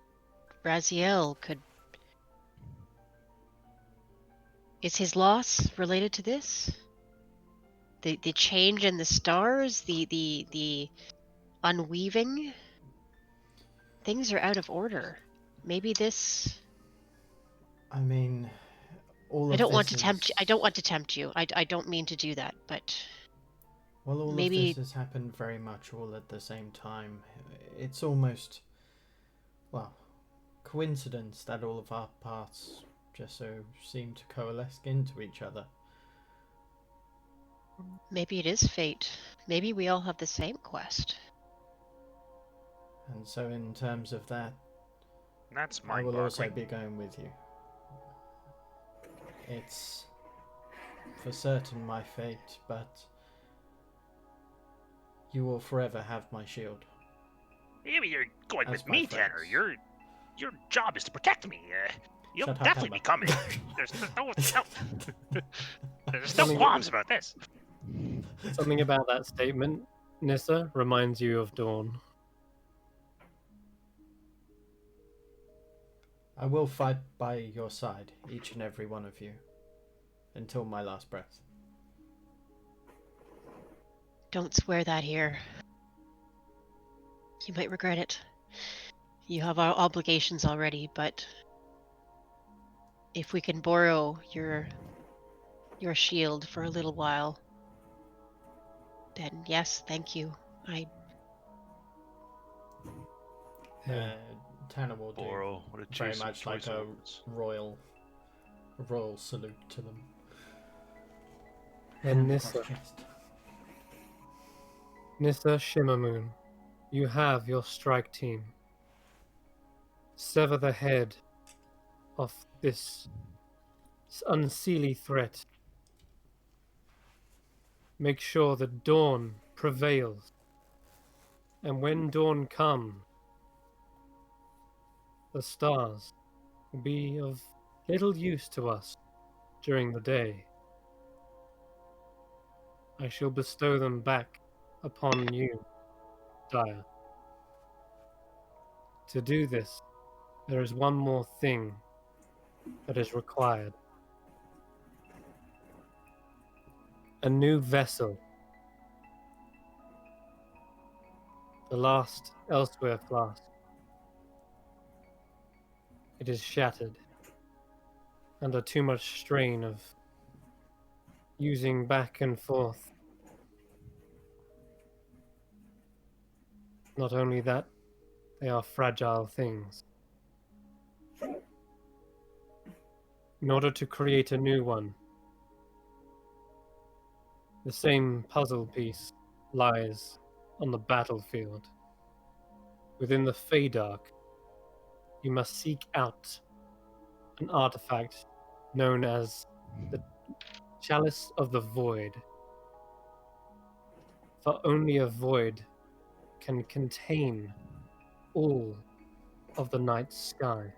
Raziel could... Is his loss related to this? The change in the stars, the unweaving? Things are out of order. Maybe this... I mean, all I of don't want this to tempt is- you. I don't want to tempt you. I don't mean to do that, but Well, all maybe... of this has happened very much all at the same time. It's almost, well, coincidence that all of our paths just so seem to coalesce into each other. Maybe it is fate. Maybe we all have the same quest. And so in terms of that, That's I will also mind-boggling. be going with you. It's for certain my fate, but you will forever have my shield. Maybe you're going As with my me, Tanner. friends. Your job is to protect me. You'll Shut up, definitely Emma. be coming. There's no Something- qualms about this. Something about that statement, Nissa, reminds you of Dawn. I will fight by your side, each and every one of you, until my last breath. Don't swear that here. You might regret it. You have our obligations already, but if we can borrow your shield for a little while, then yes, thank you. Tanner will do Borrow. What a very choice of much like choice a of words. royal salute to them. And Nissa, Chest. Nissa Shimmermoon, you have your strike team. Sever the head of this unseelie threat. Make sure that dawn prevails. And when dawn comes, the stars will be of little use to us during the day. I shall bestow them back upon you, Daya. To do this, there is one more thing that is required. A new vessel. The last Elsewhere flask. It is shattered, under too much strain of using back and forth. Not only that, they are fragile things. In order to create a new one, the same puzzle piece lies on the battlefield. Within the Feydark, you must seek out an artifact known as the Chalice of the Void. For only a void can contain all of the night sky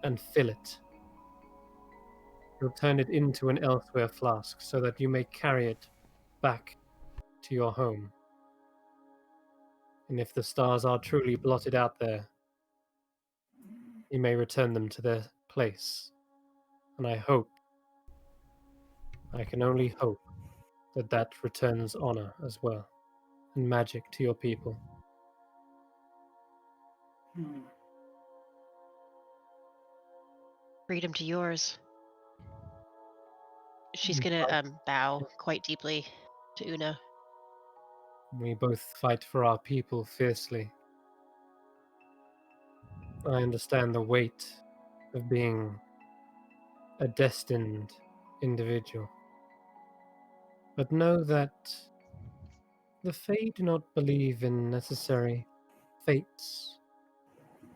and fill it. You'll turn it into an elsewhere flask so that you may carry it back to your home. And if the stars are truly blotted out there, you may return them to their place. And I can only hope, that that returns honor as well, and magic to your people. Freedom to yours. She's gonna bow quite deeply to Una. We both fight for our people fiercely. I understand the weight of being a destined individual. But know that the Fae do not believe in necessary fates.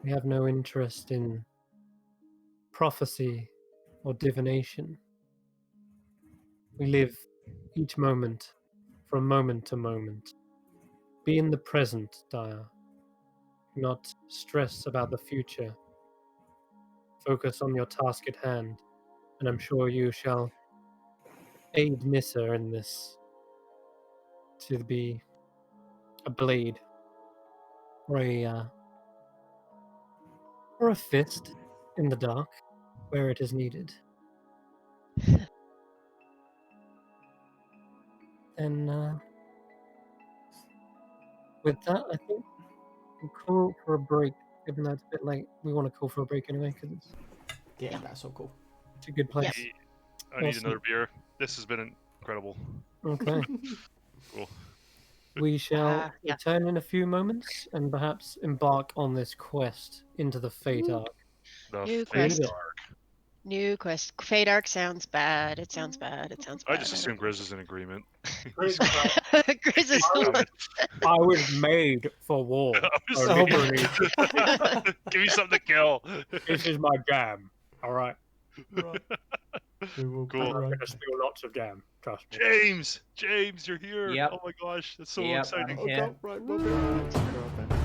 We have no interest in prophecy or divination. We live each moment from moment to moment. Be in the present, Dire. Do not stress about the future. Focus on your task at hand, and I'm sure you shall aid Nissa in this to be a blade or a fist in the dark where it is needed. And with that, I think we'll call for a break. Given that it's a bit late, we want to call for a break anyway because Yeah, that's all cool. it's a good place. I need Awesome. another beer. This has been incredible. Okay. Cool. We shall Yeah. return in a few moments and perhaps embark on this quest into the Feydark. The New Feydark. quest. New quest. Feydark sounds bad. It sounds bad. It sounds bad. I just assume Grizz is in agreement. Grizz is I was made for war. Oh, Give me something to kill. This is my jam. All right. Right. We will Cool. be I'm right gonna back. steal lots of jam. Trust me. James, you're here. Yep. Oh my gosh, that's so Yep, exciting. I'm here. Okay, right, we'll be right back.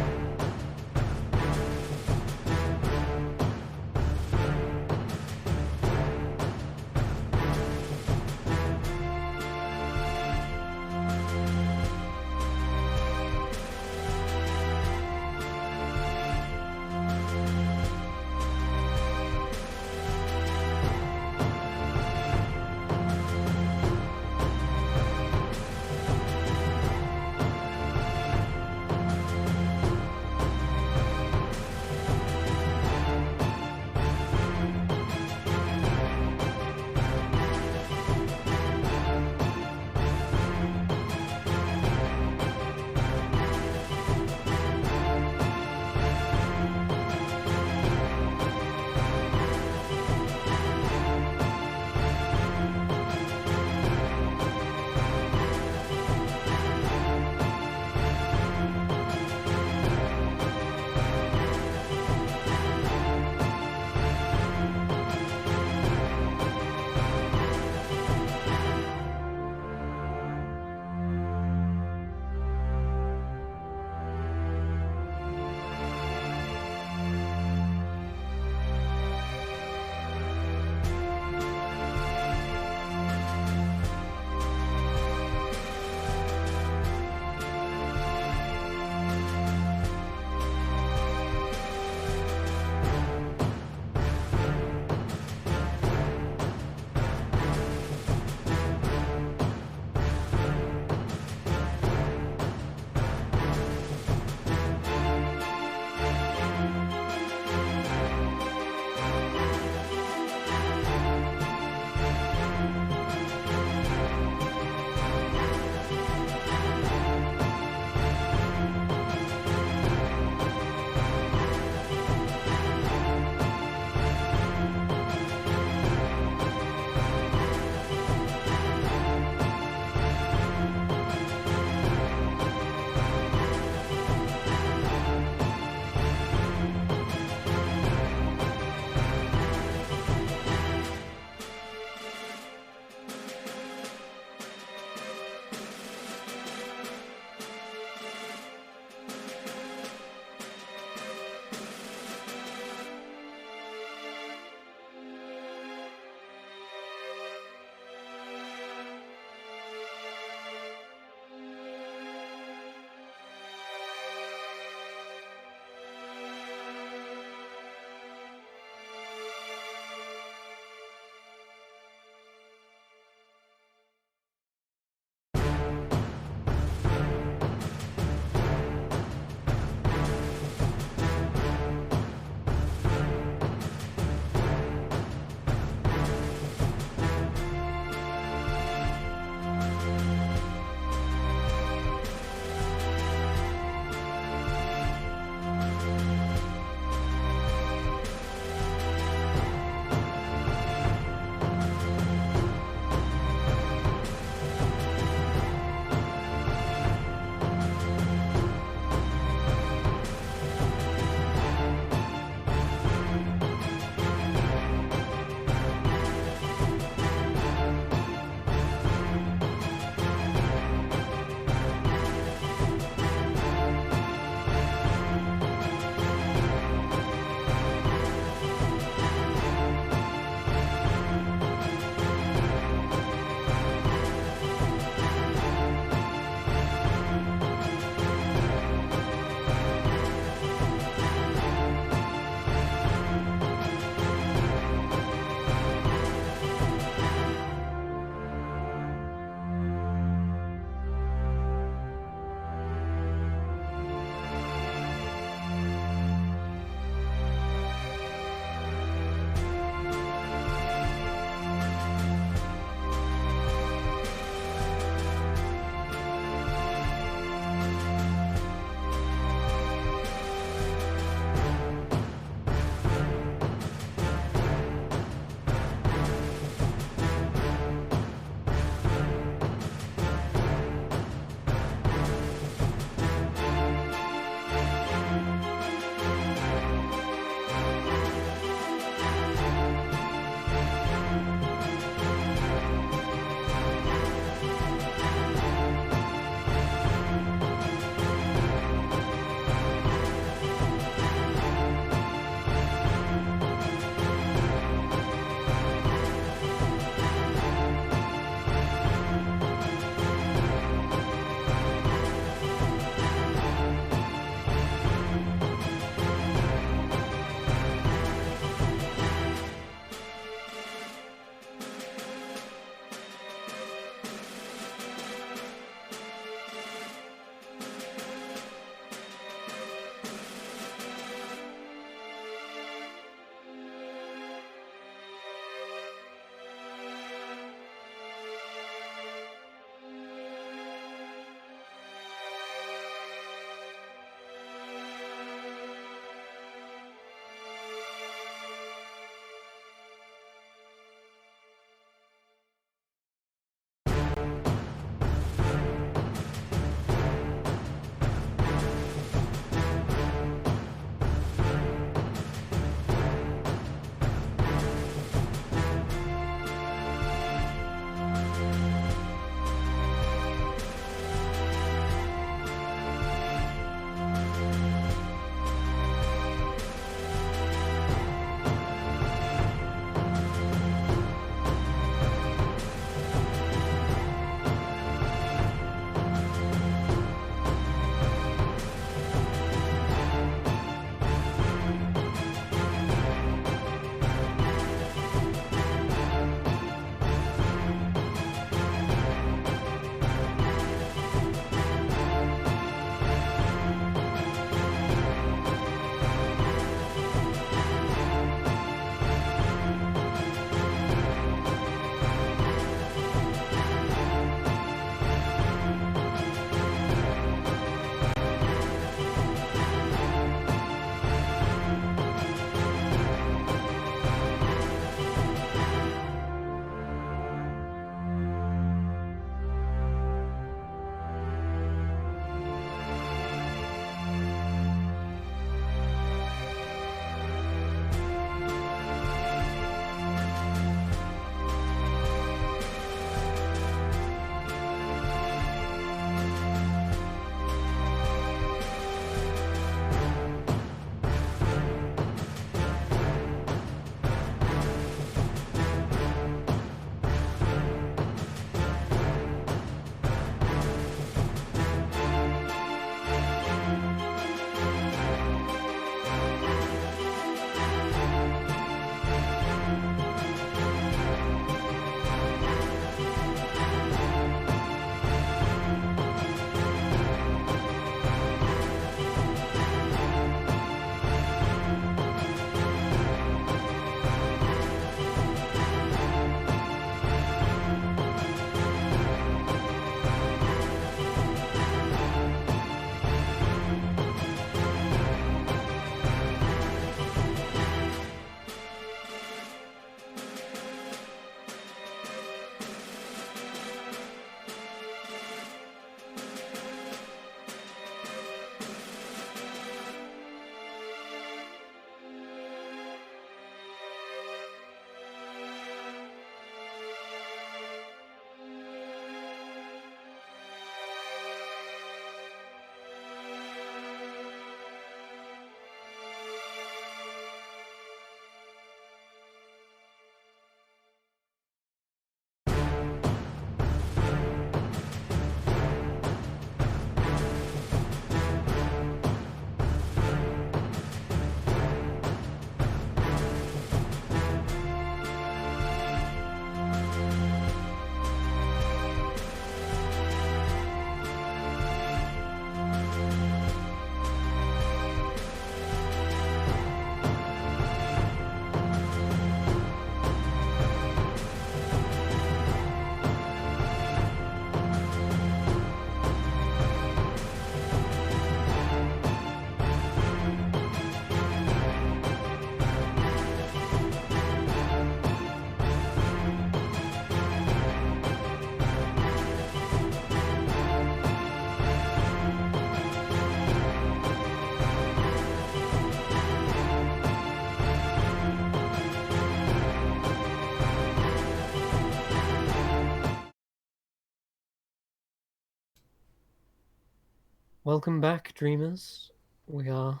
Welcome back, dreamers. We are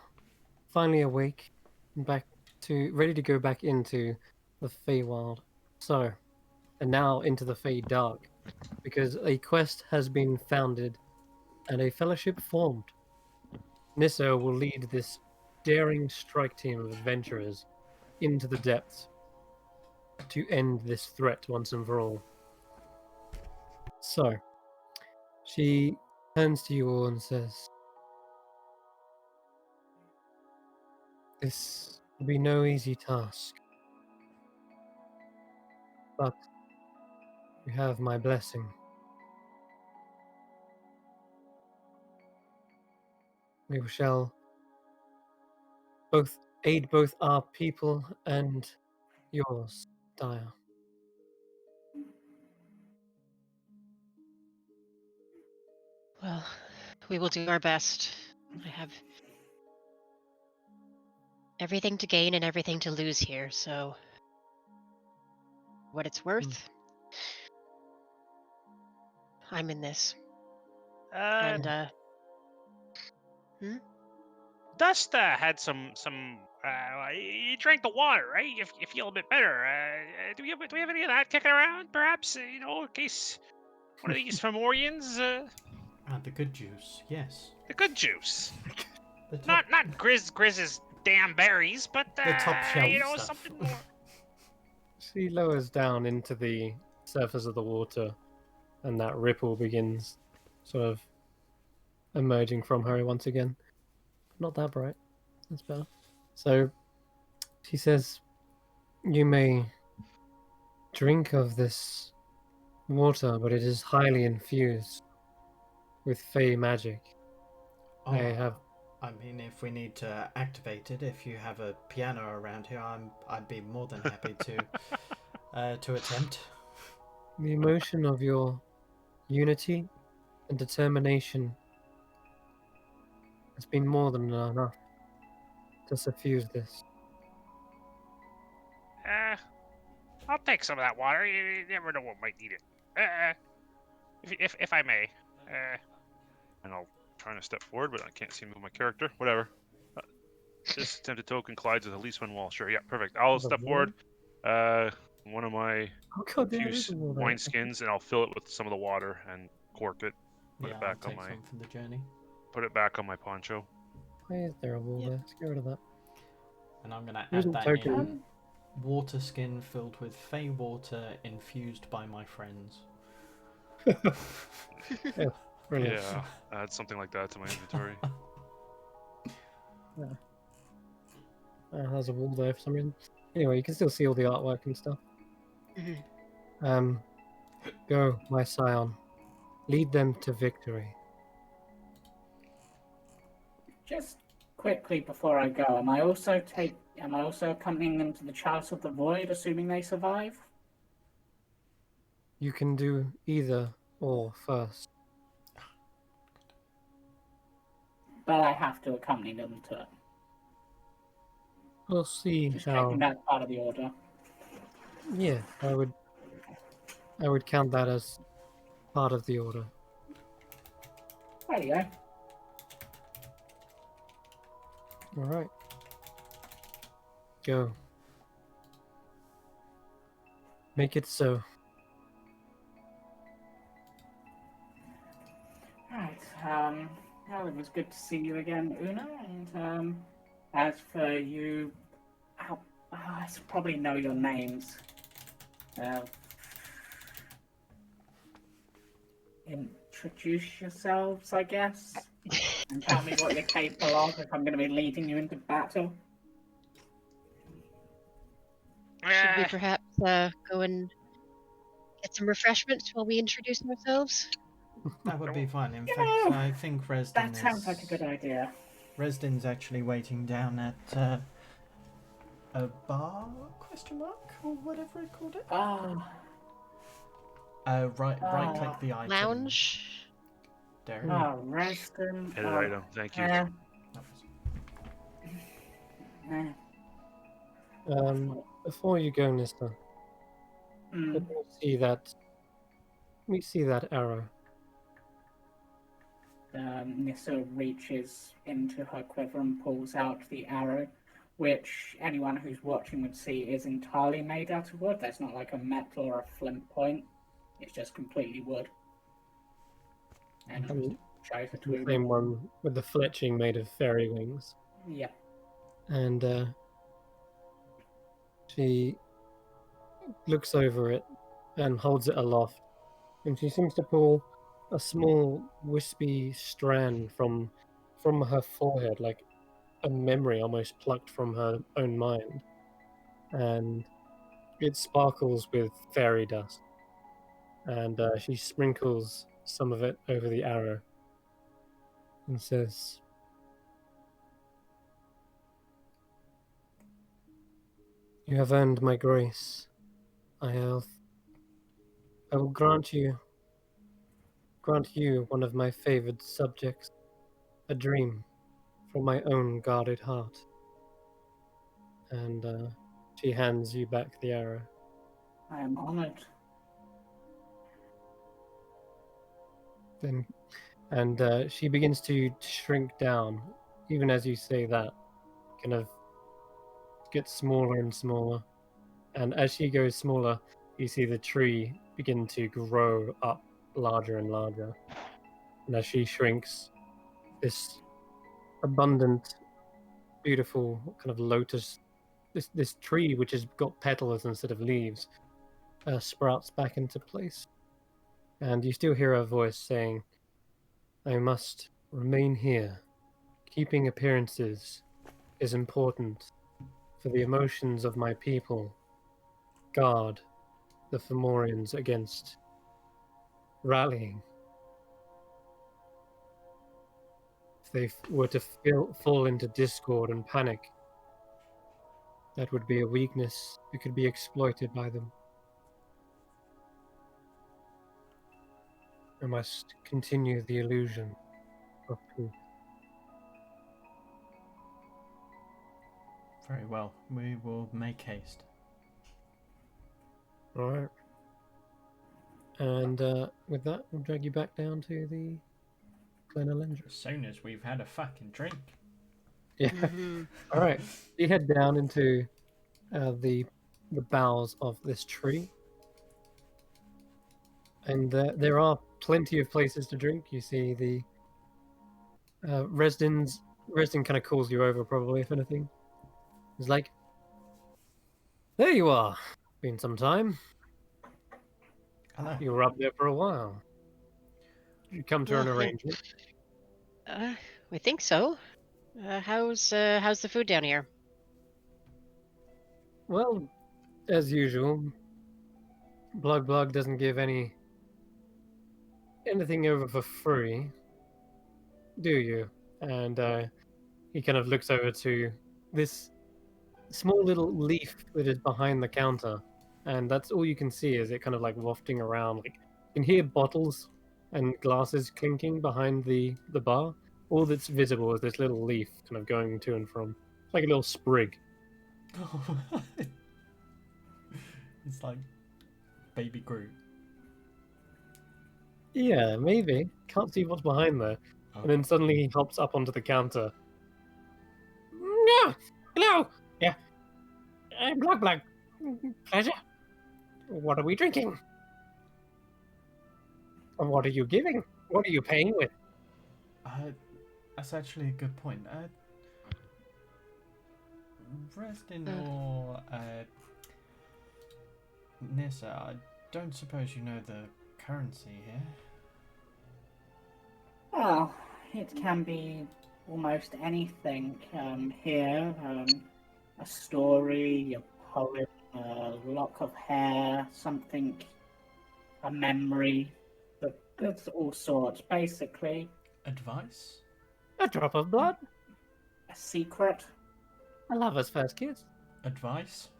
finally awake and ready to go back into the Feywild. So, and now into the Fey Dark, because a quest has been founded and a fellowship formed. Nisso will lead this daring strike team of adventurers into the depths to end this threat once and for all. So, she turns to you all and says, "This will be no easy task, but you have my blessing. We shall both aid both our people and yours, Dire." Well, we will do our best. I have everything to gain and everything to lose here, so what it's worth, I'm in this. And Dust had some. You drank the water, right? You feel a bit better. Do we have any of that kicking around? Perhaps in case one of these Fomorians. The good juice, yes. The good juice. The top, Not Grizz's damn berries, but the top shelf stuff. something more. She lowers down into the surface of the water, and that ripple begins sort of emerging from her once again. Not that bright. That's better. So she says, "You may drink of this water, but it is highly infused with Fey magic. I have." I mean, if we need to activate it, if you have a piano around here, I'd be more than happy to attempt. The emotion of your unity and determination has been more than enough to suffuse this. I'll take some of that water. You never know what might need it. If I may. And I'll try to step forward, but I can't seem to move my character. Whatever. This attempted token collides with at least one wall. Sure, yeah, perfect. I'll step forward. One of my infused wineskins, and I'll fill it with some of the water and cork it. Put it back I'll on take my. some for the journey. Put it back on my poncho. Why is there a wall there? Let's get rid of that. And I'm gonna Here's add a that token. in. Water skin filled with Fey water infused by my friends. Yeah, brilliant. Yeah, add something like that to my inventory. There's a wall there for some reason. Anyway, you can still see all the artwork and stuff. Go, my scion. Lead them to victory. Just quickly before I go, am I also accompanying them to the Chalice of the Void, assuming they survive? You can do either or first. But I have to accompany them to it. We'll see Just how. checking that part of the order. Yeah, I would count that as part of the order. There you go. All right. Go. Make it so. Right. Well, it was good to see you again, Una. And as for you, I should probably know your names. Introduce yourselves, I guess, and tell me what you're capable of if I'm going to be leading you into battle. should we perhaps go and get some refreshments while we introduce ourselves? That would be fine. In Yeah. fact, I think Resden That sounds like a good idea. Resden's actually waiting down at a bar? Question mark or whatever it called it. Right click the item. Lounge? There. Reston. Edit item. Thank you. Before you go, Nista, let me see that arrow. Nissa reaches into her quiver and pulls out the arrow, which anyone who's watching would see is entirely made out of wood. There's not like a metal or a flint point. It's just completely wood. And Um, shows it The to same one with the fletching made of fairy wings. Yeah. And she looks over it and holds it aloft. And she seems to pull a small wispy strand from her forehead, like a memory almost plucked from her own mind. And it sparkles with fairy dust. And she sprinkles some of it over the arrow and says, "You have earned my grace. I will grant you one of my favored subjects, a dream from my own guarded heart." And she hands you back the arrow. I am honored. Then, and she begins to shrink down, even as you say that, kind of gets smaller and smaller. And as she goes smaller, you see the tree begin to grow up larger and larger. And as she shrinks, this abundant, beautiful kind of lotus, this tree which has got petals instead of leaves, sprouts back into place. And you still hear her voice saying, "I must remain here. Keeping appearances is important for the emotions of my people. Guard the Fomorians against rallying. If they were to fall into discord and panic, that would be a weakness that could be exploited by them. I must continue the illusion of truth." Very well. We will make haste. All right. And with that, we'll drag you back down to the Glen Elendra. As soon as we've had a fucking drink. Yeah. All right. You head down into the boughs of this tree, and there are plenty of places to drink. You see the Resden kind of calls you over, probably, if anything. He's like, "There you are. Been some time. Hello. You were up there for a while. You come to an Well, arrangement." We think so. How's the food down here? Well, as usual, Blug doesn't give anything over for free, do you? And he kind of looks over to this small little leaf that is behind the counter, and that's all you can see is it kind of like wafting around. Like you can hear bottles and glasses clinking behind the bar. All that's visible is this little leaf kind of going to and from. It's like a little sprig. It's like Baby Groot. Yeah, maybe. Can't see what's behind there. Oh. And then suddenly he hops up onto the counter. "No! Hello! Yeah. Blug. Pleasure. What are we drinking? And what are you giving? What are you paying with?" That's actually a good point. Resden or Nissa, I don't suppose you know the currency here? Well, it can be almost anything here. A story, a poem, a lock of hair, something, a memory. It's all sorts, basically. Advice? A drop of blood. A secret. A lover's first kiss. Advice?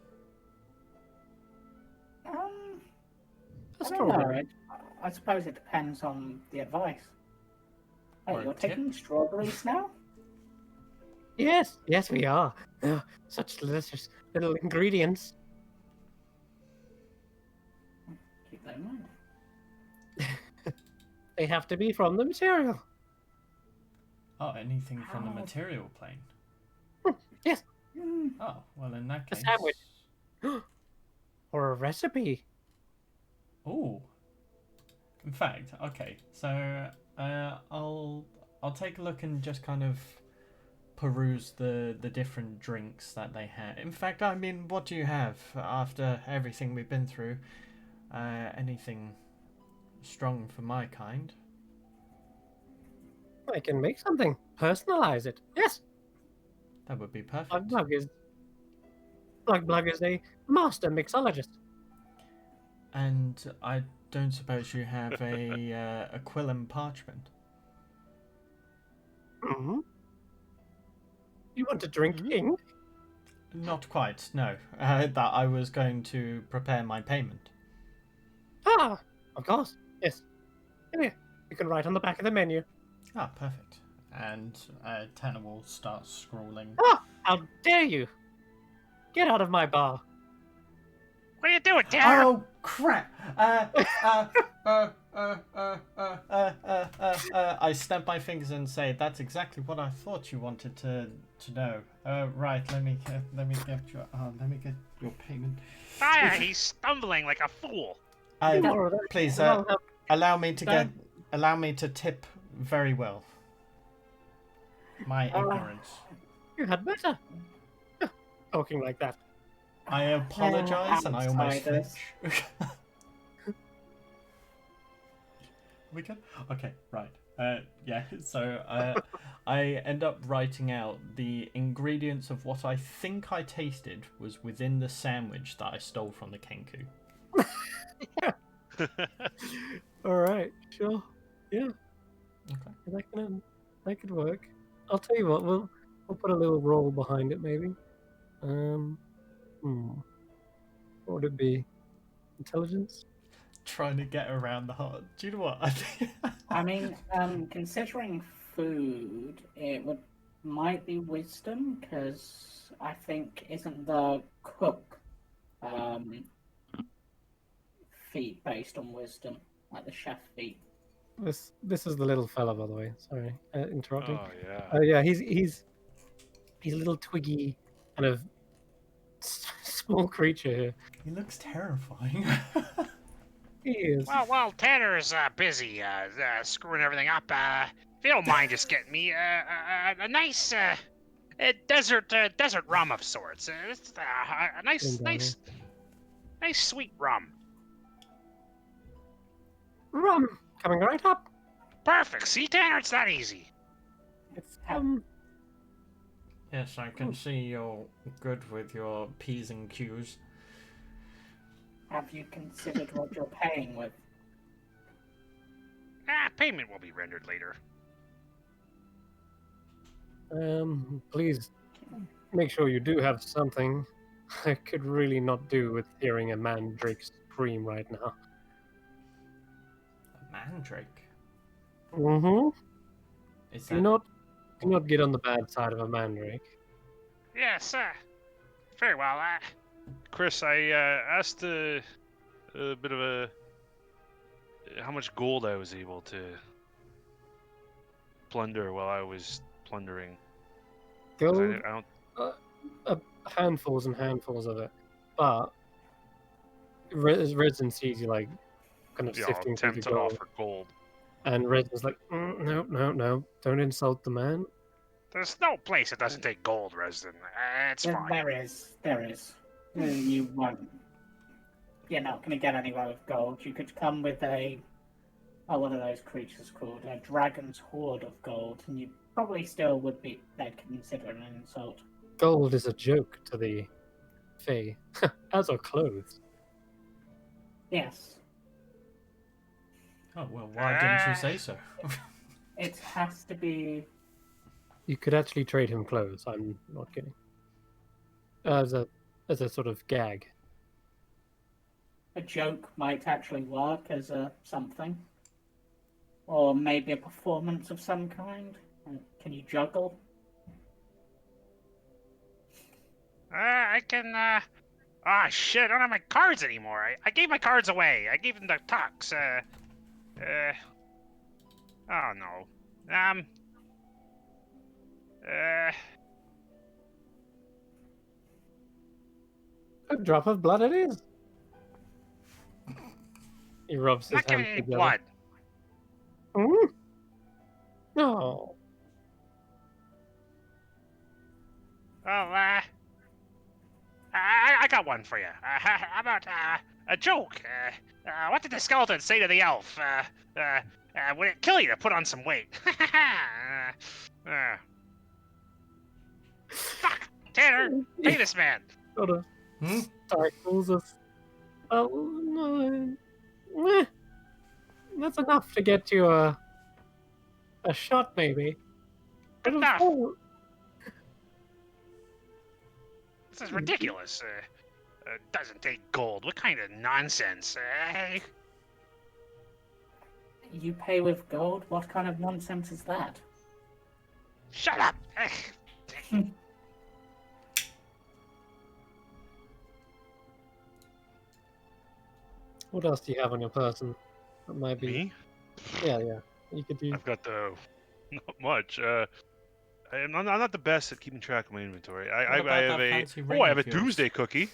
A I don't know. strawberry. I suppose it depends on the advice. Hey, Or a you're tip? taking strawberries now? Yes, we are. Such delicious little ingredients. Keep that in mind. They have to be from the material. Oh, anything from the How? material plane. Yes, Oh, well, in that A case. sandwich. or a recipe. Oh. In fact, okay. So, I'll take a look and just kind of peruse the different drinks that they have. In fact, I mean, what do you have after everything we've been through? Anything strong for my kind? I can make something. Personalize it. Yes, That would be perfect. Blug is a master mixologist. And I don't suppose you have a quill and parchment. Hmm. You want to drink ink? Not quite, no. That I was going to prepare my payment. Ah, of course. Yes. Come here. You can write on the back of the menu. Ah, perfect. And Tanner will start scrolling. Ah, how dare you! Get out of my bar. What are you doing, Tanner? Oh crap! I snap my fingers and say, "That's exactly what I thought you wanted to know." Right. Let me get your payment. Fire, he's stumbling like a fool. Please, Well, allow me to tip very well. My ignorance. you had better. Talking like that. I apologize, and I almost outsiders. flinch. We good? Okay, right. Yeah. So I end up writing out the ingredients of what I think I tasted was within the sandwich that I stole from the Kenku. All right, sure. Yeah, Okay. that could work. I'll tell you what. We'll put a little roll behind it, maybe. What would it be? Intelligence? Trying to get around the heart. Do you know what? I mean, considering food, might be wisdom, because I think isn't the cook feat based on wisdom, like the chef feat. This is the little fella, by the way. Sorry, interrupting. Oh yeah. Yeah, he's a little twiggy, kind of small creature here. He looks terrifying. He is. Well, Tanner's busy screwing everything up. If you don't mind just getting me a nice desert rum of sorts. A nice sweet rum. Rum coming right up. Perfect. See, Tanner, it's that easy. It's Yes, I can see you're good with your P's and Q's. Have you considered what you're paying with? Payment will be rendered later. Please make sure you do have something. I could really not do with hearing a mandrake scream right now. A mandrake? Mm-hmm. Is Do that... not get on the bad side of a mandrake. Yes, very well. Chris, I asked a bit of a how much gold I was able to plunder while I was plundering. 'Cause Gold, I don't. handfuls and handfuls of it, but Resin sees you like kind of Yeah, I'll sifting through the attempt to gold, offer gold. and Resin's like, no, don't insult the man. There's no place that doesn't take gold, resident. It's fine. There is. You won't. You're not going to get anywhere with gold. You could come with what are those creatures called? A dragon's hoard of gold, and you probably still would be. They'd consider it an insult. Gold is a joke to the Fae, as are clothes. Yes. Oh, well, why didn't you say so? It has to be. You could actually trade him clothes. I'm not kidding. As a sort of gag. A joke might actually work as a something. Or maybe a performance of some kind. Can you juggle? I can, shit, I don't have my cards anymore. I gave my cards away. I gave them to Tux. Oh no. A drop of blood it is. He rubs his not giving hands any together. blood. Hmm? No. Well, I got one for you. How about a joke? What did the skeleton say to the elf? Would it kill you to put on some weight? Fuck! Tanner, pay this man. Sort of Hmm? stifles us. Oh no. Meh. That's enough to get you a shot, maybe. But of Enough. course- This is ridiculous. Doesn't take gold. What kind of nonsense? You pay with gold? What kind of nonsense is that? Shut up! What else do you have on your person? That might be. Me? Yeah. You could do. I've got the not much. I'm not the best at keeping track of my inventory. I What about have that a fancy ring I have a of yours? doomsday cookie.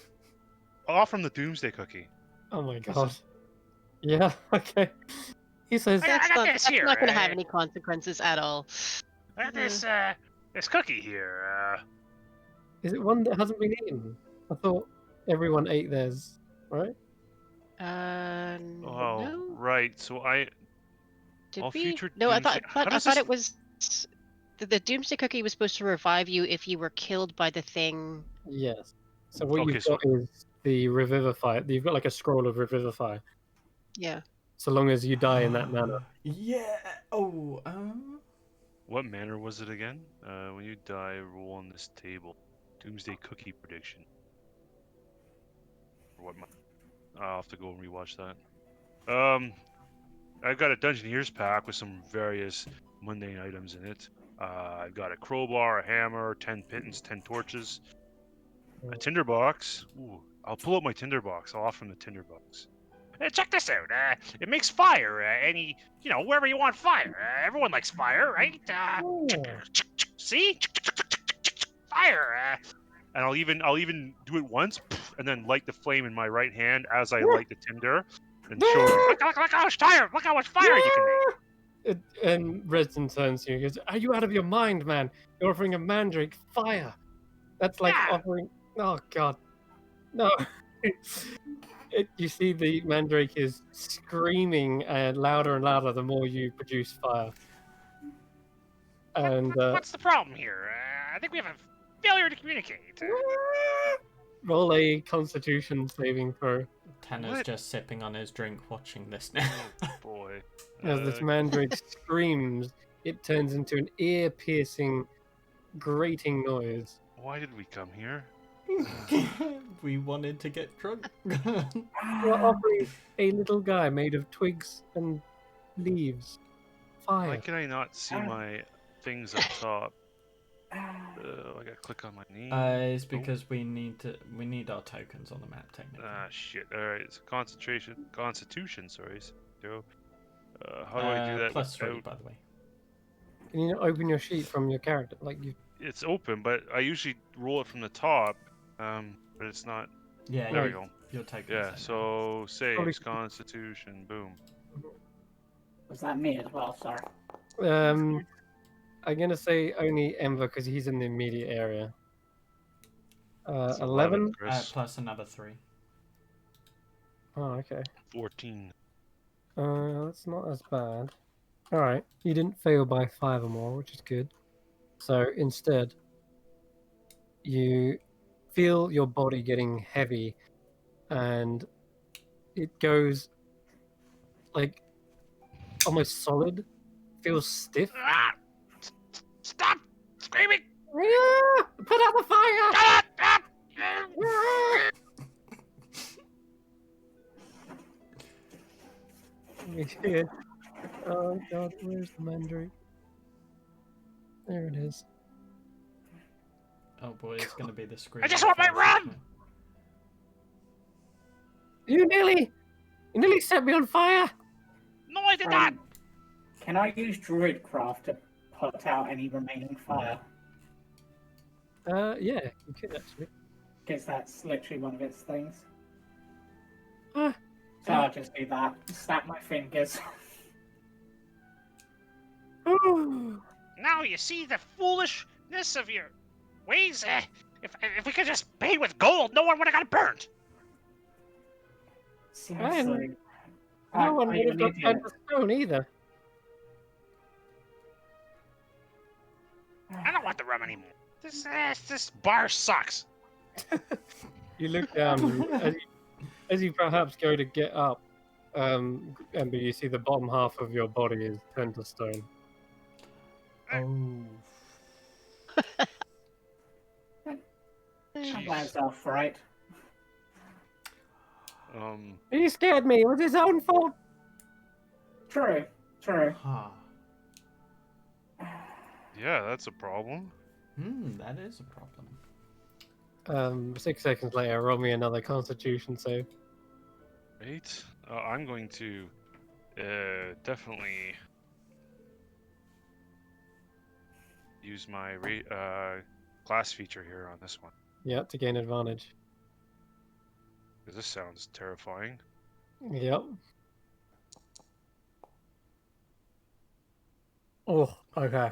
Off from the doomsday cookie. Oh my god. Yeah. Okay. He says. I got this That's here, not going to have eh? any consequences at all. I got this cookie here. Is it one that hasn't been eaten? I thought everyone ate theirs, right? Oh, No. right. So Did all we? future No, I doomsday- thought. How I does thought this- it was. The doomsday cookie was supposed to revive you if you were killed by the thing. Yes. So what Okay, you've so- got is the revivify. You've got like a scroll of revivify. Yeah. So long as you die in that manner. Yeah. Oh. What manner was it again? When you die, roll on this table. Doomsday cookie prediction. Or what? I'll have to go and rewatch that. I've got a Dungeoneer's pack with some various mundane items in it. I've got a crowbar, a hammer, 10 pittance, 10 torches, a tinderbox. Ooh, I'll pull up my tinderbox. I'll offer him the tinderbox. Check this out. It makes fire. Wherever you want fire. Everyone likes fire, right? Oh. See? Fire. And I'll even do it once, and then light the flame in my right hand as I light the tinder, and show him. Look how much fire! Look how much fire you can make. And Resden turns to you and goes, "Are you out of your mind, man? You're offering a mandrake fire. That's like Yeah. offering. Oh god, no." You see the mandrake is screaming louder and louder the more you produce fire. And What's the problem here? I think we have a failure to communicate. roll a Constitution saving throw. Tanner's What? just sipping on his drink, watching this now. Oh boy. As this mandrake screams, it turns into an ear-piercing, grating noise. Why did we come here? We wanted to get drunk. You're offering a little guy made of twigs and leaves Why fire. can I not see my things up top? I gotta click on my name. It's because we need our tokens on the map technically. Ah, shit. Alright, it's Constitution, sorry. So, how do I do that? +3, without- by the way. Can you not open your sheet from your character? Like you. It's open, but I usually roll it from the top. But it's not. Yeah, There we you- go. your tokens. Yeah, then. so saves, Probably- Constitution, boom. Was that me as well? Sorry. I'm gonna say only Enver because he's in the immediate area. It's 11. Chris. Plus another 3. Oh, okay. 14. That's not as bad. All right, you didn't fail by 5 or more, which is good. So instead, you feel your body getting heavy, and it goes like almost solid. Feels stiff. Ah! Stop screaming! Ah, put out the fire! Shut up! Ah! Yeah. Oh god, where's the mandrake? There it is. Oh boy, it's gonna be the screen. I just want my rum! You nearly set me on fire! No, I did not! Can I use Druidcraft to put out any remaining fire? Yeah, you could actually. Because that's literally one of its things. Ah, So I'll just do that. Snap my fingers. ooh. Now you see the foolishness of your ways. If we could just pay with gold, no one would have got burnt. Seriously. No one Are would you have an got idiot? turned to stone either. I don't want the rum anymore. This bar sucks. You look down as you perhaps go to get up, Ember, you see the bottom half of your body is turned to stone. Oh. Jeez. That's off, right? He scared me. It was his own fault. True. True. Huh. Yeah, that's a problem. That is a problem. 6 seconds later, roll me another Constitution save. Right? I'm going to definitely use my class feature here on this one. Yeah, to gain advantage. Because this sounds terrifying. Yep. Oh, okay.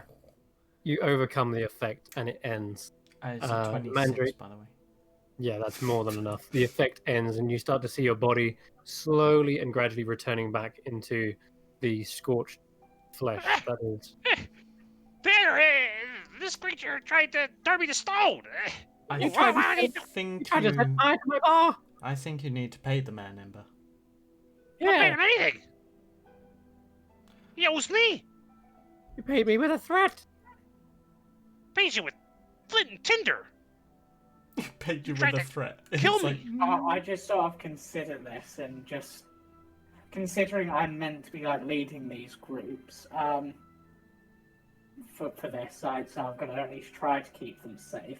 You overcome the effect and it ends. It's a 26, Mandrake. by the way. Yeah, that's more than enough. The effect ends and you start to see your body slowly and gradually returning back into the scorched flesh that is. There, this creature tried to turn me to stone. I You tried to think I just said hi to my bar. I think you need to pay the man, Ember. I don't pay Yeah, him anything. He owes me. you paid me with a threat. Pays you with flint and tinder. Paid you tried with a to threat. kill It's me. I just sort of consider this and just considering I'm meant to be like leading these groups for their side, so I'm going to at least try to keep them safe.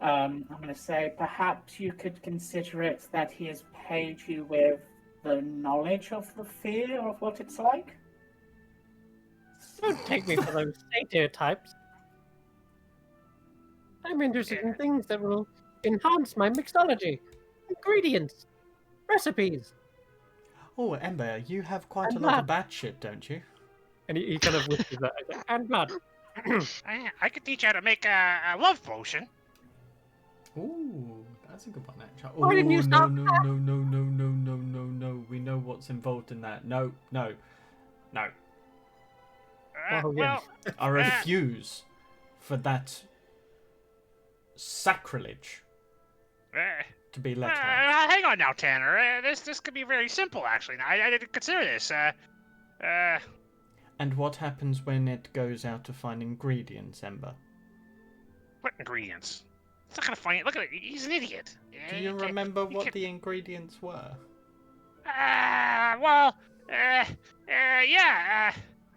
I'm going to say perhaps you could consider it that he has paid you with the knowledge of the fear of what it's like. Don't take me for those stereotypes. I'm interested in things that will enhance my mixology, ingredients, recipes. Oh, Ember, you have quite And a lot of blood. bad shit, don't you? And he kind of whispers that. And blood. I could teach you how to make a love potion. Ooh, that's a good one, actually. Why didn't you Ooh, stop no. We know what's involved in that. No. Oh, yeah. Well, I refuse for that sacrilege to be let out. hang on now, Tanner. This could be very simple, actually. I didn't consider this. And what happens when it goes out to find ingredients, Ember? What ingredients? It's not gonna find it. Look at it. He's an idiot. Do you remember what the ingredients were? Yeah.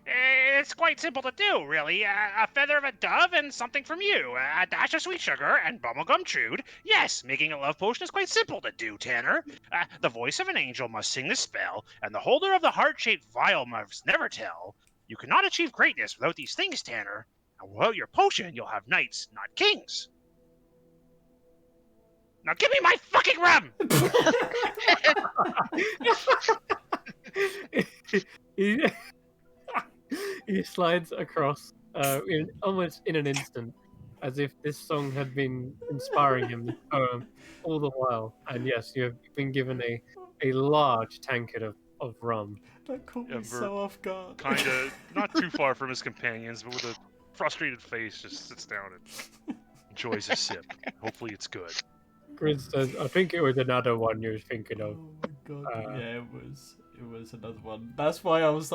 It's quite simple to do, really. A feather of a dove and something from you. A dash of sweet sugar and bubblegum chewed. Yes, making a love potion is quite simple to do, Tanner. The voice of an angel must sing the spell, and the holder of the heart-shaped vial must never tell. You cannot achieve greatness without these things, Tanner. And without your potion, you'll have knights, not kings. Now give me my fucking rum! He slides across almost in an instant, as if this song had been inspiring him, this poem, all the while. And yes, you have been given a large tankard of rum. That caught me Ember so off guard. Kind of not too far from his companions, but with a frustrated face, just sits down and enjoys a sip. Hopefully, it's good. Grizz says, I think it was another one you were thinking Oh of. my god, yeah, it was another one. That's why I was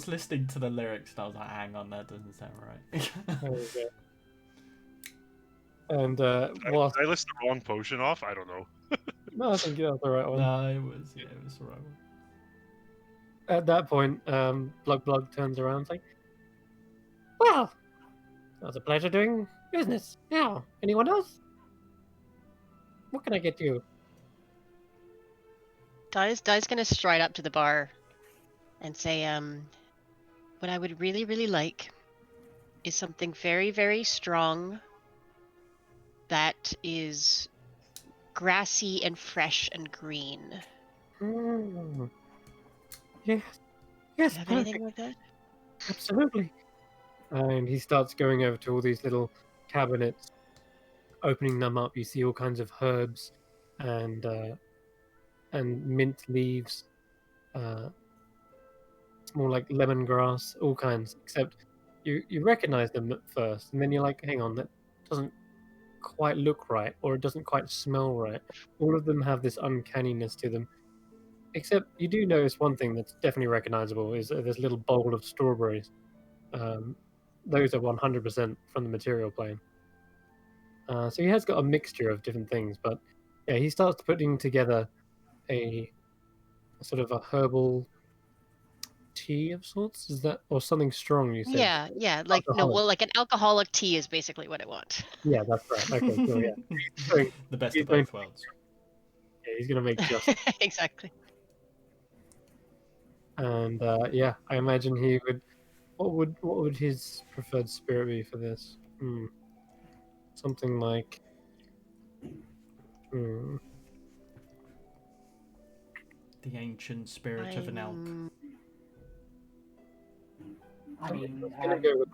listening to the lyrics and I was like, hang on, that doesn't sound right. There we go. And whilst... Did I list the wrong potion off? I don't know. No, I think that's the right one. No, it was the right one. At that point, Blug turns around and is like, well, it was a pleasure doing business. Now, anyone else? What can I get you? Dai's gonna stride up to the bar and say, what I would really, really like is something very, very strong that is grassy and fresh and green. Mm. Yes. Yes, Do you have perfect. anything like that? Absolutely. And he starts going over to all these little cabinets, opening them up. You see all kinds of herbs and mint leaves. It's more like lemongrass, all kinds. Except you recognize them at first, and then you're like, hang on, that doesn't quite look right, or it doesn't quite smell right. All of them have this uncanniness to them. Except you do notice one thing that's definitely recognizable is this little bowl of strawberries. Those are 100% from the material plane. So he has got a mixture of different things, but yeah, he starts putting together a sort of a herbal tea of sorts. Is that or something strong? You said. Yeah, yeah. Like no, Alcoholic. well, like an alcoholic tea is basically what I want. Yeah, that's right. Okay, cool. Yeah, going- The best he's of going- both worlds. yeah, he's gonna make just. Exactly. And yeah, I imagine he would. What would his preferred spirit be for this? Something like. The ancient spirit of an elk. I mean, gonna go with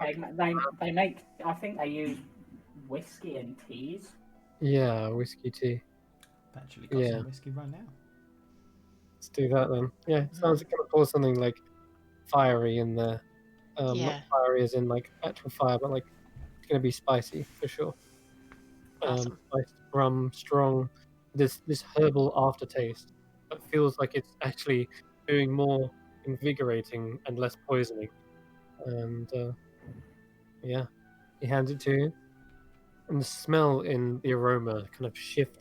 they make. I think they use whiskey and teas. Yeah, whiskey tea. I've actually got Yeah. some whiskey right now. Let's do that then. Yeah, it sounds like gonna pour something like fiery in there. Yeah. Not fiery as in like actual fire, but like it's gonna be spicy for sure. Awesome. Spiced rum, strong. This herbal aftertaste that feels like it's actually doing more invigorating and less poisoning. And yeah, he hands it to you, and the smell in the aroma kind of shifts,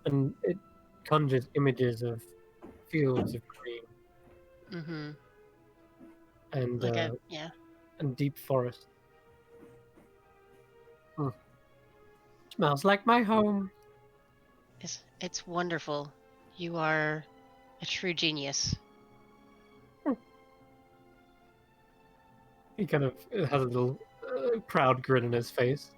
and it conjures images of fields of green Mm-hmm. and Like yeah. and deep forest. Smells like my home. It's wonderful. You are a true genius. He kind of has a little proud grin on his face.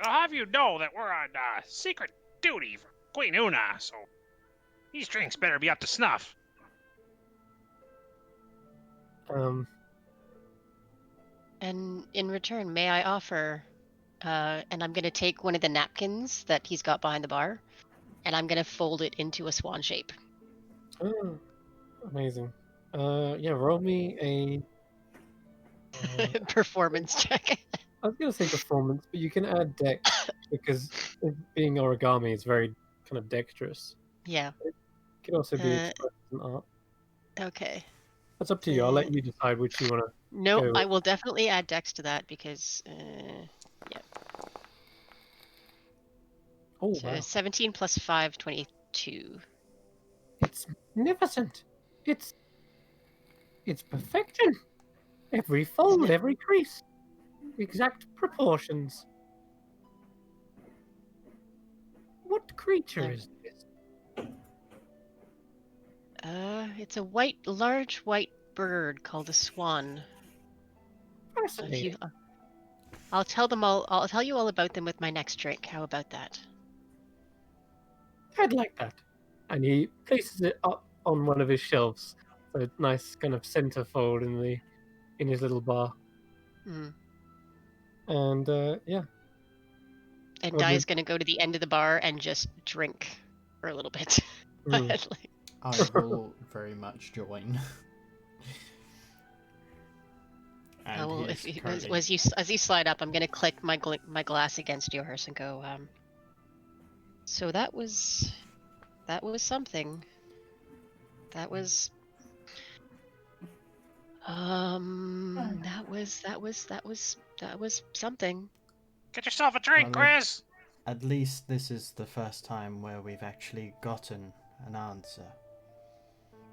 I'll have you know that we're on secret duty for Queen Una, so these drinks better be up to snuff. And in return, may I offer, and I'm going to take one of the napkins that he's got behind the bar, and I'm going to fold it into a swan shape. Oh, amazing. Yeah, roll me a. Performance check. I was gonna say performance, but you can add dex because it being origami is very kind of dexterous. Yeah. It can also be expressed in art. Okay. That's up to you. I'll let you decide which you want to. No, Go. I will definitely add dex to that because, yeah. Oh So wow! 17 plus 5, 22. It's magnificent. It's perfection. Every fold, every crease, exact proportions. What creature is this? It's a large white bird called a swan. Fascinating. I'll tell you all about them with my next drink. How about that? I'd like that. And he places it up on one of his shelves. So a nice kind of centerfold in his little bar. Mm. And yeah. And Well, Dai's gonna go to the end of the bar and just drink for a little bit. I will very much join. And as you slide up, I'm gonna click my glass against yours and go. So that was something. That was something. Get yourself a drink, Well, Chris. At least this is the first time where we've actually gotten an answer.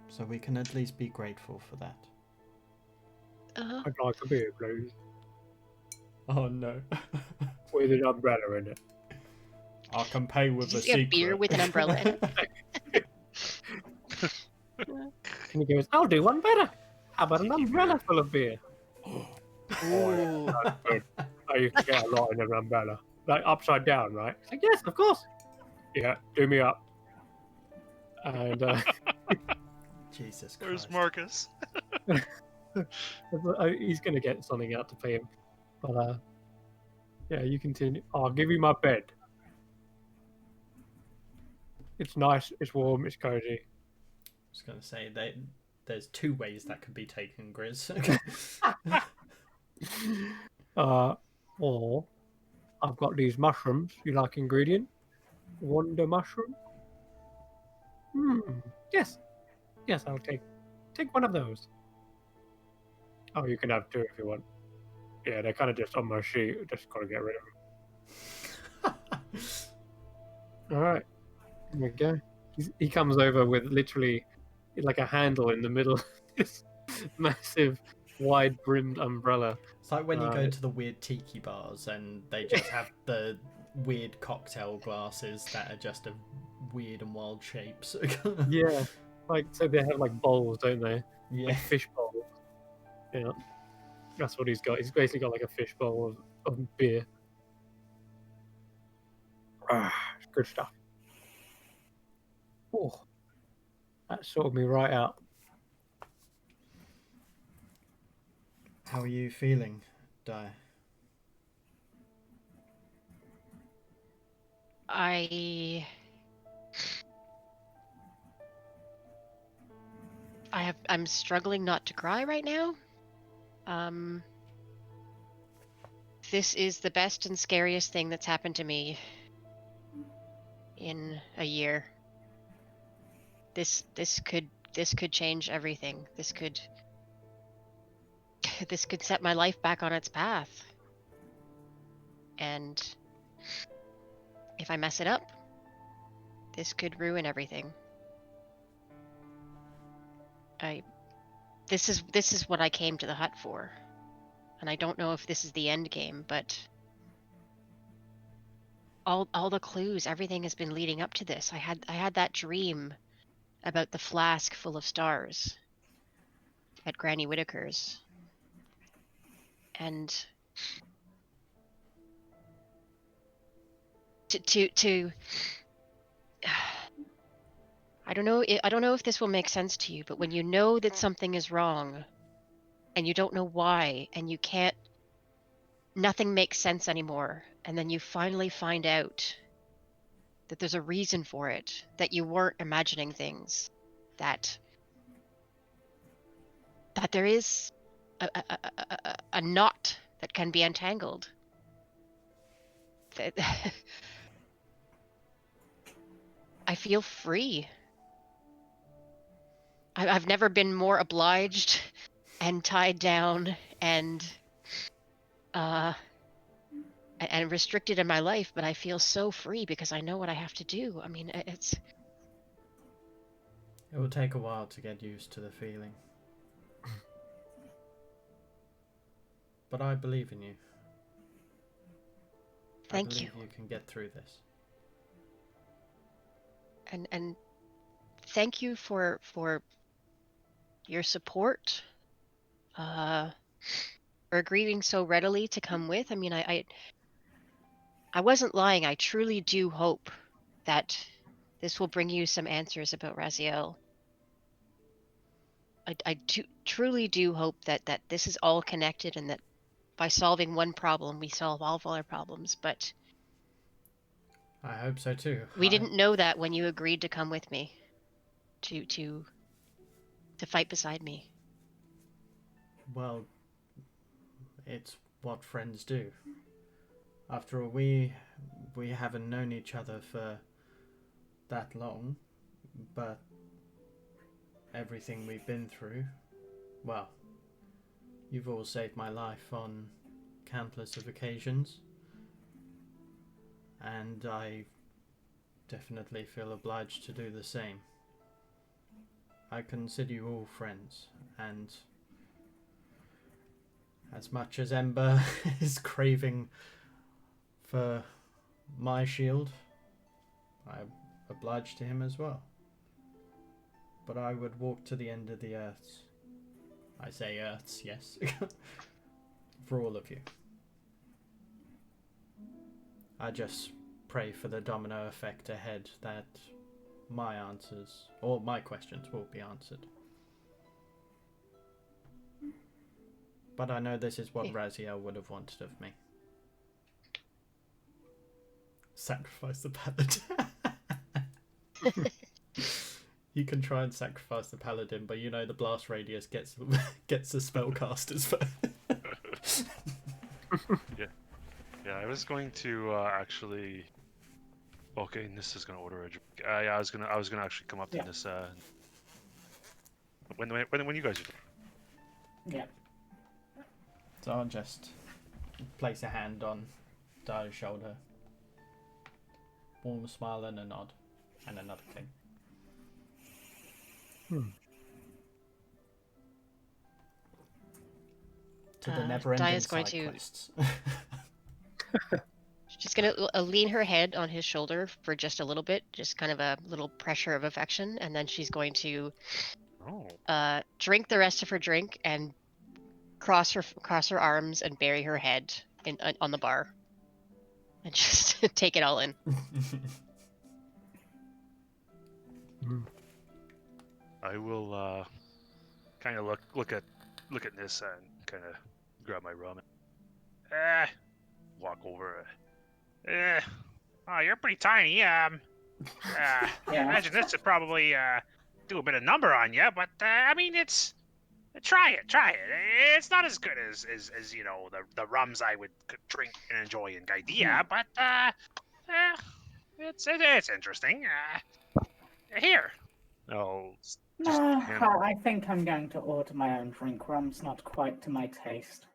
So we can at least be grateful for that. I'd like a beer, please. Oh no. With an umbrella in it. I can pay with Did a you see secret. a beer with an umbrella in it? And he goes, I'll do one better. How about an umbrella full of beer? Ooh. I used to get a lot in an umbrella. like upside down, right? He's like, yes, of course. Yeah, do me up. And Jesus Christ. Where's Marcus? he's gonna get something out to pay him. But yeah, you continue. I'll give you my bed. It's nice, it's warm, it's cozy. I was going to say, there's two ways that could be taken, Grizz. Or I've got these mushrooms. You like ingredient? Wonder mushroom? Yes. Yes, I'll take one of those. Oh, you can have two if you want. Yeah, they're kind of just on my sheet. Just gotta get rid of them. All right, here we go. He comes over with literally like a handle in the middle of this massive, wide-brimmed umbrella. It's like when you go to the weird tiki bars and they just have the weird cocktail glasses that are just of weird and wild shapes. Yeah, like so they have like bowls, don't they? Yeah. Like fish bowls. Yeah, that's what he's got. He's basically got like a fish bowl of beer. It's good stuff. Oh, that sorted me right out. How are you feeling, Di? I'm struggling not to cry right now. This is the best and scariest thing that's happened to me in a year. This could change everything. This could set my life back on its path. And if I mess it up, this could ruin everything. This is what I came to the hut for. And I don't know if this is the end game, but all the clues, everything has been leading up to this. I had that dream about the flask full of stars at Granny Whitaker's. And to I don't know if this will make sense to you, but when you know that something is wrong and you don't know why and you can't, nothing makes sense anymore, and then you finally find out that there's a reason for it, that you weren't imagining things, that there is a knot that can be untangled. I feel free. I've never been more obliged and tied down and restricted in my life, but I feel so free because I know what I have to do. I mean, it will take a while to get used to the feeling. But I believe in you. Thank you. You can get through this. And thank you for your support, for agreeing so readily to come with. I mean, I wasn't lying. I truly do hope that this will bring you some answers about Raziel. I truly do hope that this is all connected and that by solving one problem, we solve all of our problems. But I hope so too. We didn't know that when you agreed to come with me to fight beside me. Well, it's what friends do. After all, we haven't known each other for that long, but everything we've been through, well, you've all saved my life on countless of occasions, and I definitely feel obliged to do the same. I consider you all friends, and as much as Ember is craving for my shield, I'm obliged to him as well. But I would walk to the end of the earths. I say earths, yes. For all of you. I just pray for the domino effect ahead that my answers, or my questions, will be answered. But I know this is what Raziel would have wanted of me. Sacrifice the paladin. You can try and sacrifice the paladin, but you know the blast radius gets the spellcasters first. Yeah, I was going to actually. Okay, Nissa's gonna order a drink. Yeah, I was gonna actually come up to Nissa. When you guys are. Yeah. So I'll just place a hand on Dara's shoulder. Warm smile and a nod. And another thing. To the never-ending Daya's going side to- quests. She's going to lean her head on his shoulder for just a little bit, just kind of a little pressure of affection, and then she's going to drink the rest of her drink and cross her arms and bury her head on the bar, and just take it all in. I will kind of look at Nissa and kind of grab my rum. Walk over. Oh, you're pretty tiny. Imagine this would probably do a bit of number on you, but I mean, it's try it. It's not as good as you know the rums I would drink and enjoy in Gaidia, but it's interesting. Here. I'll I think I'm going to order my own drink. Rum's not quite to my taste.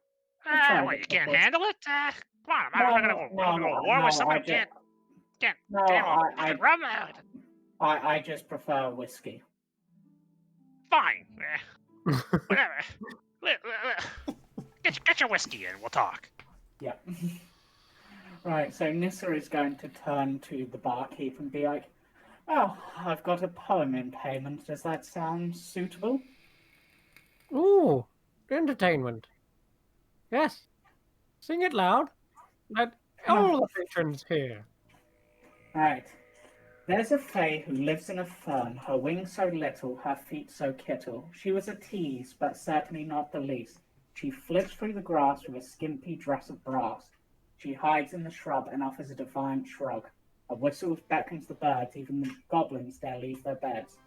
tried What, it you can't before. handle it? Come on, I'm not gonna go to war with someone who can't handle rum. I just prefer whiskey. Fine. Whatever. Get your whiskey in. We'll talk. Yeah. Right, so Nissa is going to turn to the barkeep and be like, "Oh, I've got a poem in payment. Does that sound suitable?" Ooh, entertainment. Yes. Sing it loud. Let all the patrons hear. Right. There's a fay who lives in a fern, her wings so little, her feet so kittle. She was a tease, but certainly not the least. She flits through the grass with a skimpy dress of brass. She hides in the shrub and offers a defiant shrug. Her whistle beckons the birds, even the goblins dare leave their beds.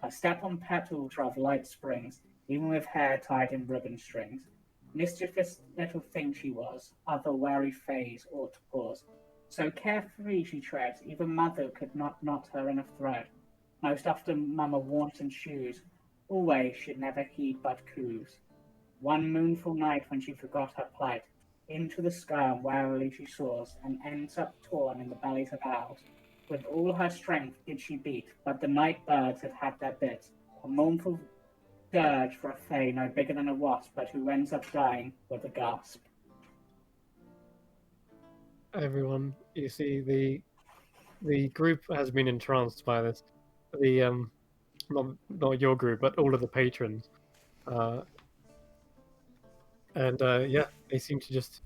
Her step on petals of light springs, even with hair tied in ribbon strings. Mischievous little thing she was, other wary fays ought to pause. So carefree she treads, even mother could not knot her in a thread. Most often mamma wanton shoes, always she'd never heed but coos. One moonful night when she forgot her plight, into the sky warily she soars, and ends up torn in the bellies of owls. With all her strength did she beat, but the night birds had had their bits. A mournful dirge for a fay no bigger than a wasp, but who ends up dying with a gasp. Everyone, you see, the group has been entranced by this. The not your group, but all of the patrons, and they seem to just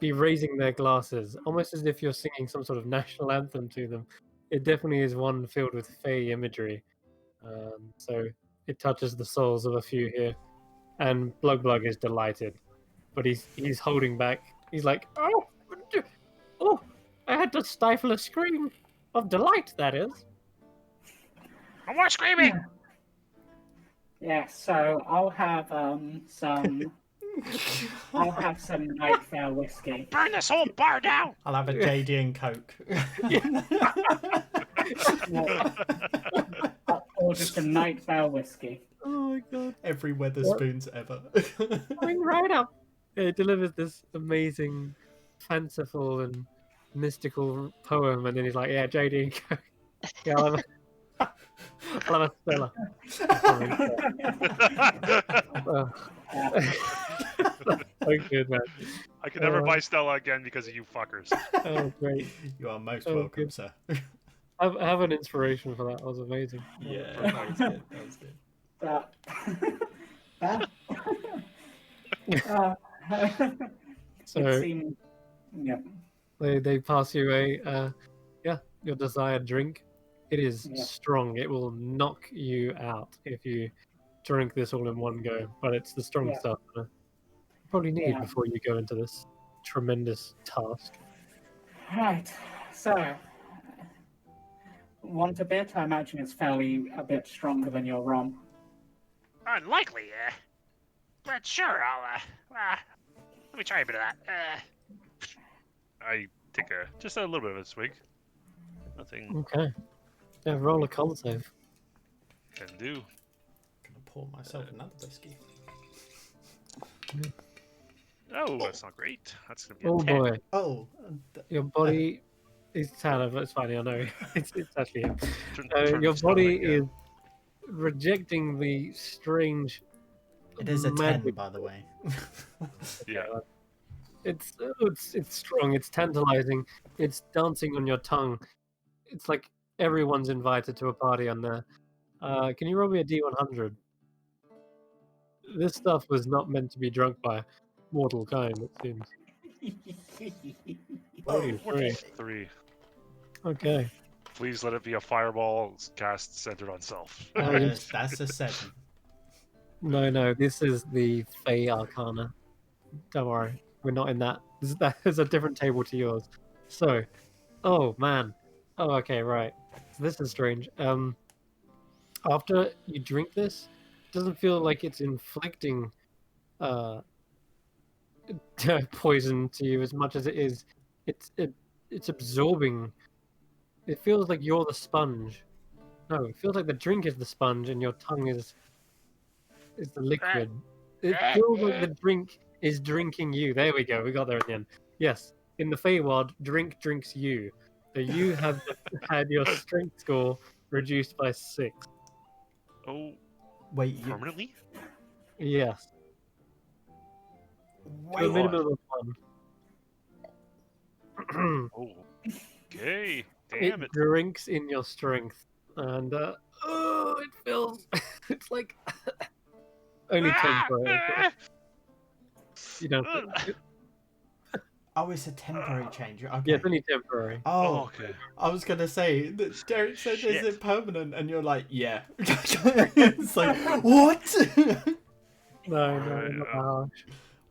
be raising their glasses, almost as if you're singing some sort of national anthem to them. It definitely is one filled with fey imagery, so it touches the souls of a few here, and Blug is delighted, but he's holding back. He's like, oh, I had to stifle a scream of delight. That is. No more screaming. Yeah, so I'll have some. I'll have some Nightfare whiskey. Burn this whole bar down. I'll have a JD and Coke. I'll order some Nightfare whiskey. Oh my god! Every Weatherspoons ever. Coming right up. It delivers this amazing, fanciful and mystical poem, and then he's like, "Yeah, JD, yeah, I'll have a Stella." So good, man. I could never buy Stella again because of you fuckers. Oh, great! You are most Oh, welcome, good. sir. I have an inspiration for that. That was amazing. Yeah, that was good. That was good. So it seemed, yeah. They pass you your desired drink. It is Yeah. strong. It will knock you out if you drink this all in one go. But it's the strong Yeah. stuff you probably need Yeah. before you go into this tremendous task. Right. So, want a bit? I imagine it's fairly a bit stronger than your rum. Unlikely, but sure, I'll let me try a bit of that. I take just a little bit of a swig. Nothing Okay. Yeah, roll a con save. can do. Gonna pour myself another whiskey. Oh, that's not great. That's gonna be a Oh 10. boy, Oh, your body is Tanner, but it's funny, I know. It's actually him. Turn Your of body stoning, yeah. is rejecting the strange it is a 10, magic. by the way. Yeah. It's strong. It's tantalizing. It's dancing on your tongue. It's like everyone's invited to a party on there. Can you roll me a D100? This stuff was not meant to be drunk by mortal kind, it seems. Oh, Three. 3. Okay. Please let it be a fireball cast centered on self. that's a 7. No. This is the Fey Arcana. Don't worry, we're not in that. That is a different table to yours. So, oh man. Oh, okay, right. So this is strange. After you drink this, it doesn't feel like it's inflicting poison to you as much as it is. It's absorbing. It feels like you're the sponge. No, it feels like the drink is the sponge and your tongue is the liquid. It feels like the drink is drinking you. There we go. We got there at the end. Yes, in the Feywild, drink drinks you. So you have had your strength score reduced by 6. Oh, Wait, you... permanently? Yes, to a Wait, minimum of 1. Oh, okay. It Damn it. drinks in your strength, and oh, it feels. It's like only temporary. You don't. oh, it's a temporary change. Okay. Yeah, it's only temporary. Oh, Okay. I was gonna say that Derek said, "Is Shit. it permanent?" And you're like, "Yeah." It's like, what? No, Alright, not that harsh.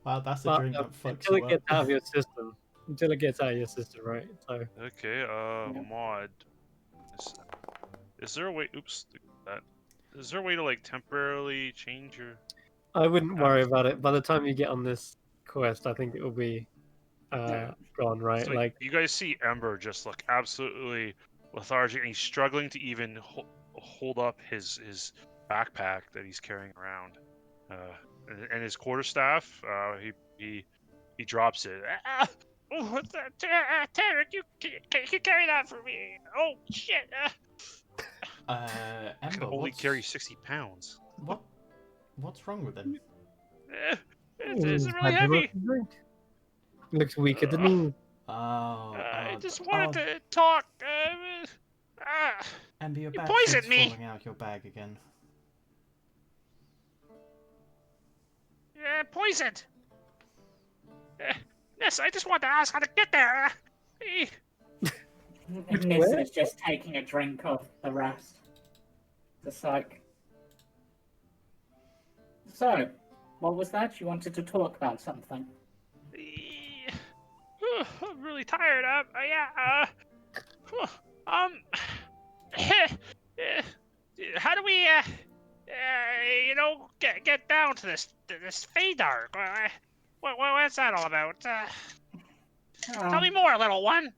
Wow, that's a But drink that fucks until you it gets up. out of your system, right? So Okay, mod. Is there a way? Oops, that. Is there a way to like temporarily change your? I wouldn't worry about it. By the time you get on this quest, I think it will be gone, right? So Like, you guys see Ember just look absolutely lethargic, and he's struggling to even hold up his backpack that he's carrying around, and his quarterstaff. He drops it. Oh, what's that? Tarek, you carry that for me. Oh shit! Can Ember, only carry 60 pounds. what's wrong with him? It's he's really had too much heavy. to drink. Looks weaker than me. I just wanted to talk. Ember, your you backpack's poisoned me. falling out your bag again. Poisoned. Yes, I just wanted to ask how to get there. Nissa is just taking a drink of the rest. Just like. So, what was that? You wanted to talk about something. I'm really tired. How do we, get down to this Feydark? What's that all about? Tell me more, little one.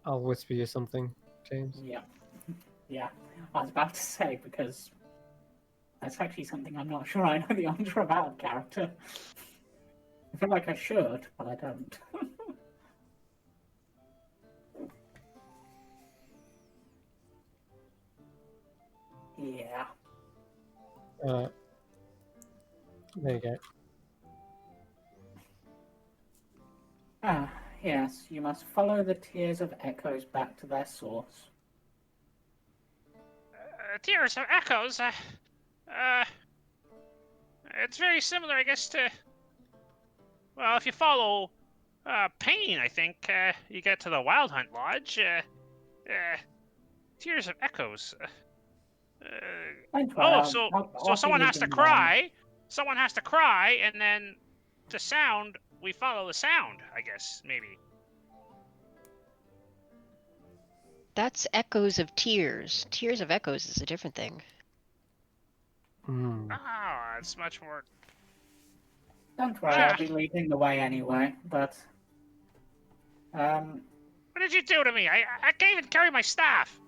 I'll whisper you something, James. Yeah. I was about to say, because that's actually something I'm not sure I know the answer about, character. I feel like I should, but I don't. Yeah. There you go. Yes, you must follow the tears of echoes back to their source. Tears of echoes. It's very similar, I guess, to. Well, if you follow Pain, I think. You get to the Wild Hunt Lodge. Tears of Echoes. Don't worry, So I'll be someone has to leading the line. cry. Someone has to cry, and then the sound, we follow the sound, I guess, maybe. That's echoes of tears. Tears of echoes is a different thing. Hmm. Oh, it's much more... Don't worry, I'll be leading the way anyway, but... What did you do to me? I can't even carry my staff.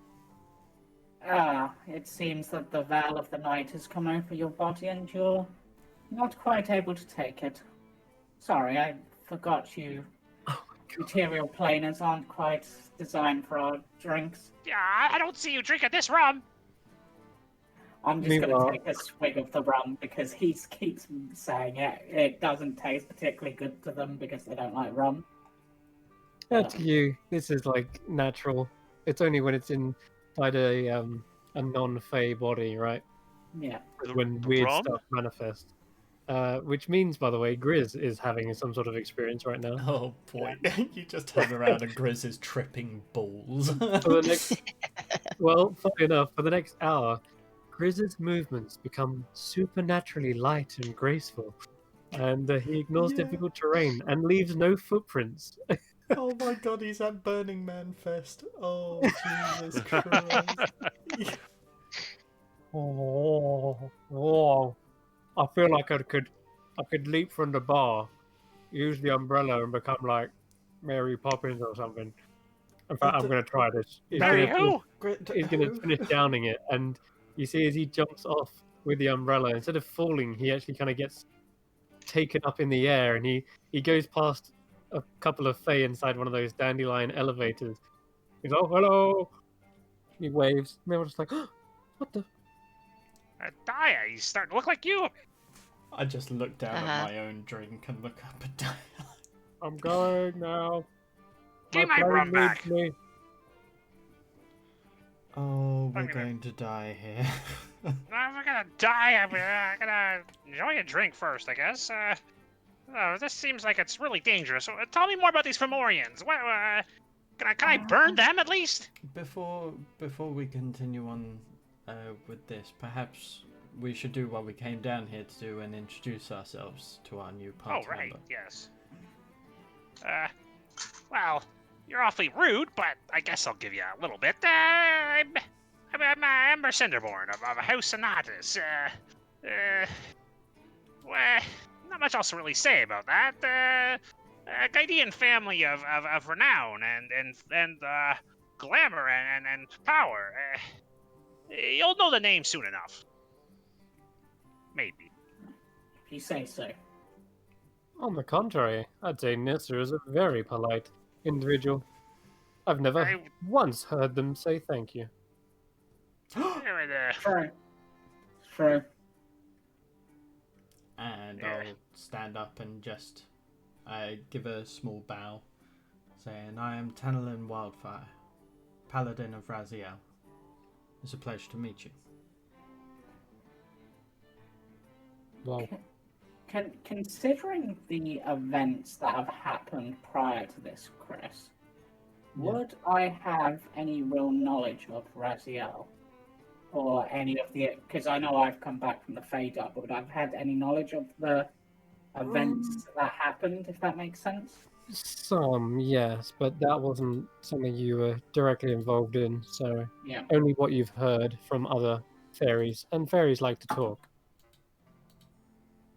It seems that the veil of the night has come over your body and you're not quite able to take it. Sorry, I forgot you. Material planers aren't quite designed for our drinks. Yeah, I don't see you drinking this rum. I'm just going Meanwhile- to take a swig of the rum because he keeps saying it doesn't taste particularly good to them because they don't like rum. To you, this is like natural. It's only when it's inside a non-fey body, right? Yeah. When weird rum? stuff manifests. Which means, by the way, Grizz is having some sort of experience right now. Oh boy, you just turn around and Grizz is tripping balls. For the next, well, funny enough, for the next hour, Grizz's movements become supernaturally light and graceful, and he ignores Yeah. difficult terrain and leaves no footprints. Oh my god, he's at Burning Man Fest. Oh, Jesus Christ. Oh, I feel like I could leap from the bar, use the umbrella, and become like Mary Poppins or something. In fact, I'm gonna try this. Mary who? He's gonna finish downing it, and you see as he jumps off with the umbrella, instead of falling, he actually kind of gets taken up in the air, and he goes past a couple of Fae inside one of those dandelion elevators. He's oh hello. He waves. And they're just like, oh, what the? Dia, he's starting to look like you. I just look down Uh-huh. at my own drink and look up at Diana. I'm going now. Give my plane rum needs back. me. Oh, we're I'm gonna- going to die here. I'm gonna die. I'm gonna enjoy a drink first, I guess. This seems like it's really dangerous. So, tell me more about these Fomorians. Can I burn them at least? Before we continue on with this, perhaps we should do what we came down here to do and introduce ourselves to our new party Oh, right, member. yes. Well, you're awfully rude, but I guess I'll give you a little bit. I'm Ember Cinderborn of House Sonatus. Well, not much else to really say about that. A Gaidian family of renown and glamour and power. You'll know the name soon enough. Maybe. If you say so. On the contrary, I'd say Nissa is a very polite individual. I've never I- once heard them say thank you. True. True. And Yeah. I'll stand up and just give a small bow, saying, I am Tanelin Wildfire, Paladin of Raziel. It's a pleasure to meet you. Well, Considering the events that have happened prior to this, Chris, Yeah. would I have any real knowledge of Raziel? Or any of the... Because I know I've come back from the Fade Up, but would I have had any knowledge of the events that happened, if that makes sense? some, yes, but that wasn't something you were directly involved in, so Yeah. only what you've heard from other fairies, and fairies like to talk.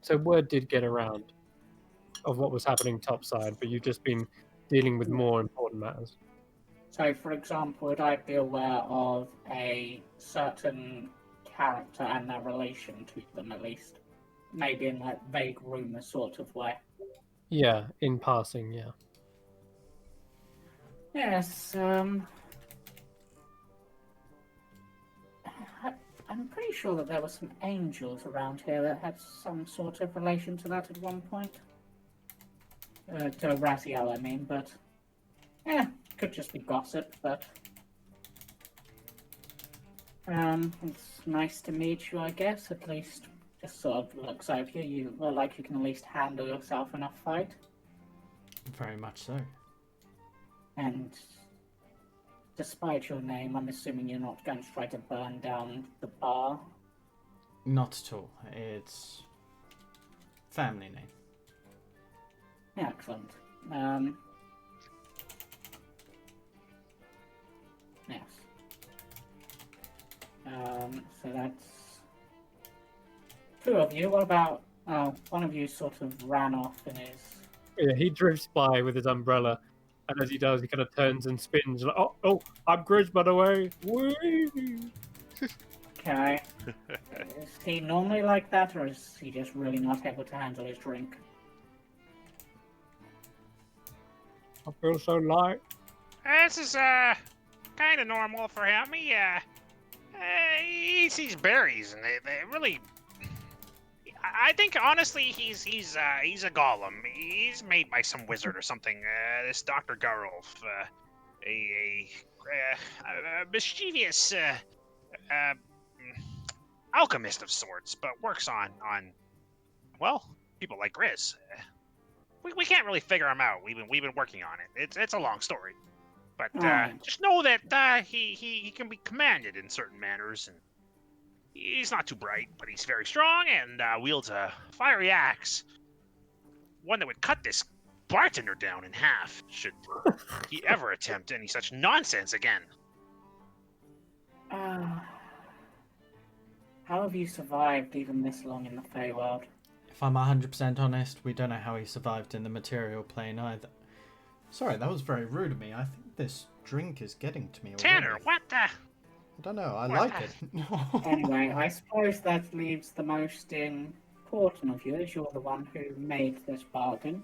So word did get around of what was happening topside, but you've just been dealing with more important matters. So, for example, would I be aware of a certain character and their relation to them, at least? Maybe in that vague rumour sort of way. Yeah, in passing, yeah. Yes, I'm pretty sure that there were some angels around here that had some sort of relation to that at one point. To Raziel, I mean, but... could just be gossip, but... It's nice to meet you, I guess, at least. Just sort of looks over you. You look like you can at least handle yourself in a fight. Very much so. And despite your name, I'm assuming you're not going to try to burn down the bar. Not at all. It's family name. Excellent. Yes. So that's two of you. What about one of you sort of ran off and is Yeah, he drifts by with his umbrella, and as he does, he kind of turns and spins. Like, oh, I'm Grizz, by the way. Whee! okay. Is he normally like that, or is he just really not able to handle his drink? I feel so light. This is kind of normal for him. He eats these berries, and they really. I think honestly, he's a golem. He's made by some wizard or something. This Dr. Garulf, a mischievous alchemist of sorts, but works on well, people like Grizz. We can't really figure him out. We've been working on it. It's a long story, but just know that he can be commanded in certain manners, and he's not too bright, but he's very strong and wields a fiery axe, one that would cut this bartender down in half should he ever attempt any such nonsense again. How have you survived even this long in the Feywild? If I'm 100% honest, we don't know how he survived in the material plane either. Sorry, that was very rude of me. I think this drink is getting to me already. Tanner, what the? I don't know, I What? like it. Anyway, I suppose that leaves the most important of you, as you're the one who made this bargain.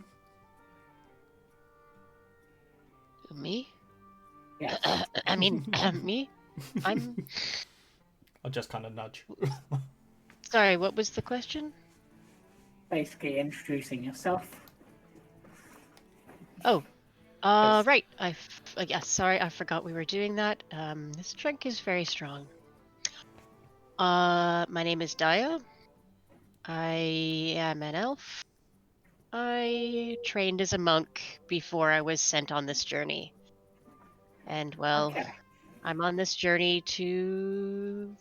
Me? Yes. I mean, me? I'm I'll just kind of nudge. sorry, what was the question? Basically introducing yourself. Oh, Yes. right. Yeah, sorry, I forgot we were doing that. This drink is very strong. My name is Daya. I am an elf. I trained as a monk before I was sent on this journey. And, well, Okay. I'm on this journey to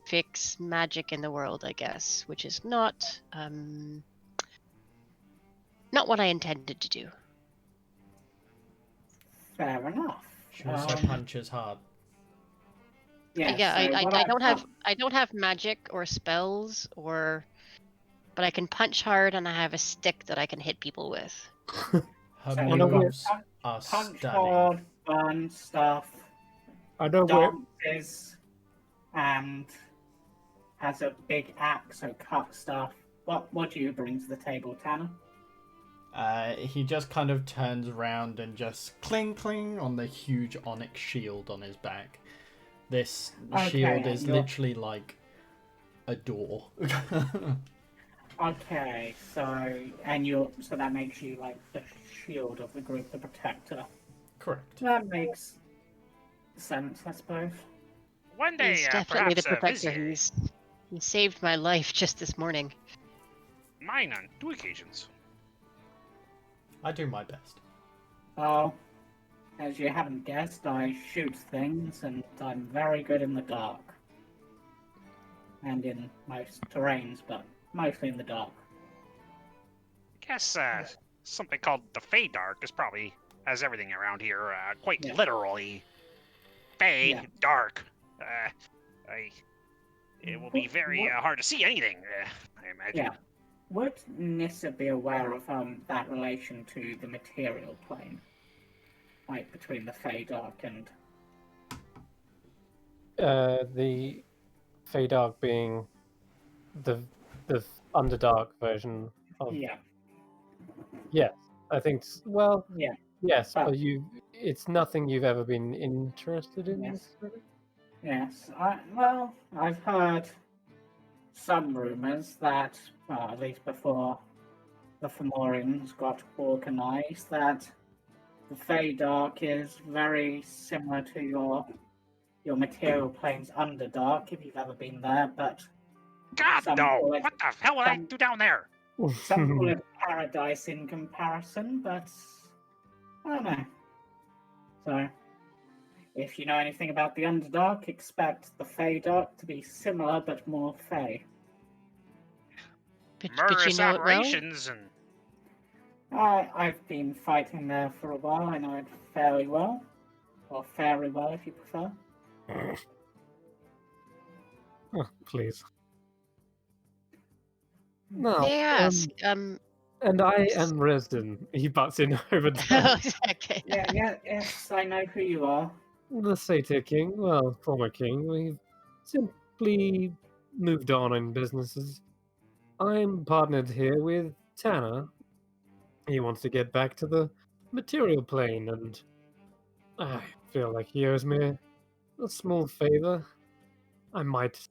fix magic in the world, I guess, which is not what I intended to do. Fair enough. She also punches hard. Yes, Yeah, so what I don't have magic or spells but I can punch hard and I have a stick that I can hit people with. Her So you've got moves are punch stunning. hard, burn stuff, I know where. dances, and has a big axe, so cut stuff. What do you bring to the table, Tanner? He just kind of turns around and just cling cling on the huge onyx shield on his back. This shield is literally like a door. Okay, so that makes you like the shield of the group, the protector. Correct. That makes sense, I suppose. One day, He's definitely the perhaps protector. He saved my life just this morning. mine on 2 occasions. I do my best. Well, as you haven't guessed, I shoot things, and I'm very good in the dark. And in most terrains, but mostly in the dark. Guess something called the Fey Dark is probably has everything around here quite Yeah. literally. Fey Yeah. Dark. It will be very What- hard to see anything. I imagine. Yeah. Would Nissa be aware of that relation to the material plane? Like between the Fey Dark and... The Feydark being the Underdark version of. Yeah. Yes, I think. Well. Yeah. Yes, But- but it's nothing you've ever been interested in. Yes. necessarily? Yes. I've heard some rumours that, at least before the Fomorians got organized, that the Fey Dark is very similar to your material plane's Underdark, if you've ever been there, but God Some no! call it- What the hell would I some- do down there? some call it paradise in comparison, but I don't know. So, if you know anything about the Underdark, expect the Feydark to be similar but more Fey. But you Murderous know it well? operations and I've been fighting there for a while. I know it fairly well. Or very well, if you prefer. Oh, please. No. May I ask? And I am Resden. He butts in over Oh, time. okay. Yes, I know who you are. The Satyr King, well, former king, we've simply moved on in businesses. I'm partnered here with Tanner. He wants to get back to the material plane, and I feel like he owes me a small favor. I might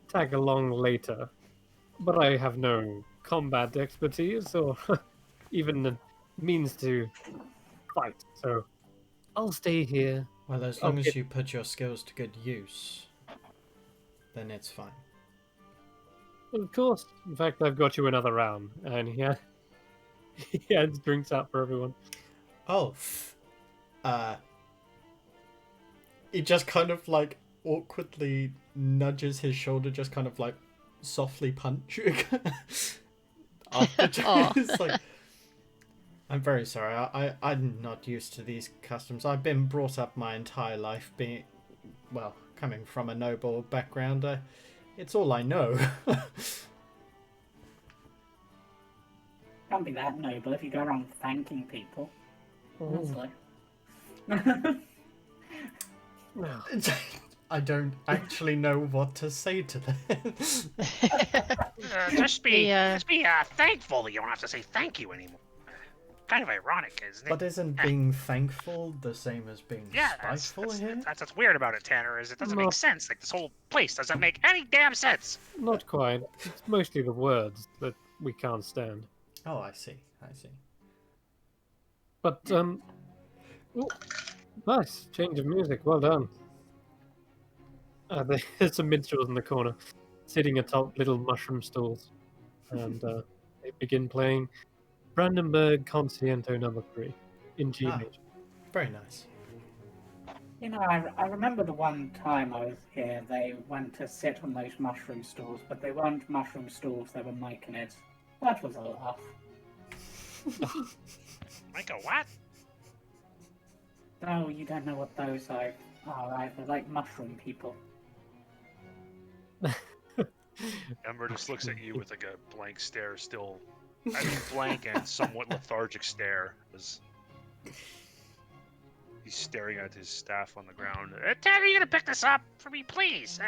tag along later, but I have no combat expertise or even the means to fight, so I'll stay here. Well, as I'll long as get- you put your skills to good use, then it's fine. Of course. In fact, I've got you another round, and he hands drinks out for everyone. Oh, he just kind of like awkwardly nudges his shoulder, just kind of like softly punch you. After Aw. it's like, I'm very sorry. I'm not used to these customs. I've been brought up my entire life coming from a noble background. It's all I know. Can't be that noble if you go around thanking people. Honestly. No. I don't actually know what to say to them. just be The, thankful that you don't have to say thank you anymore. Kind of ironic, isn't it? But isn't being thankful the same as being Yeah, spiteful here? that's what's weird about it, Tanner, is it doesn't No. make sense. Like, this whole place doesn't make any damn sense. Not quite. It's mostly the words that we can't stand. Oh, I see. But, ooh, nice. Change of music. Well done. There's some minstrels in the corner, sitting atop little mushroom stools. And they begin playing Brandenburg Concerto No. 3 in G Ah. major. Very nice. You know, I remember the one time I was here, they went to sit on those mushroom stools, but they weren't mushroom stools, they were myconids. That was a laugh. Like a what? Oh, you don't know what those are either, like mushroom people. Ember just looks at you with like a blank stare, still. I mean, blank and somewhat lethargic stare, as he's staring at his staff on the ground. Tanner, you gonna pick this up for me, please?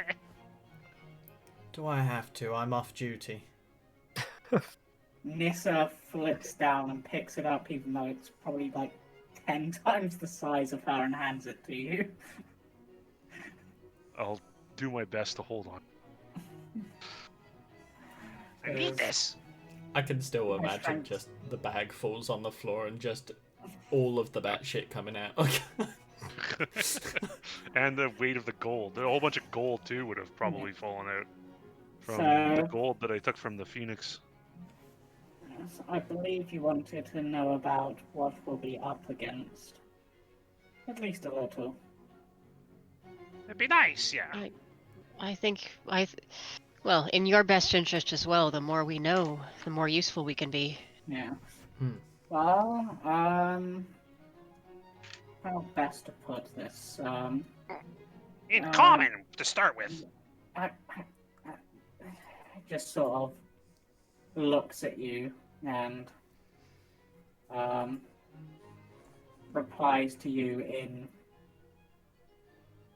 Do I have to? I'm off duty. Nissa flips down and picks it up, even though it's probably like 10 times the size of her, and hands it to you. I'll do my best to hold on. I need this. I can still My imagine strength. just the bag falls on the floor and just all of the bat shit coming out. And the weight of the gold. A whole bunch of gold, too, would have probably fallen out from So- the gold that I took from the Phoenix. Yes, I believe you wanted to know about what we'll be up against. At least a little. It'd be nice, yeah. I think well, in your best interest as well. The more we know, the more useful we can be. Yeah. Hmm. Well, how best to put this? In common, to start with. I just sort of looks at you and replies to you in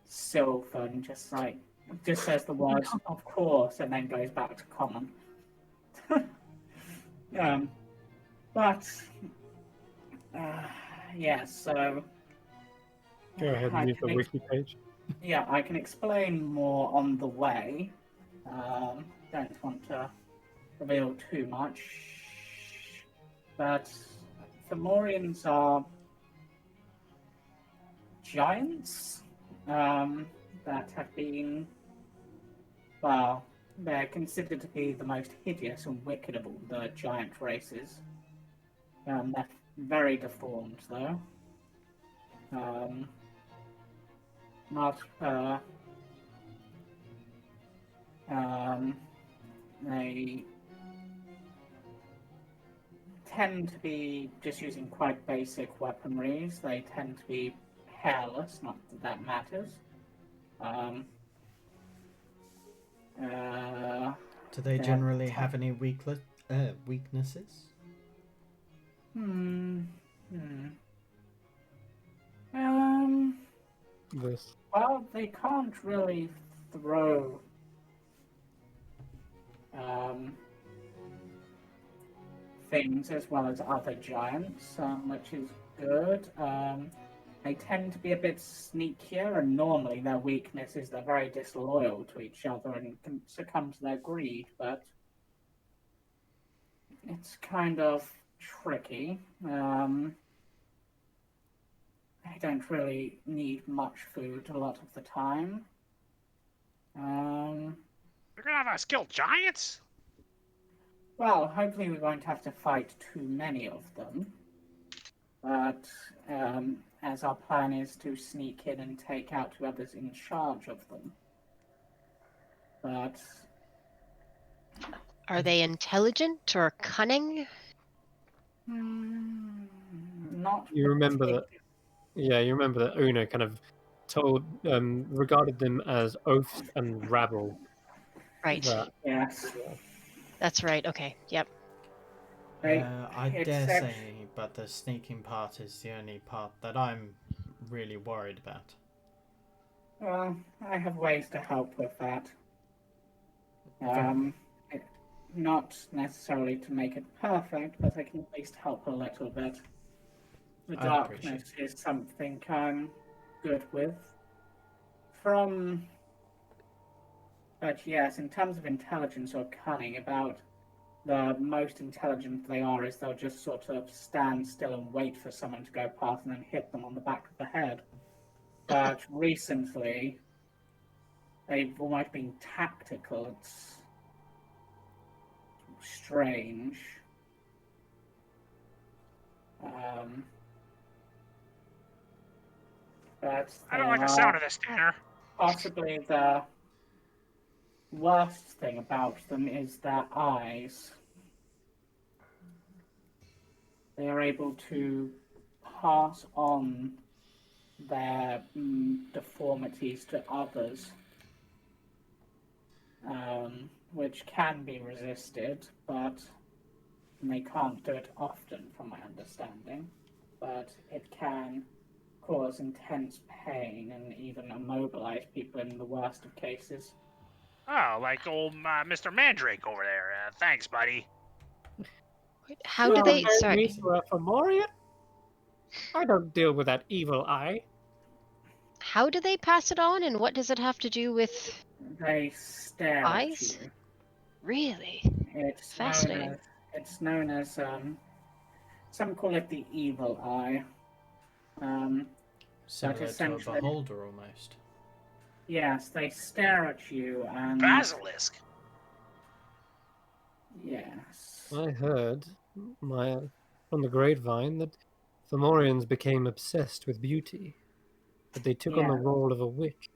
Sylvan, just says the words "of course" and then goes back to common. But yeah, so Go ahead I and use the can wiki page. yeah, I can explain more on the way. Don't want to reveal too much, but Fomorians are giants that have been, well, they're considered to be the most hideous and wicked of all the giant races. They're very deformed, though. Not, they tend to be just using quite basic weaponries. They tend to be hairless, not that that matters. Do they They generally have have any weaknesses? This. Well, they can't really throw things as well as other giants, which is good. They tend to be a bit sneakier, and normally their weakness is they're very disloyal to each other and can succumb to their greed, but it's kind of tricky. They don't really need much food a lot of the time. We're gonna have skilled giants? Well, hopefully we won't have to fight too many of them. But as our plan is to sneak in and take out whoever's in charge of them. But Are they intelligent or cunning? not You remember that? particularly. Yeah, you remember that Una kind of regarded them as oafs and rabble. Right. That Yes. That's right. Okay. Yep. I dare Except, say, but the sneaking part is the only part that I'm really worried about. well, I have ways to help with that. Very Not necessarily to make it perfect, but I can at least help a little bit. The I'd appreciate darkness is something I'm good with. But yes, in terms of intelligence or cunning, about the most intelligent they are is they'll just sort of stand still and wait for someone to go past and then hit them on the back of the head. But recently, they've almost been tactical. It's strange. But I they don't like the are sound of this, Tanner. possibly the worst thing about them is their eyes. They are able to pass on their deformities to others, which can be resisted, but they can't do it often, from my understanding. But it can cause intense pain and even immobilize people in the worst of cases. Oh, like old Mr. Mandrake over there. Thanks, buddy. How do they? Sorry. Me to a Fomorian? I don't deal with that evil eye. How do they pass it on, and what does it have to do with They stare eyes? at you. Really? It's Fascinating. known as some call it the evil eye. similar to a essentially- beholder almost. Yes, they stare at you and Basilisk. yes. I heard from the grapevine that Fomorians became obsessed with beauty, that they took on the Yeah. role of a witch.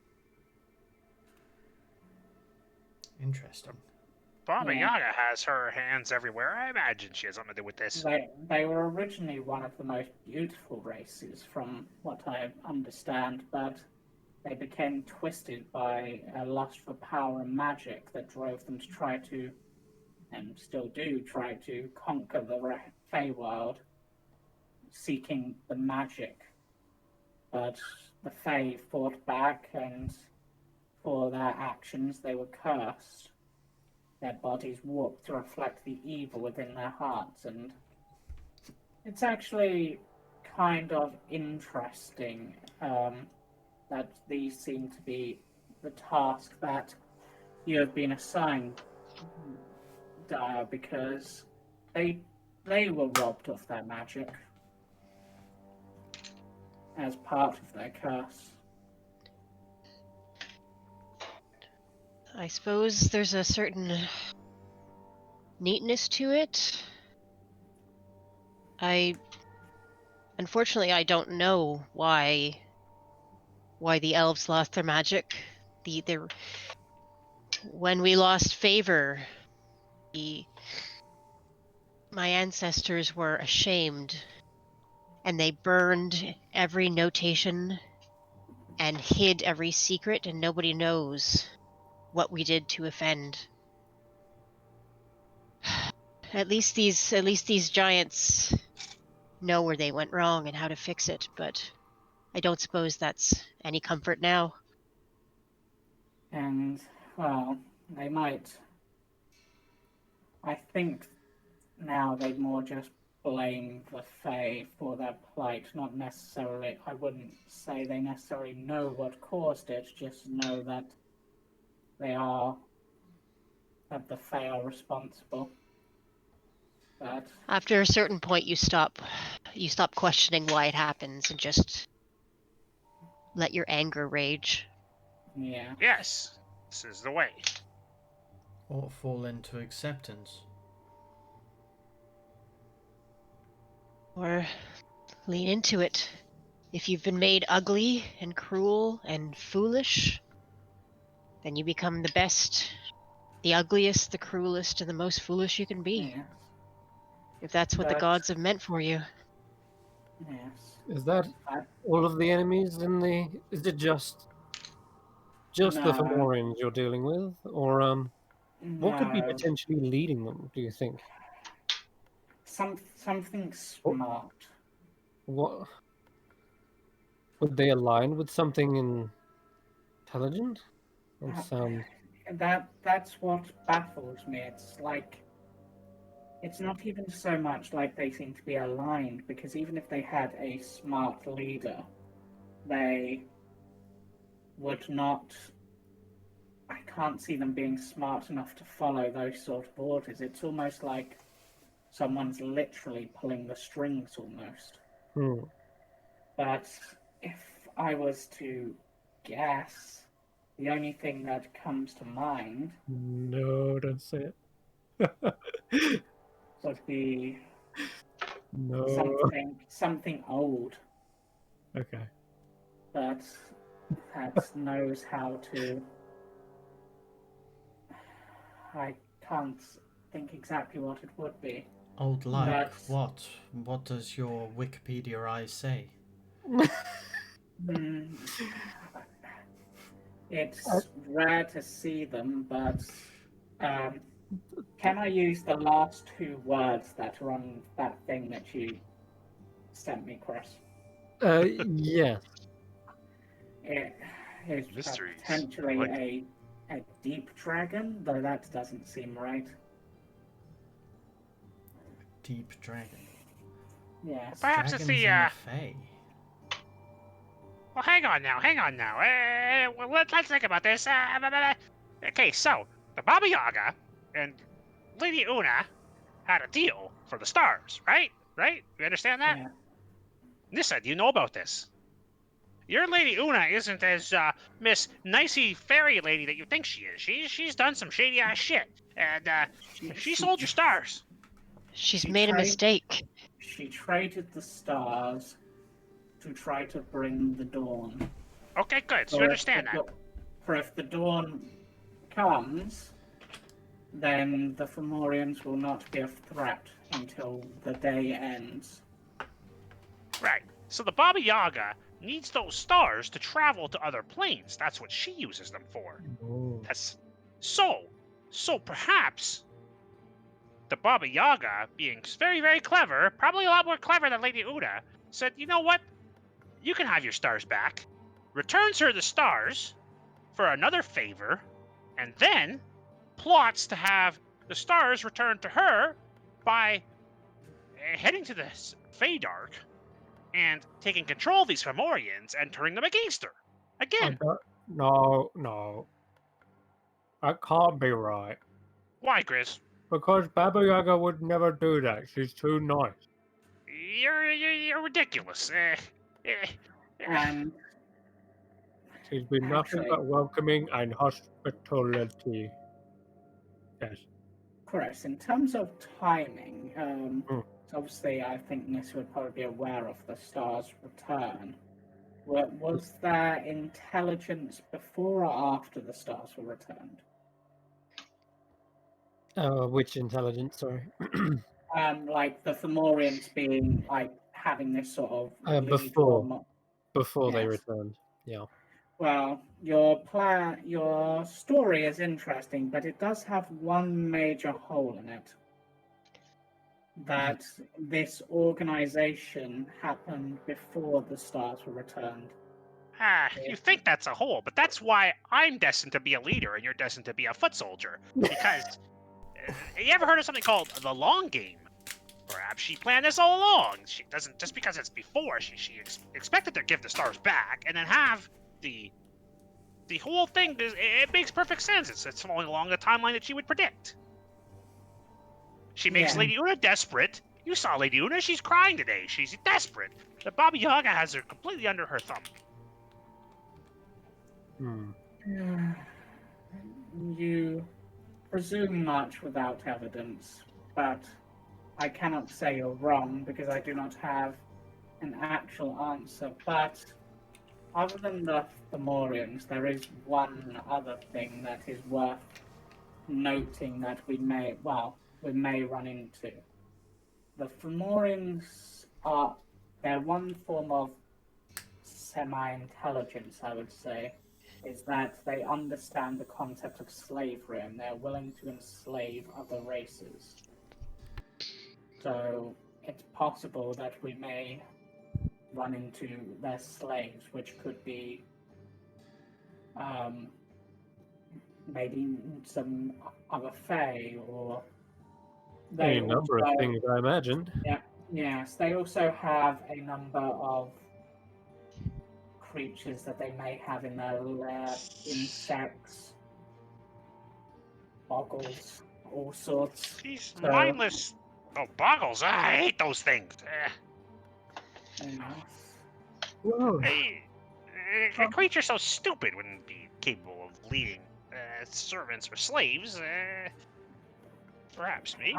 Interesting. Baba Yeah. Yaga has her hands everywhere. I imagine she has something to do with this. They were originally one of the most beautiful races, from what I understand, but they became twisted by a lust for power and magic that drove them to try to, and still do try to, conquer the Feywild, seeking the magic. But the Fey fought back, and for their actions they were cursed. Their bodies warped to reflect the evil within their hearts, and it's actually kind of interesting that these seem to be the task that you have been assigned, Dire, because they were robbed of their magic as part of their curse. I suppose there's a certain neatness to it. I Unfortunately, I don't know why the elves lost their magic. When we lost favor, my ancestors were ashamed, and they burned every notation and hid every secret, and nobody knows what we did to offend. At least these giants know where they went wrong and how to fix it, but I don't suppose that's any comfort now. And, well, they might. I think now they'd more just blame the Fae for their plight, not necessarily. I wouldn't say they necessarily know what caused it, just know that the Fae are responsible. But After a certain point, you stop questioning why it happens and just let your anger rage. yeah, Yes, this is the way. Or fall into acceptance. Or lean into it. If you've been made ugly and cruel and foolish, then you become the best, the ugliest, the cruelest, and the most foolish you can be. yes, If that's what the But- gods have meant for you. yes. Is that I- all of the enemies in the? Is it just the No. Fomorians you're dealing with, or what could be No, potentially leading them? Do you think? something smart. What would they align with something intelligent? That Uh, sounds. That's what baffles me. It's like it's not even so much like they seem to be aligned, because even if they had a smart leader, they would not. I can't see them being smart enough to follow those sort of orders. It's almost like someone's literally pulling the strings almost. Hmm. But if I was to guess, the only thing that comes to mind No, don't say it. would be No. something old Okay. that knows how to. I can't think exactly what it would be. Old like That's- what? What does your Wikipedia eye say? Hmm, it's rare to see them, but can I use the last two words that are on that thing that you sent me, Chris? Yes. It is Mysteries. potentially I like a deep dragon, though that doesn't seem right. Deep dragon. Yes. Perhaps it's Dragons the, in the Fae. Well, hang on now. Well, let's think about this. Okay, so the Baba Yaga and Lady Una had a deal for the stars, right? Right? You understand that? Yeah. Nissa, do you know about this? Your Lady Una isn't as Miss Nicey Fairy Lady that you think she is. She's done some shady ass shit, and she sold your stars. She's She made a tried- mistake. She traded the stars to try to bring the dawn. Okay, good. So you For if understand the that. da- For if the dawn comes, then the Fomorians will not be a threat until the day ends. Right. So the Baba Yaga needs those stars to travel to other planes. That's what she uses them for. Oh. That's so perhaps the Baba Yaga, being very, very clever, probably a lot more clever than Lady Una, said, you know what? You can have your stars back. Returns her the stars for another favor, and then plots to have the stars returned to her by heading to the Feydark and taking control of these Fomorians and turning them against her. Again, No. That can't be right. why, Grizz? Because Baba Yaga would never do that. She's too nice. You're ridiculous. And She's been nothing Actually- but welcoming and hospitality. Yes. Chris, in terms of timing, Hmm. so obviously I think Nissa would probably be aware of the star's return. Was there intelligence before or after the stars were returned? Which intelligence? Sorry. Like the Fomorians being like having this sort of lead Before. or Before they Yes. returned. Yeah. Well, your story is interesting, but it does have one major hole in it. That this organization happened before the stars were returned. You think that's a hole, but that's why I'm destined to be a leader and you're destined to be a foot soldier. Because you ever heard of something called the long game? Perhaps she planned this all along. She doesn't just because it's before. She expected to give the stars back and then have the whole thing. It makes perfect sense. It's following along the timeline that she would predict. She makes Yeah. Lady Una desperate. You saw Lady Una. She's crying today. She's desperate. The Baba Yaga has her completely under her thumb. Hmm. You presume much without evidence, but I cannot say you're wrong because I do not have an actual answer. But other than the Fomorians, there is one other thing that is worth noting that we may run into. The Fomorians they're one form of semi-intelligence, I would say, is that they understand the concept of slavery and they're willing to enslave other races. So it's possible that we may run into their slaves, which could be maybe some other Fey, or they A number of also, things, I imagine. yes, they also have a number of creatures that they may have in their lair, insects, boggles, all sorts. These So, mindless. Oh, boggles! I hate those things. yes. Whoa. A creature so stupid wouldn't be capable of leading servants or slaves. Perhaps, maybe.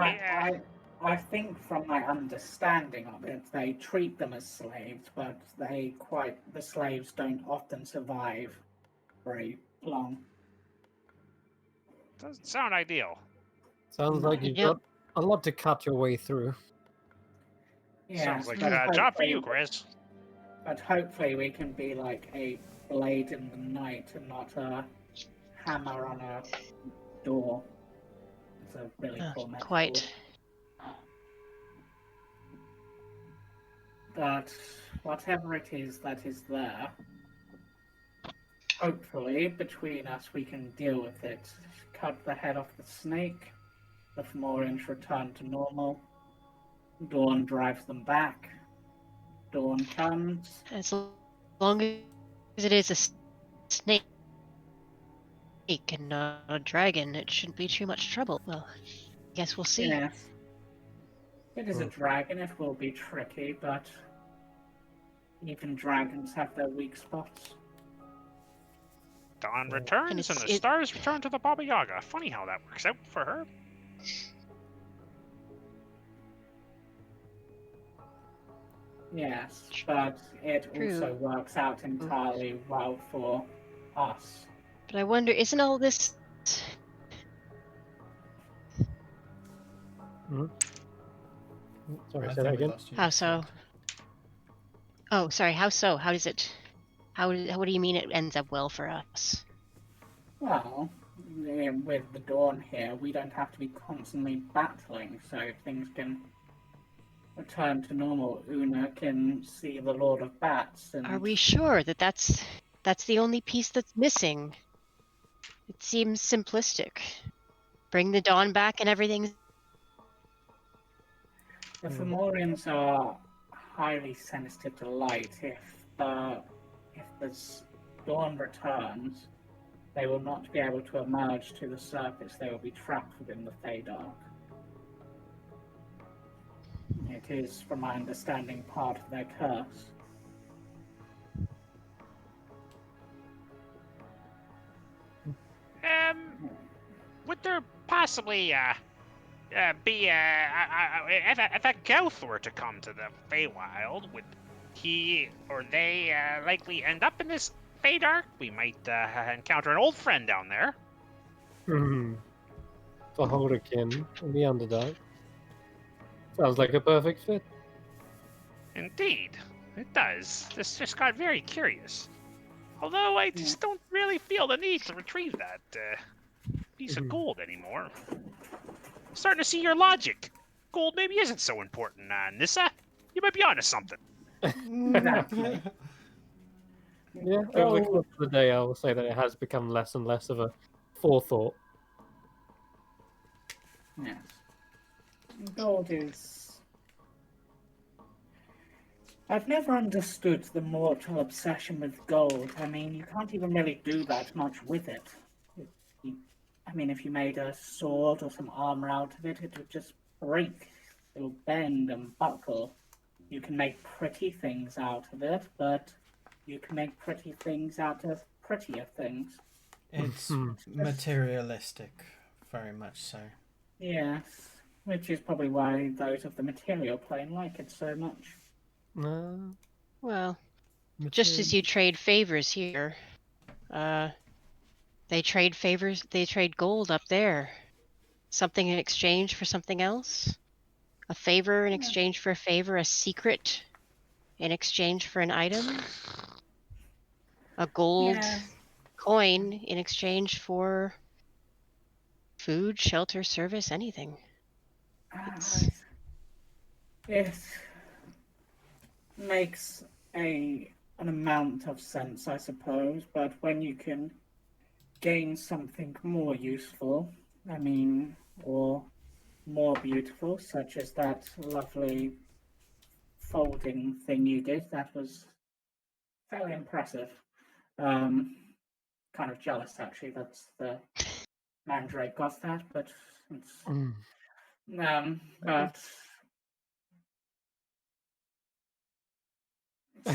I think from my understanding of it, they treat them as slaves, but the slaves don't often survive very long. Doesn't sound ideal. Sounds like you've got a lot to cut your way through. Yes, Sounds like but a job for you, hopefully- Chris. But hopefully we can be like a blade in the night and not a hammer on a door. It's a really poor metaphor. Quite. But whatever it is that is there, hopefully between us we can deal with it. Cut the head off the snake, the Fomorians return to normal, Dawn drives them back, Dawn comes. As long as it is a snake and not a dragon, it shouldn't be too much trouble. Well, I guess we'll see. Yes. If it is a dragon, it will be tricky, but even dragons have their weak spots. Dawn returns and the stars return to the Baba Yaga. Funny how that works out for her. Yes, but it True. also works out entirely well for us. But I wonder, isn't all this... Sorry, I say think that we again. lost you. How so? Oh, sorry, how so? How does it... what do you mean it ends up well for us? Well, with the Dawn here, we don't have to be constantly battling, so things can return to normal. Una can see the Lord of Bats, and Are we sure that that's the only piece that's missing? It seems simplistic. Bring the dawn back and everything's... the Fomorians are highly sensitive to light. If the Dawn returns, they will not be able to emerge to the surface. They will be trapped within the Feydark. It is, from my understanding, part of their curse. Would there possibly if a Goth were to come to the Feywild, would he or they likely end up in this Feydark? We might encounter an old friend down there. Hmm. For Holderkin in the Underdark. Sounds like a perfect fit. Indeed, it does. This just got very curious. Although I just don't really feel the need to retrieve that piece of gold anymore. Starting to see your logic. Gold maybe isn't so important, Nissa. You might be onto something. Exactly. Yeah, over the course of the day, I will say that it has become less and less of a forethought. Yes. Gold is. I've never understood the mortal obsession with gold. I mean, you can't even really do that much with it. I mean, if you made a sword or some armor out of it, it would just break. It'll bend and buckle. You can make pretty things out of it, but you can make pretty things out of prettier things. It's materialistic, very much so. Yes, which is probably why those of the material plane like it so much. Well, just as you trade favors here, they trade favors. They trade gold up there. Something in exchange for something else. A favor in exchange for a favor. A secret in exchange for an item. A gold coin in exchange for food, shelter, service, anything. It makes an amount of sense, I suppose, but when you can gain something more useful, I mean, or more beautiful, such as that lovely folding thing you did, that was fairly impressive. Kind of jealous, actually, that's the Mandrake got that, but it's, but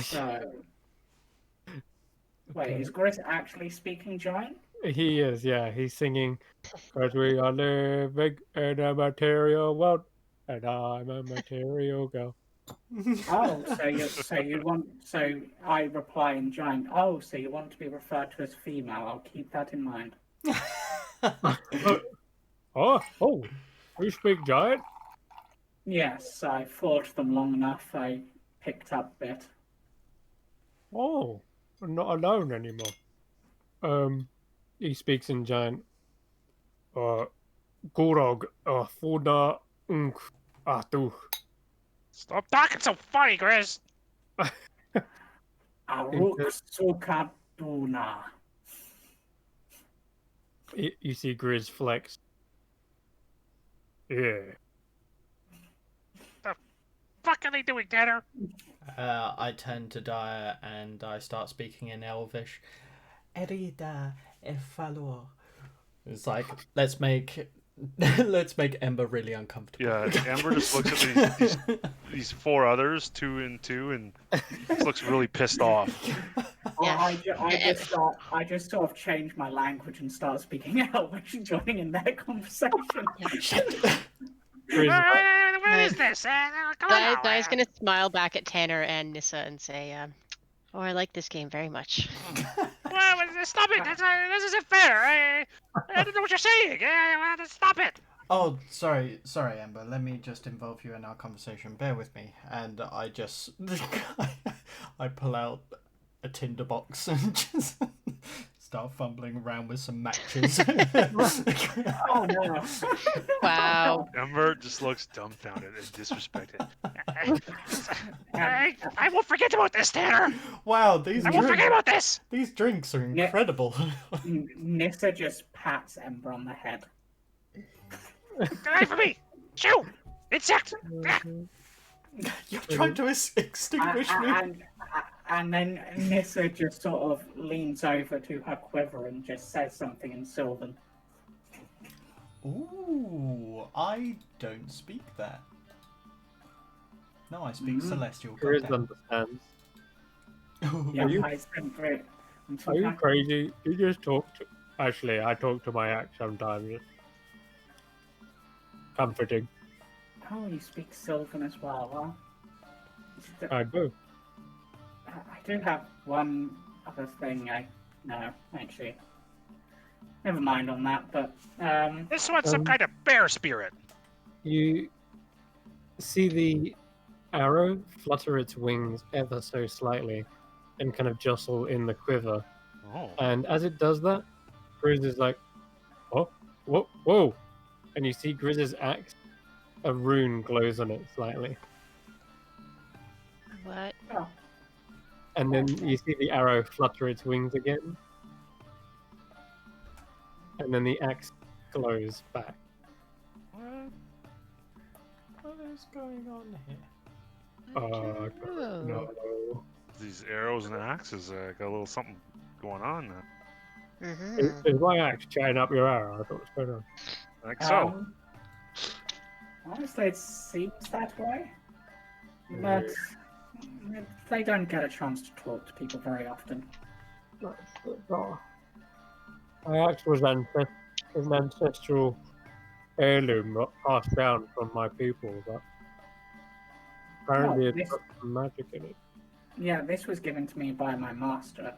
so wait, is Grit actually speaking giant? He is, yeah. He's singing, "Cause we are living in a material world, and I'm a material girl." Oh, so I reply in giant. Oh, so you want to be referred to as female? I'll keep that in mind. Oh, you speak giant? Yes, I fought them long enough. I picked up a bit. Oh, I'm not alone anymore. He speaks in giant. Gorog, Funa, Unk, Atu. Stop talking so funny, Grizz. Aruk Sukaduna. You see Grizz flex. Yeah. The fuck are they doing, Tanner? I turn to Dyer and I start speaking in Elvish. Erida Efalor. It's like, let's make Ember really uncomfortable. Yeah, Amber just looks at these four others, 2 and 2, and just looks really pissed off. I just sort of change my language and start speaking Elvish, joining in their conversation. What is this? Come on now. Guy's gonna smile back at Tanner and Nissa and say, "Oh, I like this game very much." Well, stop it! This isn't fair. I don't know what you're saying. Stop it! Oh, sorry, Ember. Let me just involve you in our conversation. Bear with me. And I just I pull out a tinderbox and just start fumbling around with some matches. Oh no! Wow. Amber just looks dumbfounded and disrespected. I won't forget about this, Tanner. Wow, I won't forget about this. these drinks are incredible. Nissa just pats Ember on the head. Get away from me! Shoo! Insect! You're trying to extinguish me. And then Nissa just sort of leans over to her quiver and just says something in Sylvan. Ooh, I don't speak that. No, I speak Celestial. Grizz understands. Yeah, I spent great. Are you crazy? You just talk to... Actually, I talk to my axe sometimes. comforting. Oh, you speak Sylvan as well. Well, I do. I do have one other thing. No, actually, never mind on that. But This one's some kind of bear spirit. You see the arrow flutter its wings ever so slightly and kind of jostle in the quiver. Oh. And as it does that, Grizz is like, oh, whoa, whoa. And you see Grizz's axe, a rune glows on it slightly. What? oh, And then you see the arrow flutter its wings again. And then the axe glows back. What is going on here? Oh, no. These arrows and axes got a little something going on. Is my axe chatting up your arrow? I thought it was going on. I think so. Honestly, it seems that way. But they don't get a chance to talk to people very often. My axe was an ancestral heirloom passed down from my people, but apparently it's got some magic in it. Yeah, this was given to me by my master.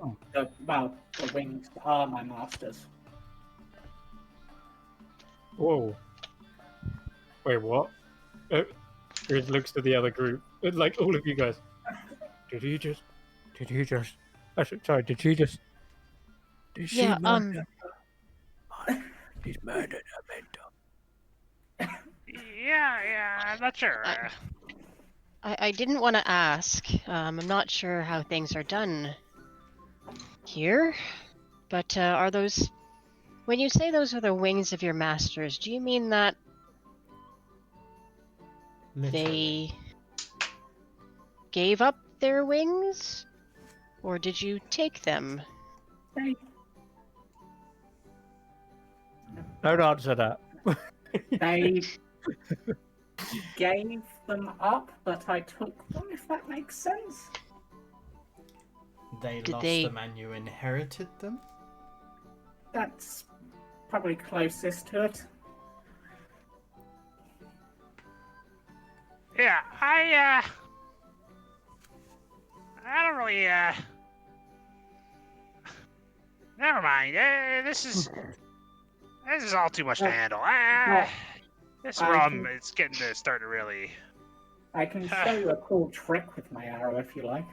Oh. The wings are my master's. Whoa. Wait, what? It looks to the other group. Like all of you guys. Did he just did she just did she Yeah, murder? She's murdered a mentor. Yeah, I'm not sure. I didn't want to ask. I'm not sure how things are done here, but are those... When you say those are the wings of your masters, do you mean that Literally. they gave up their wings? Or did you take them? Don't answer that. They gave them up, but I took them, if that makes sense. They Did lost they- them and you inherited them? That's probably closest to it. Yeah, I don't really, never mind. This is all too much to handle. This I rum, can- it's getting to start to really... I can show you a cool trick with my arrow if you like.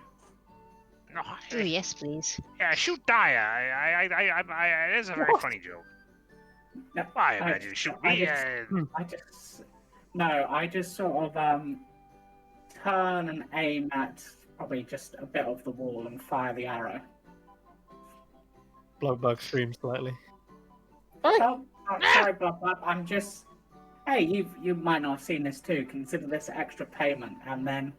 No, Oh, yes, please. yeah, shoot Daya. It is a very What? funny joke. No, I imagine you shoot me. I just sort of turn and aim at probably just a bit of the wall and fire the arrow. Bloodbug screams slightly. Oh, sorry, Bob. I'm just. Hey, you might not have seen this too. Consider this extra payment, and then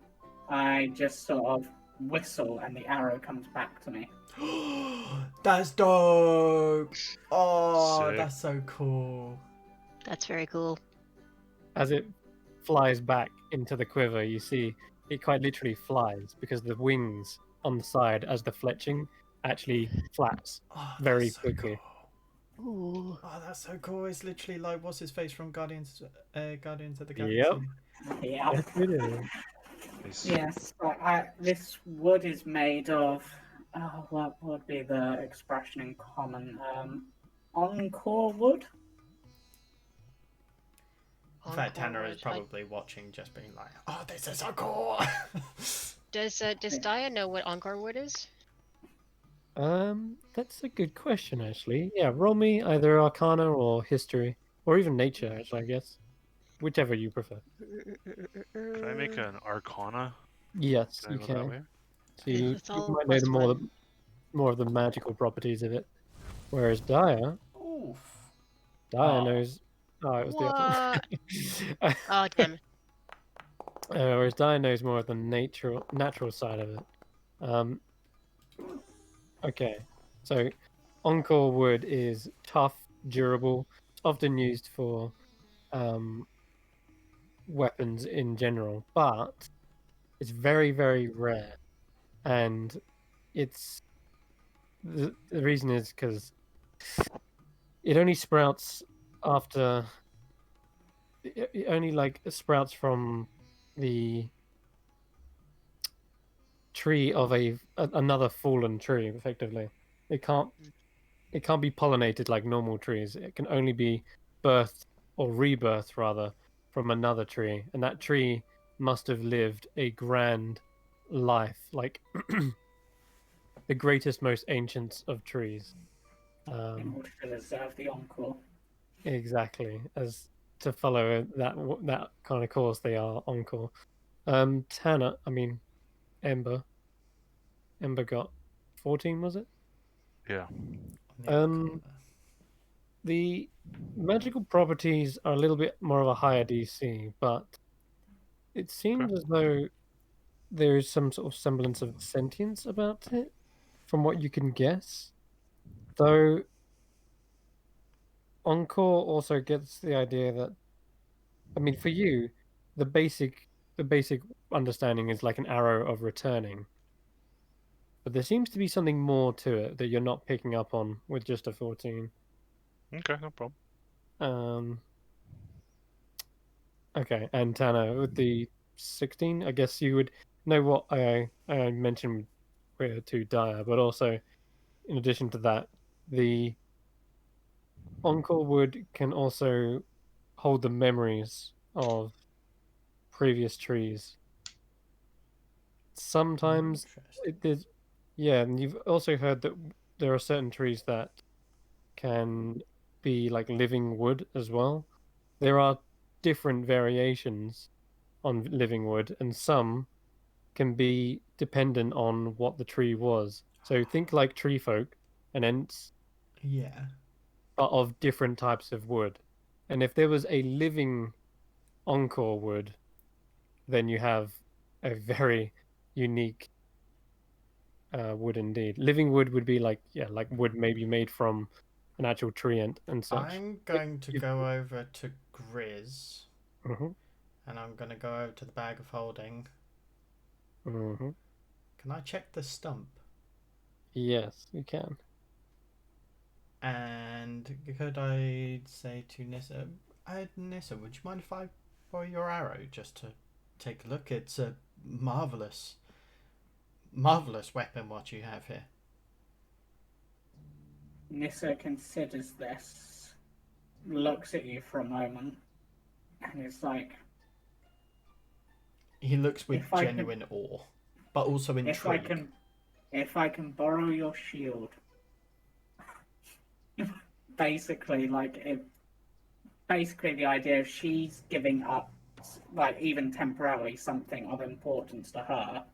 I just sort of whistle, and the arrow comes back to me. That's dope! Oh, Sick. that's so cool. That's very cool. As it flies back into the quiver, you see it quite literally flies because the wings on the side, as the fletching, actually flaps Oh, very that's so quickly. cool. Ooh. Oh, that's so cool. It's literally like, what's his face from Guardians of the Galaxy? Yep. Yeah. Yes, it is. Nice. Yes. This wood is made of. What would be the expression in common? Encore wood. In fact, Encore Tanner is wood. probably watching, just being like, "Oh, this is so cool." Does Daya know what Encore wood is? That's a good question, actually. Yeah, roll me either Arcana or History, or even Nature, actually, I guess. Whichever you prefer. Can I make an Arcana? Yes, Can I you go that can. way? So you It's all might know plus one. more of the magical properties of it. Whereas Daya Oof. Daya knows. Oh, it was the What? other. Oh, damn. Whereas Daya knows more of the natural side of it. Okay, so Encore wood is tough, durable. It's often used for weapons in general, but it's very, very rare, and it's the reason is because it only sprouts after it only like sprouts from the tree of another fallen tree. Effectively, it can't be pollinated like normal trees. It can only be birthed or rebirthed rather from another tree, and that tree must have lived a grand life, like the greatest, most ancient of trees. In Um, order to deserve the encore. exactly, as to follow that kind of course, they are encore. Tanner, I mean Ember. Ember got 14, was it? Yeah. On the Um, Arcana. the magical properties are a little bit more of a higher DC, but it Okay. seems as though there is some sort of semblance of sentience about it, from what you can guess. Though Encore also gets the idea that, I mean, for you, the basic understanding is like an arrow of returning. But there seems to be something more to it that you're not picking up on with just a 14. Okay, no problem. Um, okay, and Tana, with the 16, I guess you would know what I mentioned were too dire, but also, in addition to that, the Encore wood can also hold the memories of previous trees. Sometimes Interesting. there's, yeah, and you've also heard that there are certain trees that can be like living wood as well. There are different variations on living wood, and some can be dependent on what the tree was. So think like tree folk and ents, Yeah. but of different types of wood. And if there was a living encore wood, then you have a very unique wood indeed. Living wood would be like, yeah, like wood maybe made from an actual tree and such. I'm going to go over to Grizz, Hmm. and I'm going to go over to the bag of holding. Hmm. Can I check the stump? Yes, you can. And could I say to Nissa, Nissa, would you mind if I borrow your arrow just to take a look? It's a marvelous, marvelous weapon what you have here. Nissa considers this, looks at you for a moment, and is like, He looks with if I can, genuine awe, but also if I intrigue. can, if I can borrow your shield. Basically, basically the idea of she's giving up, like even temporarily, something of importance to her.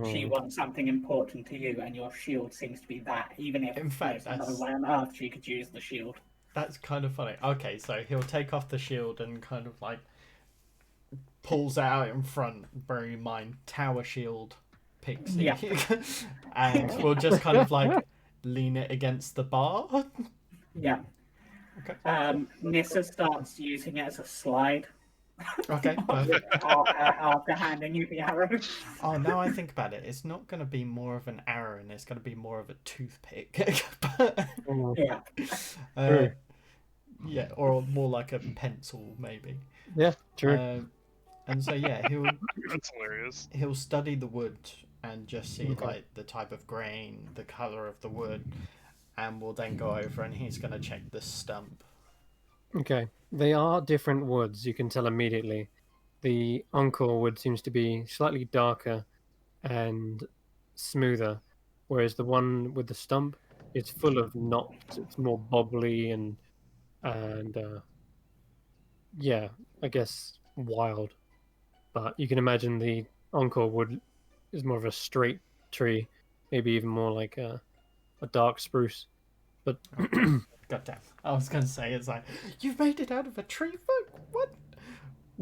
She Mm. wants something important to you, and your shield seems to be that. Even if In fact, there's no that's way on earth she could use the shield. kind of funny. Okay, so he'll take off the shield and kind of like pulls it out in front. Bearing in mind, tower shield, pixie, Yeah. and we'll just kind of like lean it against the bar. Yeah. Okay. Nissa starts using it as a slide Okay, perfect. after handing you the arrow. Oh, now I think about it, it's not going to be more of an arrow, and it's going to be more of a toothpick. But, Mm. Yeah. uh, yeah, or more like a pencil, maybe. Yeah, true. And so yeah, That's hilarious. he'll study the wood and just see Okay. like the type of grain, the color of the wood, and we'll then go over and he's going to check the stump. Okay. They are different woods, you can tell immediately. The encore wood seems to be slightly darker and smoother, whereas the one with the stump is full of knots. It's more bobbly and yeah, I guess wild. But you can imagine the encore wood is more of a straight tree, maybe even more like a dark spruce. But Goddamn, I was going to say it's like you've made it out of a tree, folk. What?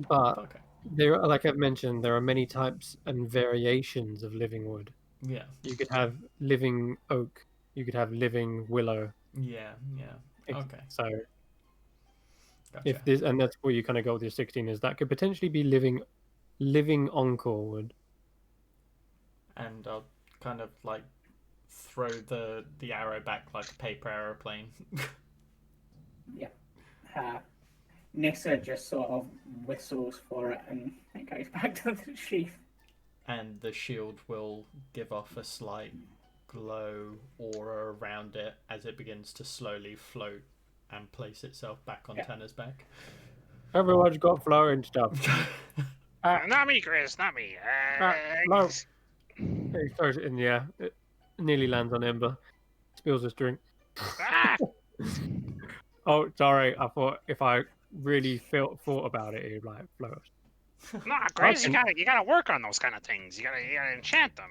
but Okay. there, like I've mentioned, there are many types and variations of living wood. Yeah. You could have living oak, you could have living willow. Yeah. Yeah. Okay. So Gotcha. if this, and that's where you kind of go with your 16, is that could potentially be living encore wood. And I'll kind of like throw the arrow back like a paper aeroplane. Yeah. Nissa just sort of whistles for it and it goes back to the sheath. And the shield will give off a slight glow aura around it as it begins to slowly float and place itself back on Tanner's back. Everyone's got flowing stuff. Not me, Chris. Not me. No. He throws it in the air. It nearly lands on Ember. Spills his drink. Ah! Oh, sorry. I thought if I really thought about it, it'd like float. Nah, Chris, can- you gotta work on those kind of things. You gotta enchant them.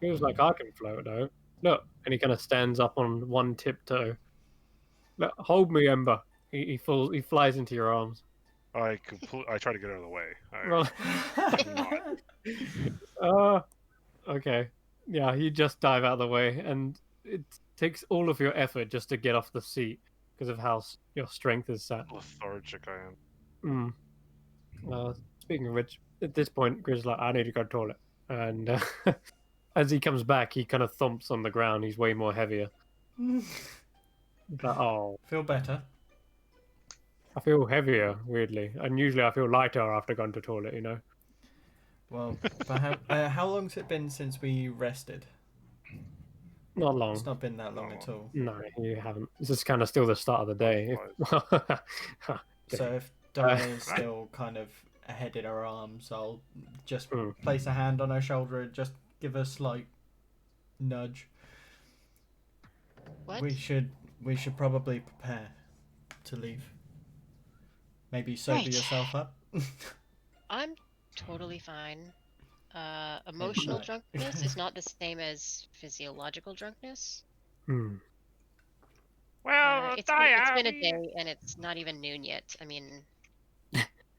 Feels like I can float though. Look, and he kind of stands up on one tiptoe. Look, hold me, Ember. He flies into your arms. I try to get out of the way. Well, okay. Yeah, you just dive out of the way, and it takes all of your effort just to get off the seat because of how your strength is set. Lethargic I am. Speaking of which, at this point, Grizz like, I need to go to the toilet. And as he comes back, he kind of thumps on the ground. He's way more heavier. But, oh, Feel better? I feel heavier, weirdly. And usually I feel lighter after going to the toilet, you know? Well, perhaps, how long's it been since we rested? Not long. It's not been that long at all. No, you haven't. This is kind of still the start of the day. So if Di is still kind of ahead in her arms, I'll just place a hand on her shoulder and just give her a slight nudge. What? We should probably prepare to leave. Maybe sober Right. yourself up. I'm totally fine. Emotional Right. drunkenness is not the same as physiological drunkenness. Hmm. Well, It's been a day and it's not even noon yet. I mean,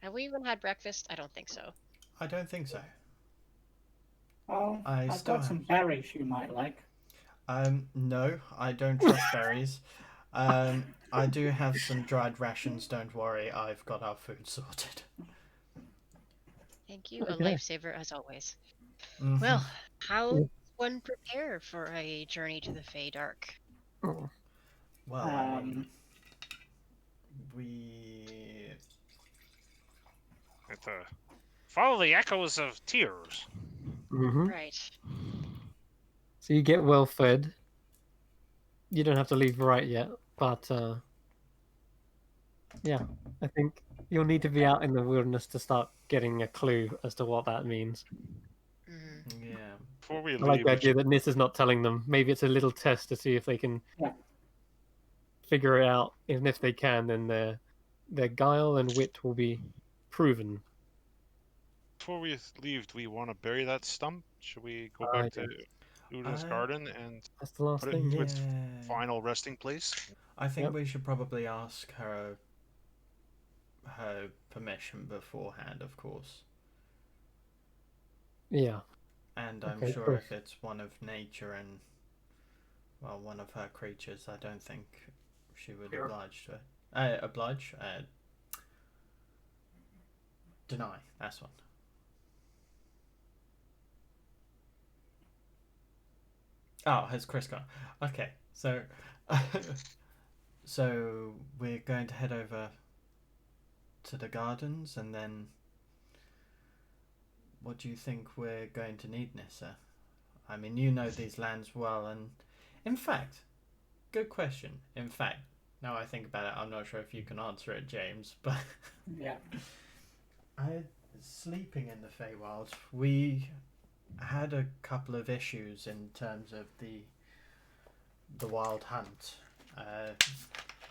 have we even had breakfast? I don't think so. I don't think so. Oh, I I've still got some have- berries you might like. No, I don't trust berries. I do have some dried rations, don't worry, I've got our food sorted. Thank you, a Okay. lifesaver as always. Mhm. Well, how does one prepare for a journey to the Fey Dark? Oh. Well, I mean, we... follow the echoes of tears. Mm-hmm. Right. So you get well fed. You don't have to leave right yet, but yeah, I think you'll need to be out in the wilderness to start getting a clue as to what that means. Mm. Yeah. Before we I like leave, the we idea should- that Nis is not telling them. Maybe it's a little test to see if they can figure it out. And if they can, then their guile and wit will be proven. before we leave, do we want to bury that stump? Should we go back to Uda's garden and That's the last put it thing. into Yeah. its final resting place? I think Yep. we should probably ask her permission beforehand, of course. Yeah. And I'm Okay, sure cool. if it's one of nature and, well, one of her creatures, I don't think she would Sure. deny. That's one. Oh, has Chris gone? Okay, so so we're going to head over to the gardens, and then what do you think we're going to need, Nissa? I mean, you know these lands well, and in fact, good question. In fact, now I think about it, I'm not sure if you can answer it, James, but Yeah. sleeping in the Feywild, we had a couple of issues in terms of the wild hunt,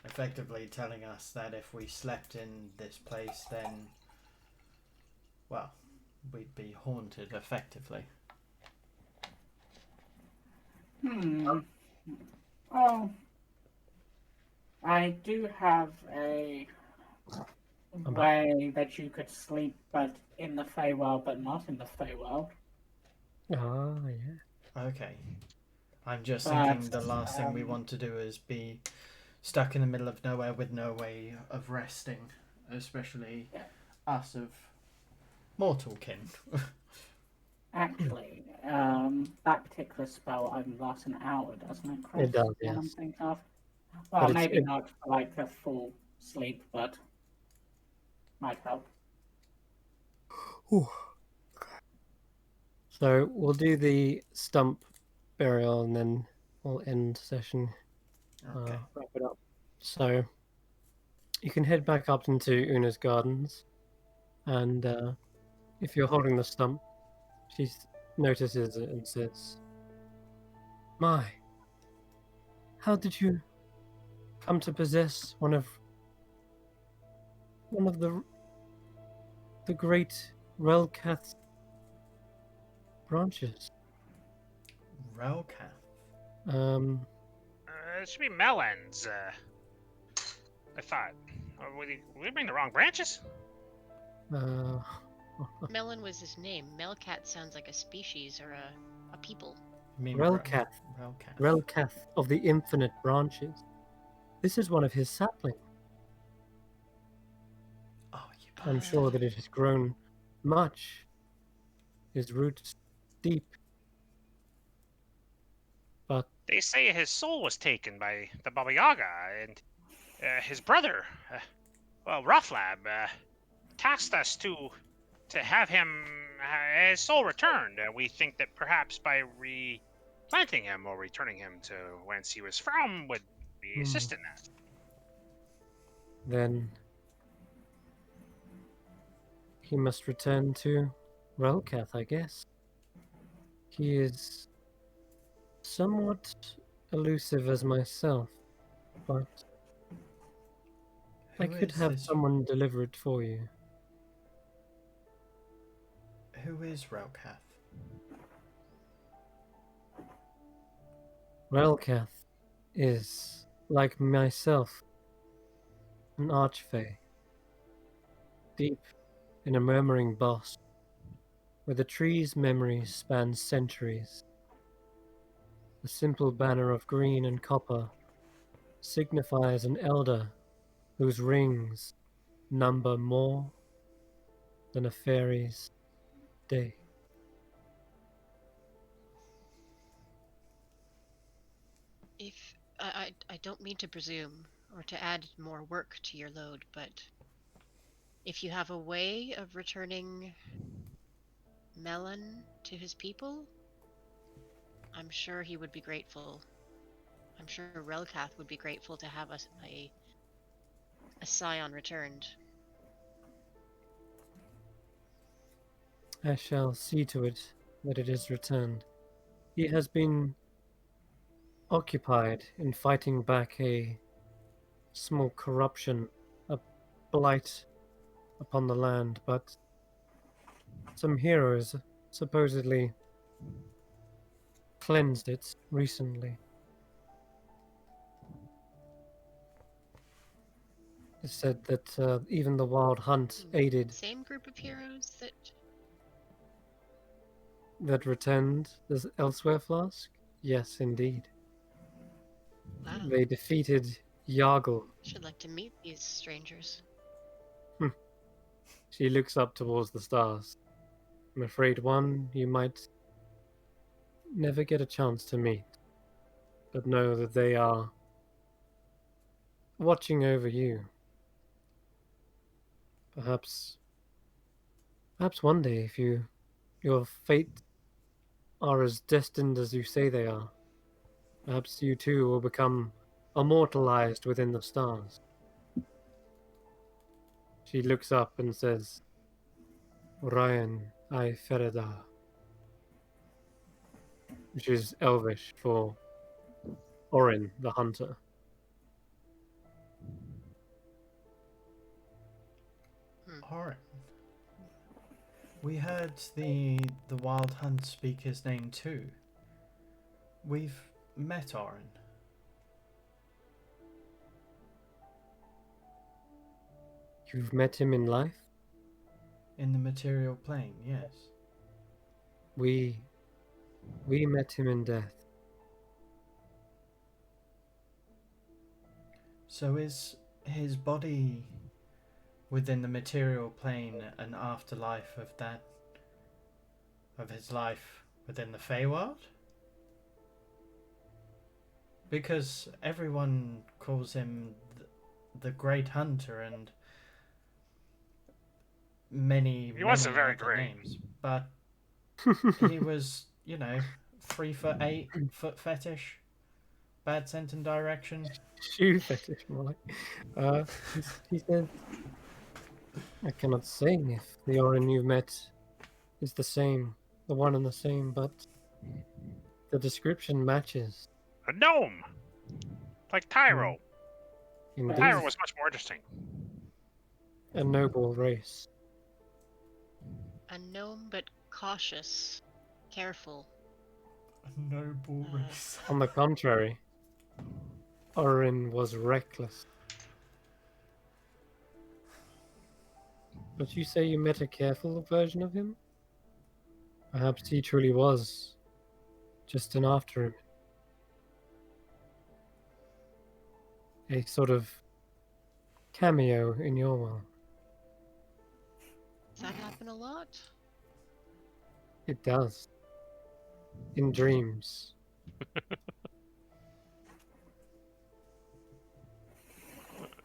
effectively telling us that if we slept in this place, then, well, we'd be haunted effectively. Oh, I do have a way that you could sleep, but in the Feywild, but not in the Feywild. Ah, yeah. Okay. I'm just But, thinking the last thing we want to do is be stuck in the middle of nowhere with no way of resting, especially us of mortal kin. Actually, that particular spell only lasts an hour, doesn't it, Chris? It does, What I'm yes. thinking of. But Well, it's- maybe it- not for like a full sleep, but might help. Ooh. So we'll do the stump burial and then we'll end session. Okay. Wrap it up. So you can head back up into Una's gardens, and if you're holding the stump, she notices it and says, "My, how did you come to possess one of the great Relcath's branches?" Relcath. It should be melons. I thought. We bring the wrong branches? Uh, Melon was his name. Melcat sounds like a species or a people. You mean Relcath. Relcath. Relcath of the infinite branches. This is one of his saplings. Oh, you I'm sure that it has grown much. His roots deep. But They say his soul was taken by the Baba Yaga, and his brother, Rufflab, tasked us to have him his soul returned. We think that perhaps by replanting him or returning him to whence he was from would be assist in that. then he must return to Relcath, I guess. He is somewhat elusive as myself, but I could have someone deliver it for you. Who is Relcath? Relcath is, like myself, an archfey, deep in a murmuring boss, where the tree's memories span centuries. The simple banner of green and copper signifies an elder whose rings number more than a fairy's day. If I don't mean to presume or to add more work to your load, but if you have a way of returning Melon to his people, I'm sure he would be grateful. I'm sure Relcath would be grateful to have a scion returned. I shall see to it that it is returned. He has been occupied in fighting back a small corruption, a blight upon the land, but some heroes supposedly cleansed it recently. It said that even the Wild Hunt aided Same group of heroes that returned the Elsewhere Flask? Yes, indeed. Wow. They defeated Yargle. Should like to meet these strangers. She looks up towards the stars. I'm afraid one you might never get a chance to meet, but know that they are watching over you. Perhaps one day, if your fate are as destined as you say they are, perhaps you too will become immortalized within the stars. She looks up and says, Ryan I Fereda, which is Elvish for Orin the Hunter. Alright. We heard the Wild Hunt speaker's name too. We've met Orin. You've met him in life? In the material plane, yes. We met him in death. So is his body within the material plane an afterlife of his life within the Feywild? Because everyone calls him the great hunter and many, He many wasn't very other great. names, but he was, 3'8" foot fetish, bad scent and direction. Shoe fetish, more like. He said, I cannot say if the Orin you've met is the one and the same, but the description matches. A gnome, like Tyro. Indeed, Tyro was much more interesting. a noble race. A gnome, but cautious, careful. A noble race. On the contrary, Orin was reckless. But you say you met a careful version of him? Perhaps he truly was just an after him. A sort of cameo in your world. Does that happen a lot? It does. In dreams.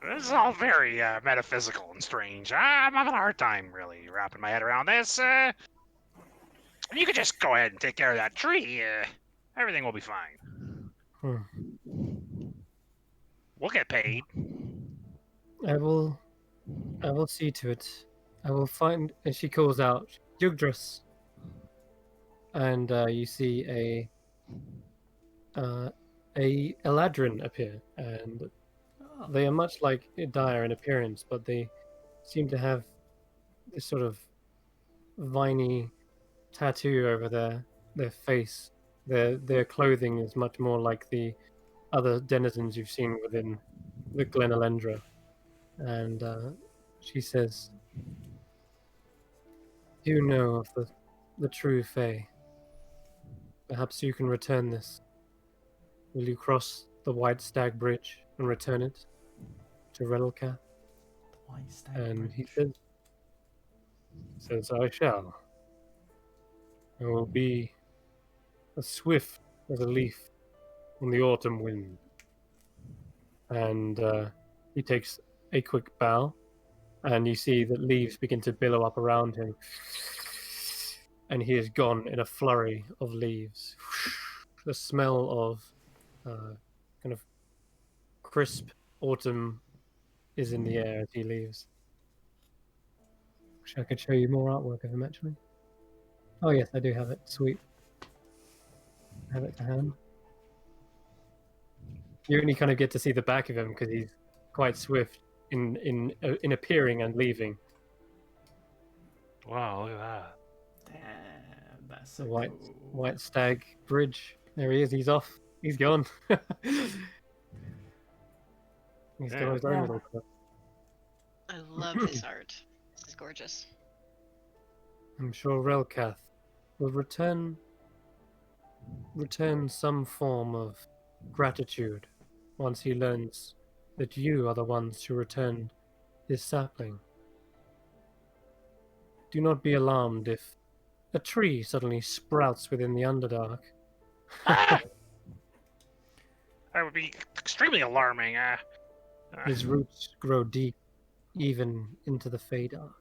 This is all very metaphysical and strange. I'm having a hard time really wrapping my head around this. You could just go ahead and take care of that tree. Everything will be fine. Hmm. We'll get paid. I will see to it. I will find. And she calls out, Yugdrassil. And you see a Eladrin appear, and they are much like Dire in appearance, but they seem to have this sort of viney tattoo over their face. Their clothing is much more like the other denizens you've seen within the Glen Elendra. And she says, "Do you know of the true Fae? Perhaps you can return this. Will you cross the White Stag Bridge and return it to Relkath?" The White Stag And he Bridge. says, I shall. I will be as swift as a leaf on the autumn wind. And he takes a quick bow, and you see that leaves begin to billow up around him. And he is gone in a flurry of leaves. The smell of kind of crisp autumn is in the air as he leaves. Wish I could show you more artwork of him, actually. Oh yes, I do have it. Sweet. I have it to hand. You only kind of get to see the back of him because he's quite swift in appearing and leaving. Wow, look at that. Damn, that's The so cool. White Stag Bridge. There he is. He's off. He's gone. He's got Yeah. his own little club. I love this art. This is gorgeous. I'm sure Relkath will return some form of gratitude once he learns that you are the ones who returned his sapling. Do not be alarmed if a tree suddenly sprouts within the Underdark. Ah! That would be extremely alarming. His roots grow deep, even into the Feywild.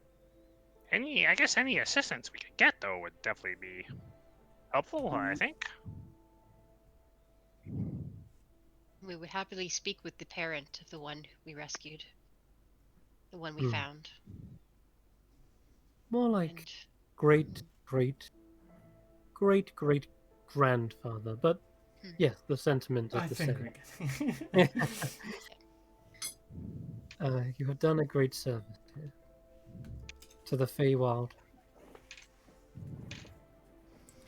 I guess any assistance we could get though would definitely be helpful. I think. We would happily speak with the parent of the one we rescued. The one we Hmm. found. More like And great grandfather, but yes, the sentiment is I the think same. we can. You have done a great service here to the Feywild.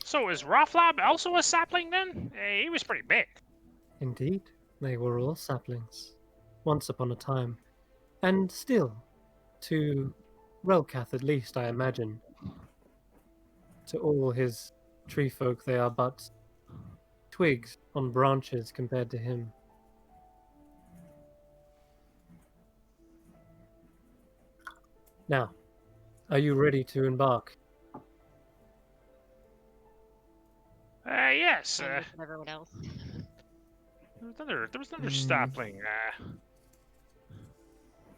So is Roflab also a sapling then? He was pretty big. Indeed, they were all saplings, once upon a time, and still, to Relkath at least, I imagine. To all his tree folk, they are but twigs on branches compared to him. Now, are you ready to embark? Yes. same with everyone else. There was another Hmm. sapling.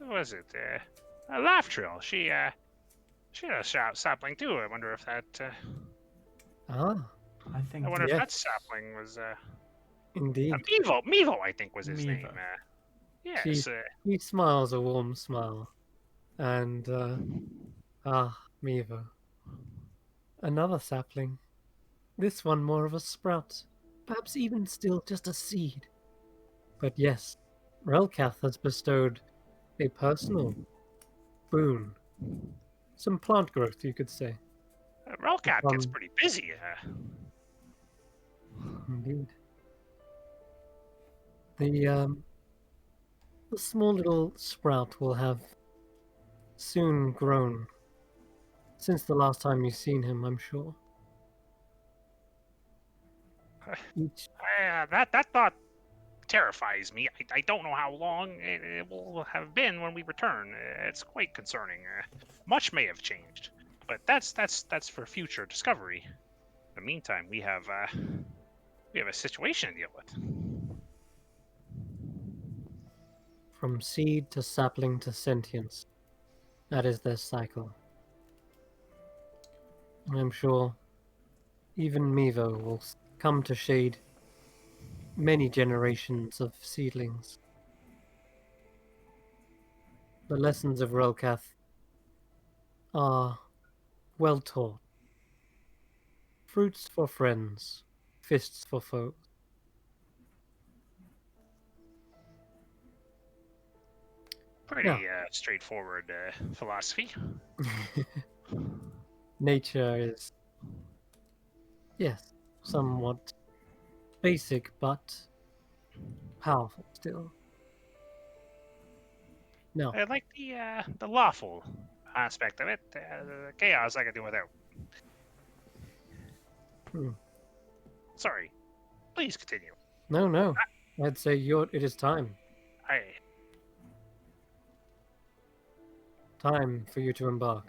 Who was it? Laugh Trail. She had a sapling too. I wonder if that. Ah, I think I wonder if Yes. that sapling was indeed. Mevo. Mevo, I think was his name. Mevo. Yes. He smiles a warm smile. And, Mevo. Another sapling. This one more of a sprout. Perhaps even still just a seed. But yes, Relkath has bestowed a personal boon. Some plant growth, you could say. Relcat gets Um, pretty busy. Indeed. The small little sprout will have soon grown. Since the last time you've seen him, I'm sure. Each That thought terrifies me. I don't know how long it will have been when we return. It's quite concerning. Much may have changed, but that's for future discovery. In the meantime, we have a situation to deal with. from seed to sapling to sentience. That is their cycle. I'm sure even Mevo will come to shade many generations of seedlings. The lessons of Relkath are well taught. Fruits for friends, fists for foes. Pretty straightforward philosophy. Nature is, yes, somewhat basic but powerful still. No, I like the lawful aspect of it. The chaos I could do without. Hmm. Sorry. Please continue. no. I'd say it is time. Time for you to embark.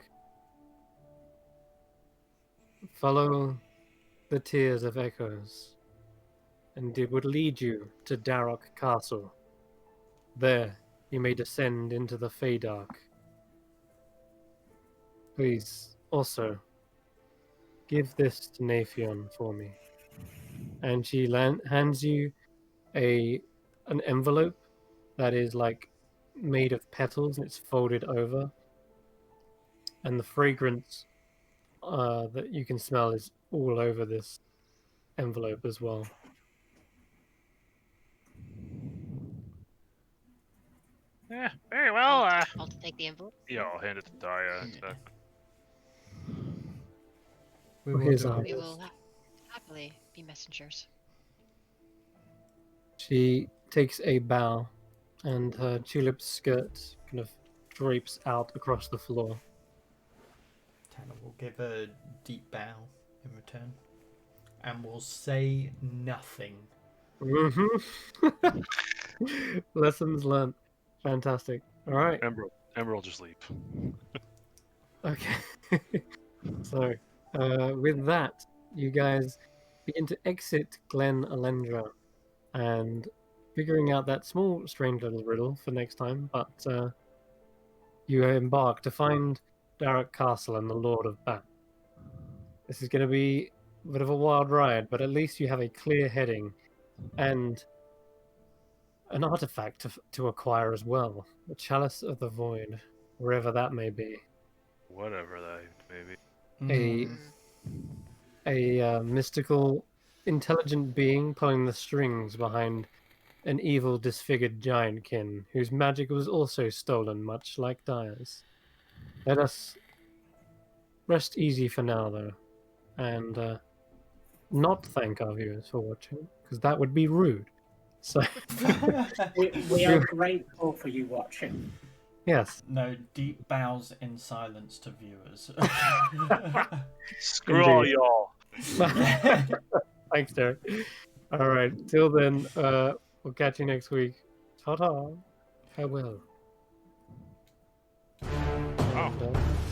Follow the tears of echoes, and it would lead you to Darrock Castle. There, you may descend into the Feydark. Please, also, give this to Naphion for me. And she hands you an envelope that is like made of petals and it's folded over. And the fragrance that you can smell is all over this envelope as well. Yeah, very well. I'll take the envelope. Yeah, I'll hand it to Daya. we Oh, will here's do our our- We best. will happily be messengers. She takes a bow, and her tulip skirt kind of drapes out across the floor. Tanner will give a deep bow in return, and will say nothing. Mm-hmm. Lessons learned. Fantastic. All right. Emerald just leave. Okay. So, with that, you guys begin to exit Glen Alendra and figuring out that small, strange little riddle for next time. But you embark to find Darrock Castle and the Lord of Bat. This is going to be a bit of a wild ride, but at least you have a clear heading and an artifact to acquire as well. The Chalice of the Void, wherever that may be. Whatever that may be. A mystical, intelligent being pulling the strings behind an evil, disfigured giantkin whose magic was also stolen, much like Daya's. Let us rest easy for now, though, and not thank our viewers for watching, because that would be rude. So, We are grateful for you watching. yes. No, deep bows in silence to viewers. Screw all Indeed. y'all. Thanks, Derek. All right. Till then, we'll catch you next week. Ta-ta. Farewell. Oh.